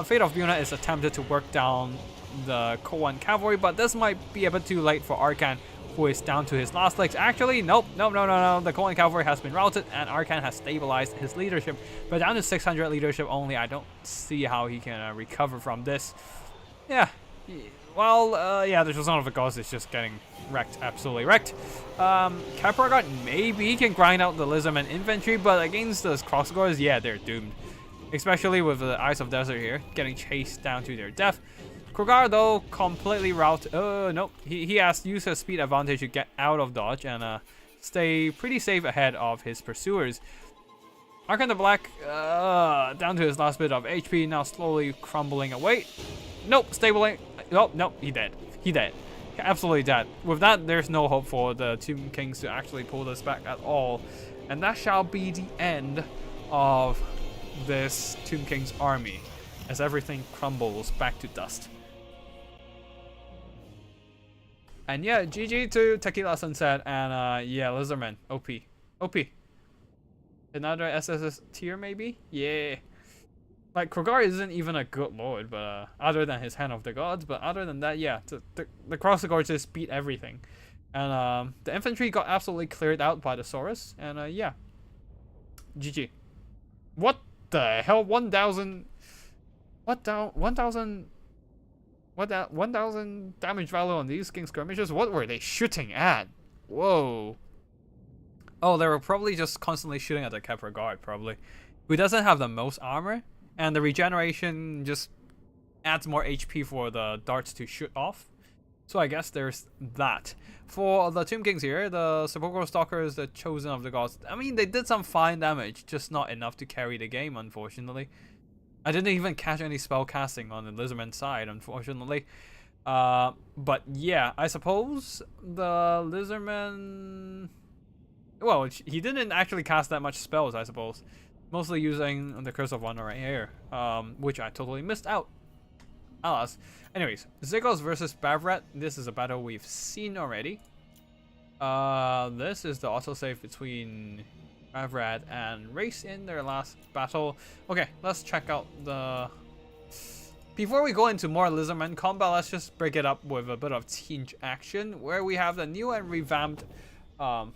Fate of Buna is attempted to work down the Koan cavalry, but this might be a bit too late for Arkan, who is down to his last legs. Actually, nope. The Koan cavalry has been routed, and Arkan has stabilized his leadership, but down to 600 leadership only. I don't see how he can recover from this. Yeah. Well, yeah, the Chosen of the Gods is just getting wrecked, absolutely wrecked. Capra Guard maybe can grind out the Lizardman infantry, but against those Cross Guards, yeah, they're doomed. Especially with the Eyes of Desert here, getting chased down to their death. Krogar, though, completely routed. Nope. He has used his speed advantage to get out of dodge and stay pretty safe ahead of his pursuers. Arkan the Black, down to his last bit of HP, now slowly crumbling away. Nope, stabling. Nope, he dead. He dead. Absolutely dead. With that, there's no hope for the Tomb Kings to actually pull this back at all. And that shall be the end of this Tomb King's army, as everything crumbles back to dust. And yeah, GG to Tequila Sunset and yeah, Lizardman, OP. Another SSS tier maybe? Yeah. Like, Krogar isn't even a good lord, but other than his Hand of the Gods, but other than that, yeah, the Cross Guards just beat everything. And the infantry got absolutely cleared out by the Saurus, and yeah. GG. What the hell? 1,000 damage value on these King Skirmishers? What were they shooting at? Whoa. Oh, they were probably just constantly shooting at the Kepler Guard, probably. Who doesn't have the most armor, and the regeneration just adds more HP for the darts to shoot off. So I guess there's that. For the Tomb Kings here, the Sepulchral Stalkers, the Chosen of the Gods, I mean, they did some fine damage, just not enough to carry the game, unfortunately. I didn't even catch any spell casting on the Lizardman side, unfortunately. But yeah, I suppose the Lizardman... Well, he didn't actually cast that much spells, I suppose. Mostly using the Curse of Wonder right here, which I totally missed out. Alas. Anyways, Zygos versus Bavrat. This is a battle we've seen already. This is the autosave between Bavrat and Race in their last battle. Okay, let's check out the... Before we go into more Lizardman combat, let's just break it up with a bit of Tinge action, where we have the new and revamped... do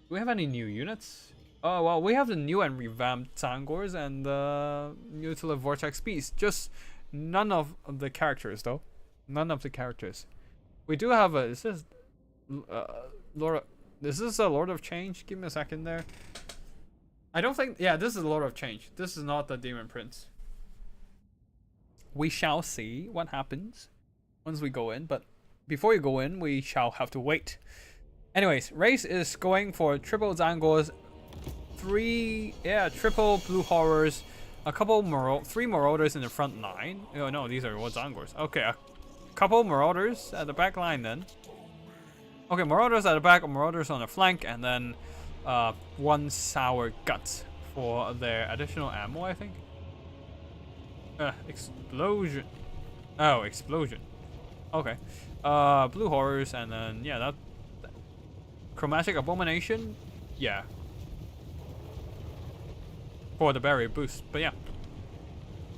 we have any new units? Oh, well, we have the new and revamped Zangors and the Mutilate Vortex Beast. Just none of the characters, though. None of the characters. We do have a... Is this... Lord of, is this a Lord of Change? Give me a second there. I don't think... Yeah, this is Lord of Change. This is not the Demon Prince. We shall see what happens once we go in. But before you go in, we shall have to wait. Anyways, Race is going for triple Zangors, triple Blue Horrors, a couple three Marauders in the front line. Oh no, these are what Zangors. Okay, a couple Marauders at the back line then. Okay, Marauders at the back, Marauders on the flank, and then one Sour Guts for their additional ammo, I think. Explosion. Oh, Explosion. Okay. Blue Horrors, and then, yeah, that Chromatic Abomination. Yeah. For the barrier boost, but yeah.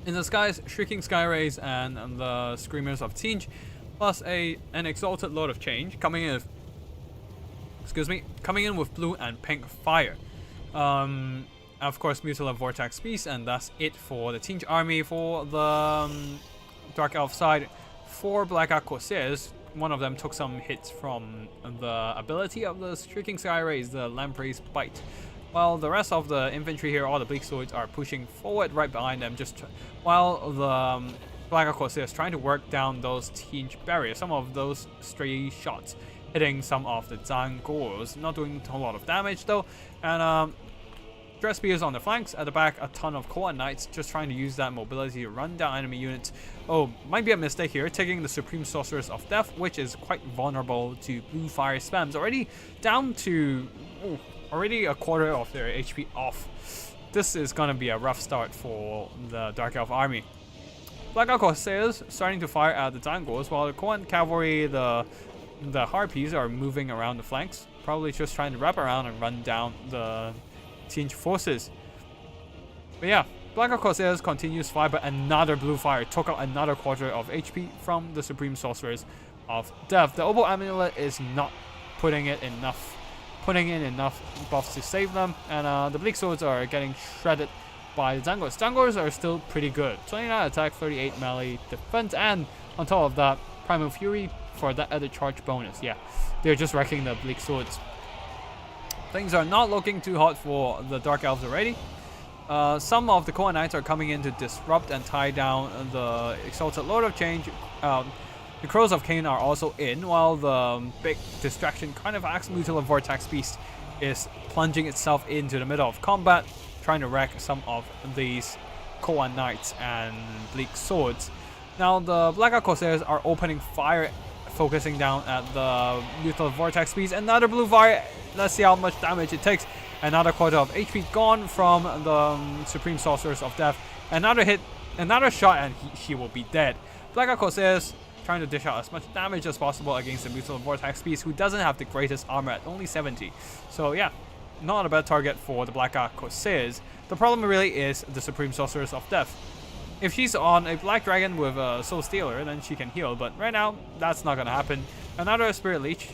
In the skies, Shrieking Sky Rays and the Screamers of Tinge, plus an Exalted Lord of Change coming in. Coming in with blue and pink fire. Of course, Mutilate Vortex Beast, and that's it for the Tinge army. For the Dark Elf side, 4 Black Ark Corsairs. One of them took some hits from the ability of the Shrieking Sky Rays, the Lamprey's Bite. While the rest of the infantry here, all the Bleak Swords, are pushing forward right behind them, while the Black Ark Corsairs trying to work down those Tinge barriers. Some of those stray shots hitting some of the Zangors, not doing a lot of damage though. And Dress Spears on the flanks, at the back a ton of Koa Knights just trying to use that mobility to run down enemy units. Oh, might be a mistake here, taking the Supreme Sorceress of Death, which is quite vulnerable to blue fire spams. Already down to already a quarter of their HP off. This is gonna be a rough start for the Dark Elf army. Black Ark Corsairs starting to fire at the Zangors, while the Koan Cavalry, the Harpies, are moving around the flanks, probably just trying to wrap around and run down the Tinge forces. But yeah, Black Ark Corsairs continues fire, but another blue fire took out another quarter of HP from the Supreme Sorcerers of Death. The Opal Amulet is not putting in enough buffs to save them, and the Bleak Swords are getting shredded by the Zangors. Zangors are still pretty good. 29 attack, 38 melee defense, and on top of that, Primal Fury for that added charge bonus. Yeah, they're just wrecking the Bleak Swords. Things are not looking too hot for the Dark Elves already. Some of the Koa Knights are coming in to disrupt and tie down the Exalted Lord of Change. The Crows of Cain are also in, while the big distraction kind of Axe Mutilate Vortex Beast is plunging itself into the middle of combat, trying to wreck some of these Koa Knights and Bleak Swords. Now the Black Ark Corsairs are opening fire, focusing down at the Mutilate Vortex Beast. Another blue fire. Let's see how much damage it takes. Another quarter of HP gone from the Supreme Sorcerers of Death. Another hit, another shot, and he will be dead. Black Ark Corsairs trying to dish out as much damage as possible against the Mutilate Vortex Beast, who doesn't have the greatest armor at only 70. So yeah, not a bad target for the Black Ark Corsairs. The problem really is the Supreme Sorceress of Death. If she's on a Black Dragon with a Soul Stealer, then she can heal, but right now, that's not gonna happen. Another Spirit Leech.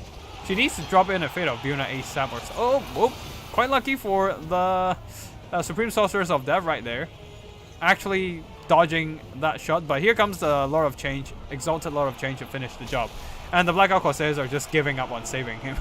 She needs to drop in a Fate of Buna ASAP or so. Oh, whoop. Quite lucky for the Supreme Sorceress of Death right there. Actually dodging that shot, but here comes the Lord of Change, Exalted Lord of Change, to finish the job. And the Black Ark Corsairs are just giving up on saving him.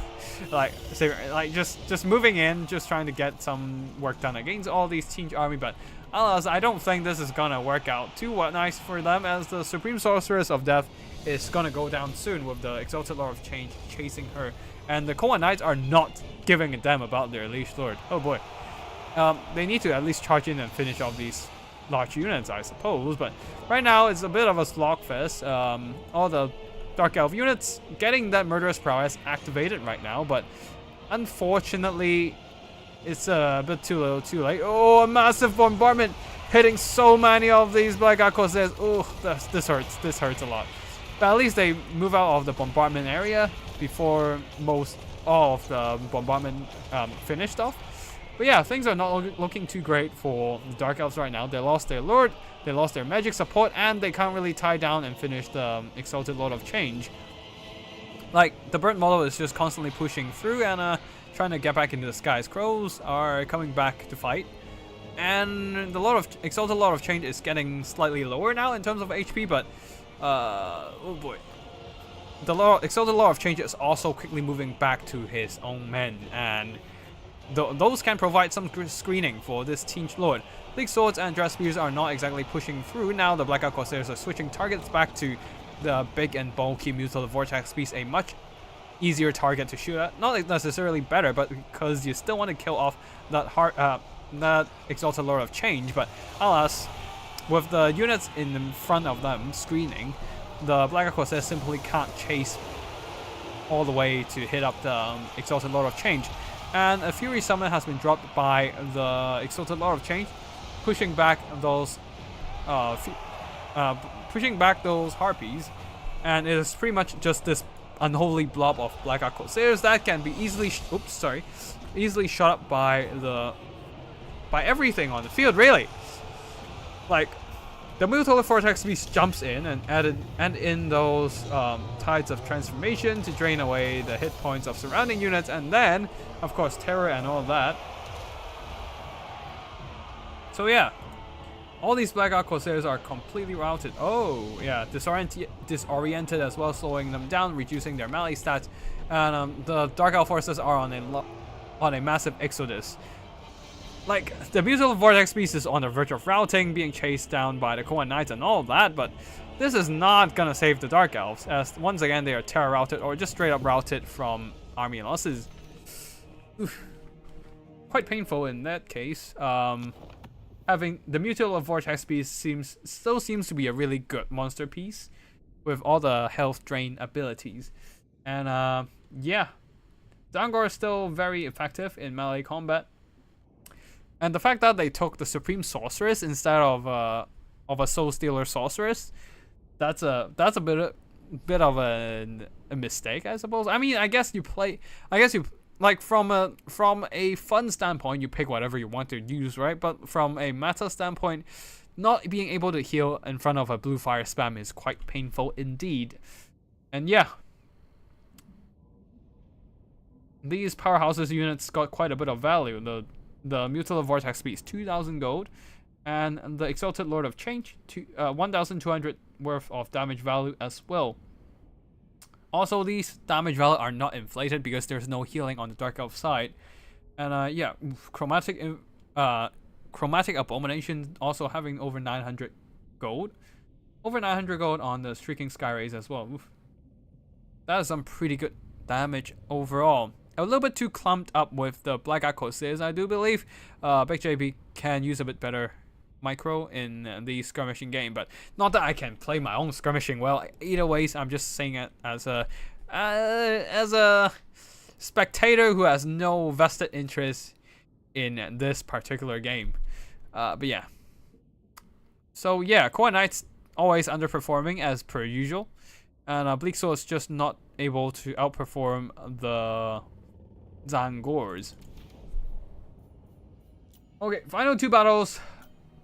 just moving in, just trying to get some work done against all these Tinge army, but alas, I don't think this is gonna work out too nice for them, as the Supreme Sorceress of Death is gonna go down soon with the Exalted Lord of Change chasing her. And the Koa Knights are not giving a damn about their Liege Lord. Oh boy. They need to at least charge in and finish off these large units, I suppose, but right now it's a bit of a slogfest. All the Dark Elf units getting that Murderous Prowess activated right now, but unfortunately it's a bit too little too late. Oh, a massive bombardment hitting so many of these Black Ark Corsairs. Oh, this hurts a lot. But at least they move out of the bombardment area before all of the bombardment finished off. But yeah, things are not looking too great for the Dark Elves right now. They lost their Lord, they lost their magic support, and they can't really tie down and finish the Exalted Lord of Change. Like, the bird model is just constantly pushing through and trying to get back into the skies. Crows are coming back to fight. And the Exalted Lord of Change is getting slightly lower now in terms of HP, but oh boy. The Exalted Lord of Change is also quickly moving back to his own men, and those can provide some screening for this Teen Lord. Big Swords and Dress Spears are not exactly pushing through. Now the Blackout Corsairs are switching targets back to the big and bulky Mutative Vortex Beast, a much easier target to shoot at. Not necessarily better, but because you still want to kill off that Exalted Lord of Change. But alas, with the units in front of them screening, the Blackout Corsairs simply can't chase all the way to hit up the Exalted Lord of Change. And a Fury Summon has been dropped by the Exalted Lord of Change, pushing back those harpies, and it is pretty much just this unholy blob of Blackout Corsairs that can be easily shot up by everything on the field, really. Like, the Mutative Vortex Beast jumps in and in those tides of transformation to drain away the hit points of surrounding units, and then, of course, terror and all that. So yeah, all these Blackout Corsairs are completely routed. Oh yeah, disoriented as well, slowing them down, reducing their melee stats, and the Dark Elf forces are on a massive exodus. Like, the Mutative Vortex Beast is on the verge of routing, being chased down by the Cohen Knights and all that, but this is not gonna save the Dark Elves, as once again they are terror routed or just straight up routed from army losses. Oof. Quite painful in that case. Having the Mutative Vortex Beast still seems to be a really good monster piece with all the health drain abilities, and yeah, Dangor is still very effective in melee combat. And the fact that they took the Supreme Sorceress instead of a Soul Stealer Sorceress, that's a bit of a mistake, I suppose. I mean, I guess you like from a fun standpoint, you pick whatever you want to use, right? But from a meta standpoint, not being able to heal in front of a blue fire spam is quite painful indeed. And yeah, these powerhouses units got quite a bit of value. The Mutative Vortex Beast, 2,000 gold, and the Exalted Lord of Change, 1,200 worth of damage value as well. Also, these damage value are not inflated because there's no healing on the Dark Elf side. And yeah, Chromatic Abomination also having over 900 gold. Over 900 gold on the Shrieking Skyrays as well. Oof. That is some pretty good damage overall. A little bit too clumped up with the Blackout Corsairs, I do believe. Big JB can use a bit better micro in the skirmishing game, but not that I can play my own skirmishing well. Either ways, I'm just saying it as a spectator who has no vested interest in this particular game. But yeah. So yeah, Cohen Knights always underperforming as per usual, and Bleak Sword is just not able to outperform the Zangors. Okay, final two battles.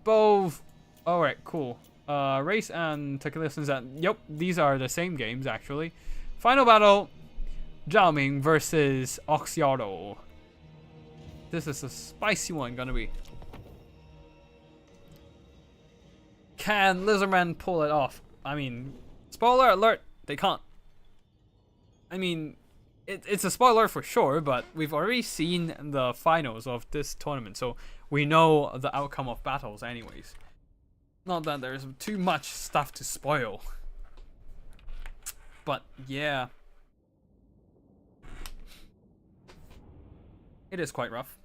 Both. Alright, cool. Race and Tequila. Yep, these are the same games actually. Final battle: Zhao Ming versus Oxiato. This is a spicy one gonna be. Can Lizardman pull it off? I mean, spoiler alert, they can't. I mean, it's a spoiler for sure, but we've already seen the finals of this tournament, so we know the outcome of battles anyways. Not that there's too much stuff to spoil. But yeah. It is quite rough.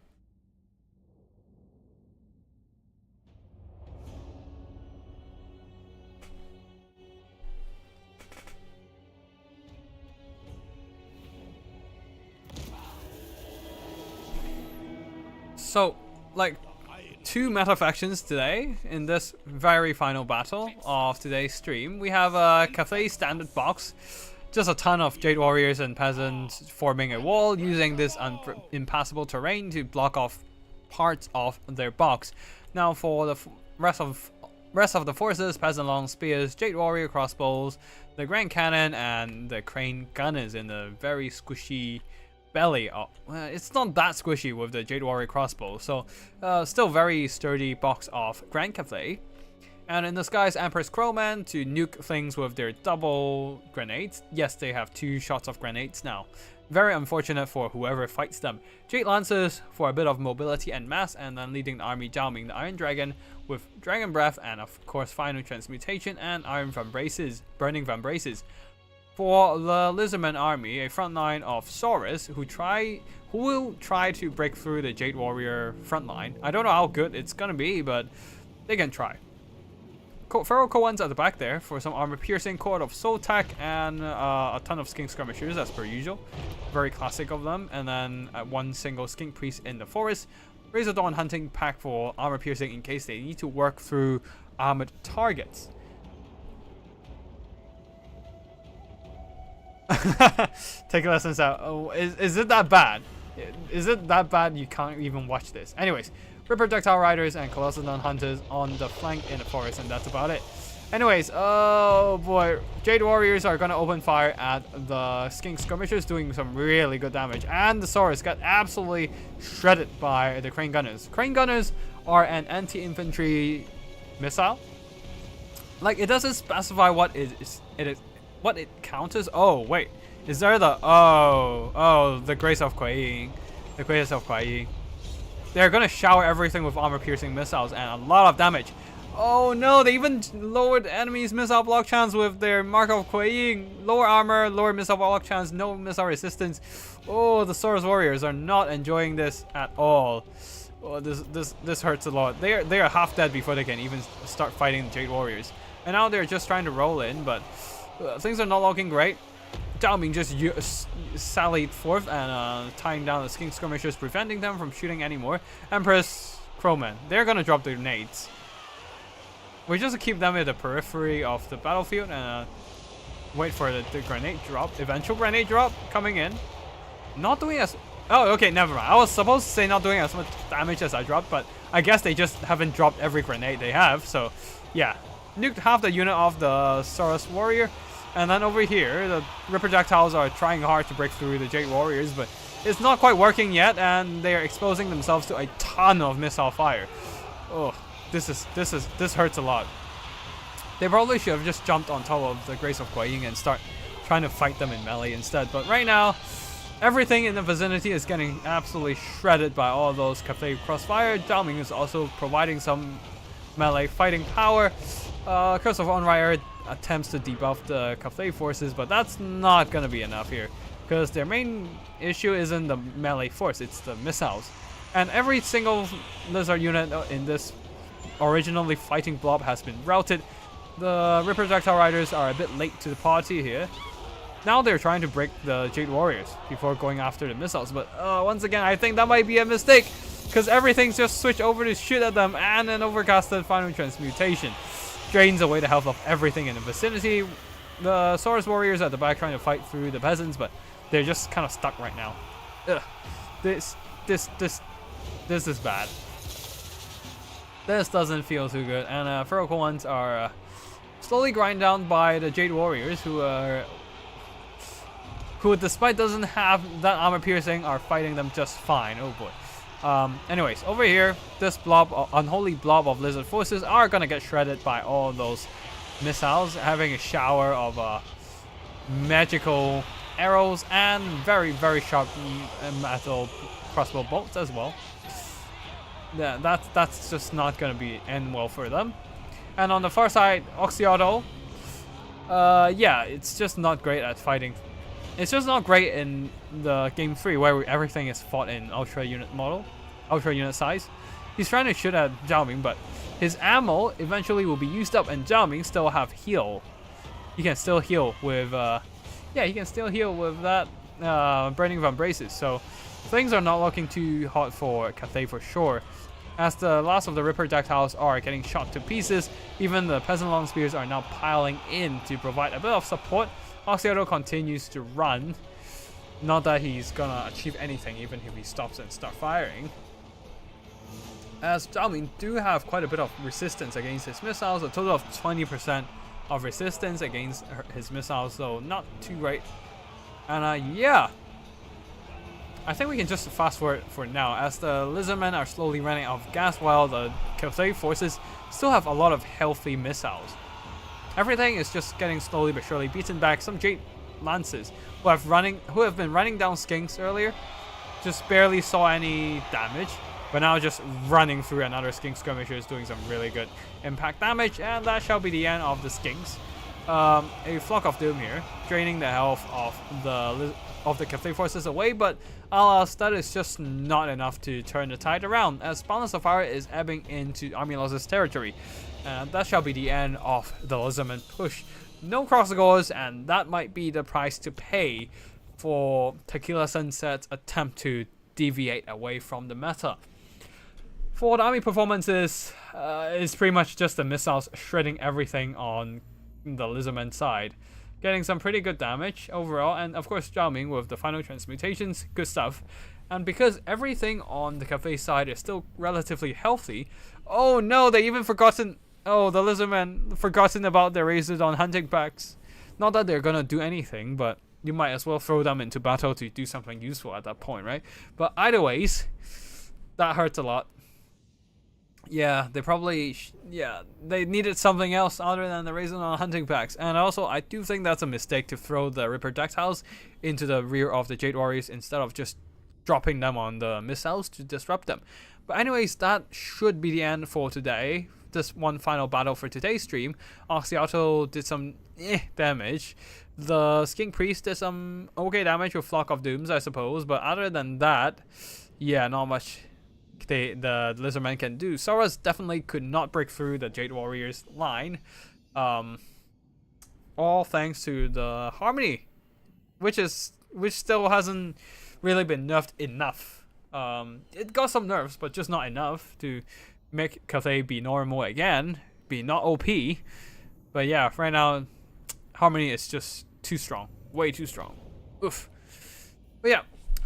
So, like, two meta factions today in this very final battle of today's stream. We have a Cathay standard box, just a ton of Jade Warriors and Peasants forming a wall using this impassable terrain to block off parts of their box. Now for the rest of Rest of the forces, Peasant Long Spears, Jade Warrior Crossbows, the Grand Cannon, and the Crane Gunners in the very squishy belly. Oh, it's not that squishy with the Jade Warrior Crossbow, so still very sturdy box of Grand Cathay. And in the skies, Empress Crowman to nuke things with their double grenades. Yes, they have 2 shots of grenades now. Very unfortunate for whoever fights them. Jade Lancers for a bit of mobility and mass, and then leading the army Jiaoming the Iron Dragon with Dragon Breath and of course Final Transmutation and Iron Vambraces, Burning Vambraces. For the Lizardman army, a front line of Saurus who will try to break through the Jade Warrior front line. I don't know how good it's gonna be, but they can try. Feral Koans at the back there for some armor piercing, Court of Soul Tech, and a ton of skink skirmishers as per usual. Very classic of them. And then one single skink priest in the forest. Razor Dawn hunting pack for armor piercing in case they need to work through armored targets. Take lessons out. Oh, is it that bad? Is it that bad you can't even watch this? Anyways. Ripper Ductile Riders and Colossodon Hunters on the flank in the forest, and that's about it. Anyways, oh boy, Jade Warriors are gonna open fire at the Skink Skirmishers, doing some really good damage, and the Saurus got absolutely shredded by the Crane Gunners. Crane Gunners are an anti-infantry missile. Like, it doesn't specify what what it counters. Oh wait, is there the the Grace of Kuei-Ying, the Grace of Kuei-Ying. They're gonna shower everything with armor-piercing missiles and a lot of damage. Oh no, they even lowered enemies' missile block chance with their Mark of Kuei-Ying. Lower armor, lower missile block chance, no missile resistance. Oh, the Saurus Warriors are not enjoying this at all. Oh, this hurts a lot. They are half dead before they can even start fighting the Jade Warriors. And now they're just trying to roll in, but things are not looking great. Jiaoming just sallied forth and tying down the Skink Skirmishers, preventing them from shooting anymore. Empress Crowman, they're gonna drop their nades. We just keep them at the periphery of the battlefield and wait for the grenade drop, eventual grenade drop coming in. Not doing as... Oh, okay, never mind. I was supposed to say not doing as much damage as I dropped, but I guess they just haven't dropped every grenade they have, so yeah. Nuked half the unit of the Saurus Warrior. And then over here, the Ripper Projectiles are trying hard to break through the Jade Warriors, but it's not quite working yet, and they are exposing themselves to a ton of missile fire. Oh, this hurts a lot. They probably should have just jumped on top of the Grace of Kuei-Ying and start trying to fight them in melee instead. But right now, everything in the vicinity is getting absolutely shredded by all those Cathay Crossfire. Jiaoming is also providing some melee fighting power. Curse of Onryer attempts to debuff the Cathay forces, but that's not gonna be enough here, because their main issue isn't the melee force, it's the missiles. And every single lizard unit in this originally fighting blob has been routed. The Ripper Projectile Riders are a bit late to the party here. Now they're trying to break the Jade Warriors before going after the missiles, but once again, I think that might be a mistake, because everything's just switched over to shoot at them, and an overcasted Final Transmutation drains away the health of everything in the vicinity. The Saurus Warriors at the back trying to fight through the peasants, but they're just kind of stuck right now. Ugh. This is bad. This doesn't feel too good, and Feral Koans are slowly grind down by the Jade Warriors, who despite doesn't have that armor piercing, are fighting them just fine. Oh boy. Anyways, over here, this unholy blob of lizard forces are gonna get shredded by all those missiles, having a shower of magical arrows and very, very sharp metal crossbow bolts as well. Yeah, that's just not gonna end well for them. And on the far side, Oxyauto, yeah, it's just not great at fighting. It's just not great in the game 3 where everything is fought in ultra unit size. He's trying to shoot at Jiaoming, but his ammo eventually will be used up, and Jiaoming still have heal. He can still heal with he can still heal with that Burning Vambraces. So things are not looking too hot for Cathay for sure. As the last of the Ripper Projectiles are getting shot to pieces, even the Peasant Long Spears are now piling in to provide a bit of support. Oxyauto continues to run. Not that he's gonna achieve anything, even if he stops and starts firing. as Zhao do have quite a bit of resistance against his missiles, a total of 20% of resistance against his missiles, so not too great. And yeah, I think we can just fast forward for now, as the lizardmen are slowly running out of gas while the Cathay forces still have a lot of healthy missiles. Everything is just getting slowly but surely beaten back. Some Jade Lances who have been running down skinks earlier just barely saw any damage, but now just running through another skink skirmisher is doing some really good impact damage, and that shall be the end of the skinks. A Flock of Doom here, draining the health of the Cathay forces away, but alas, that is just not enough to turn the tide around, as Balance of Fire is ebbing into Army Losses territory. And that shall be the end of the Lizardman push. No crossovers, and that might be the price to pay for Tequila Sunset's attempt to deviate away from the meta. For the army performances, it's pretty much just the missiles shredding everything on the Lizardman side, getting some pretty good damage overall, and of course Zhao Ming with the final transmutations, good stuff. And because everything on the Cathay side is still relatively healthy, oh no, they even forgotten. Oh, the Lizardmen forgotten about their Razordon hunting packs. Not that they're gonna do anything, but you might as well throw them into battle to do something useful at that point, right? But either ways, that hurts a lot. Yeah, they probably, they needed something else other than the Razordon hunting packs. And also, I do think that's a mistake to throw the Ripper projectiles into the rear of the Jade Warriors instead of just dropping them on the missiles to disrupt them. But anyways, that should be the end for today. This one final battle for today's stream. Oxyato did some damage. The Skink Priest did some okay damage with Flock of Dooms, I suppose. But other than that, yeah, not much the Lizardmen can do. Soras definitely could not break through the Jade Warriors line. All thanks to the Harmony, which still hasn't really been nerfed enough. It got some nerfs, but just not enough to make Cathay be normal again, be not OP. But yeah, right now, Harmony is just too strong, way too strong. Oof. But yeah,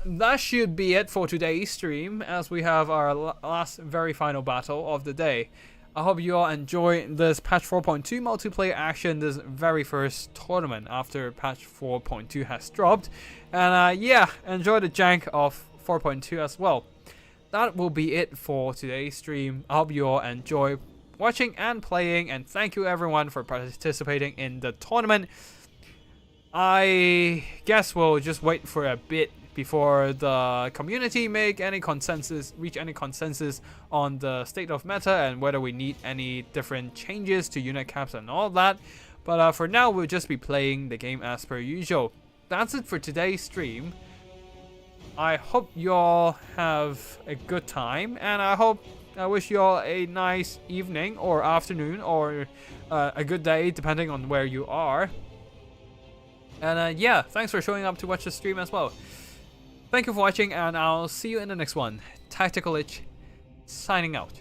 that should be it for today's stream, as we have our last very final battle of the day. I hope you all enjoy this patch 4.2 multiplayer action, this very first tournament after patch 4.2 has dropped. And yeah, enjoy the jank of 4.2 as well. That will be it for today's stream. I hope you all enjoy watching and playing, and thank you everyone for participating in the tournament. I guess we'll just wait for a bit before the community reach any consensus on the state of meta and whether we need any different changes to unit caps and all that. But for now, we'll just be playing the game as per usual. That's it for today's stream. I hope you all have a good time, and I wish you all a nice evening or afternoon or a good day, depending on where you are. And yeah, thanks for showing up to watch the stream as well. Thank you for watching, and I'll see you in the next one. Tactical Itch, signing out.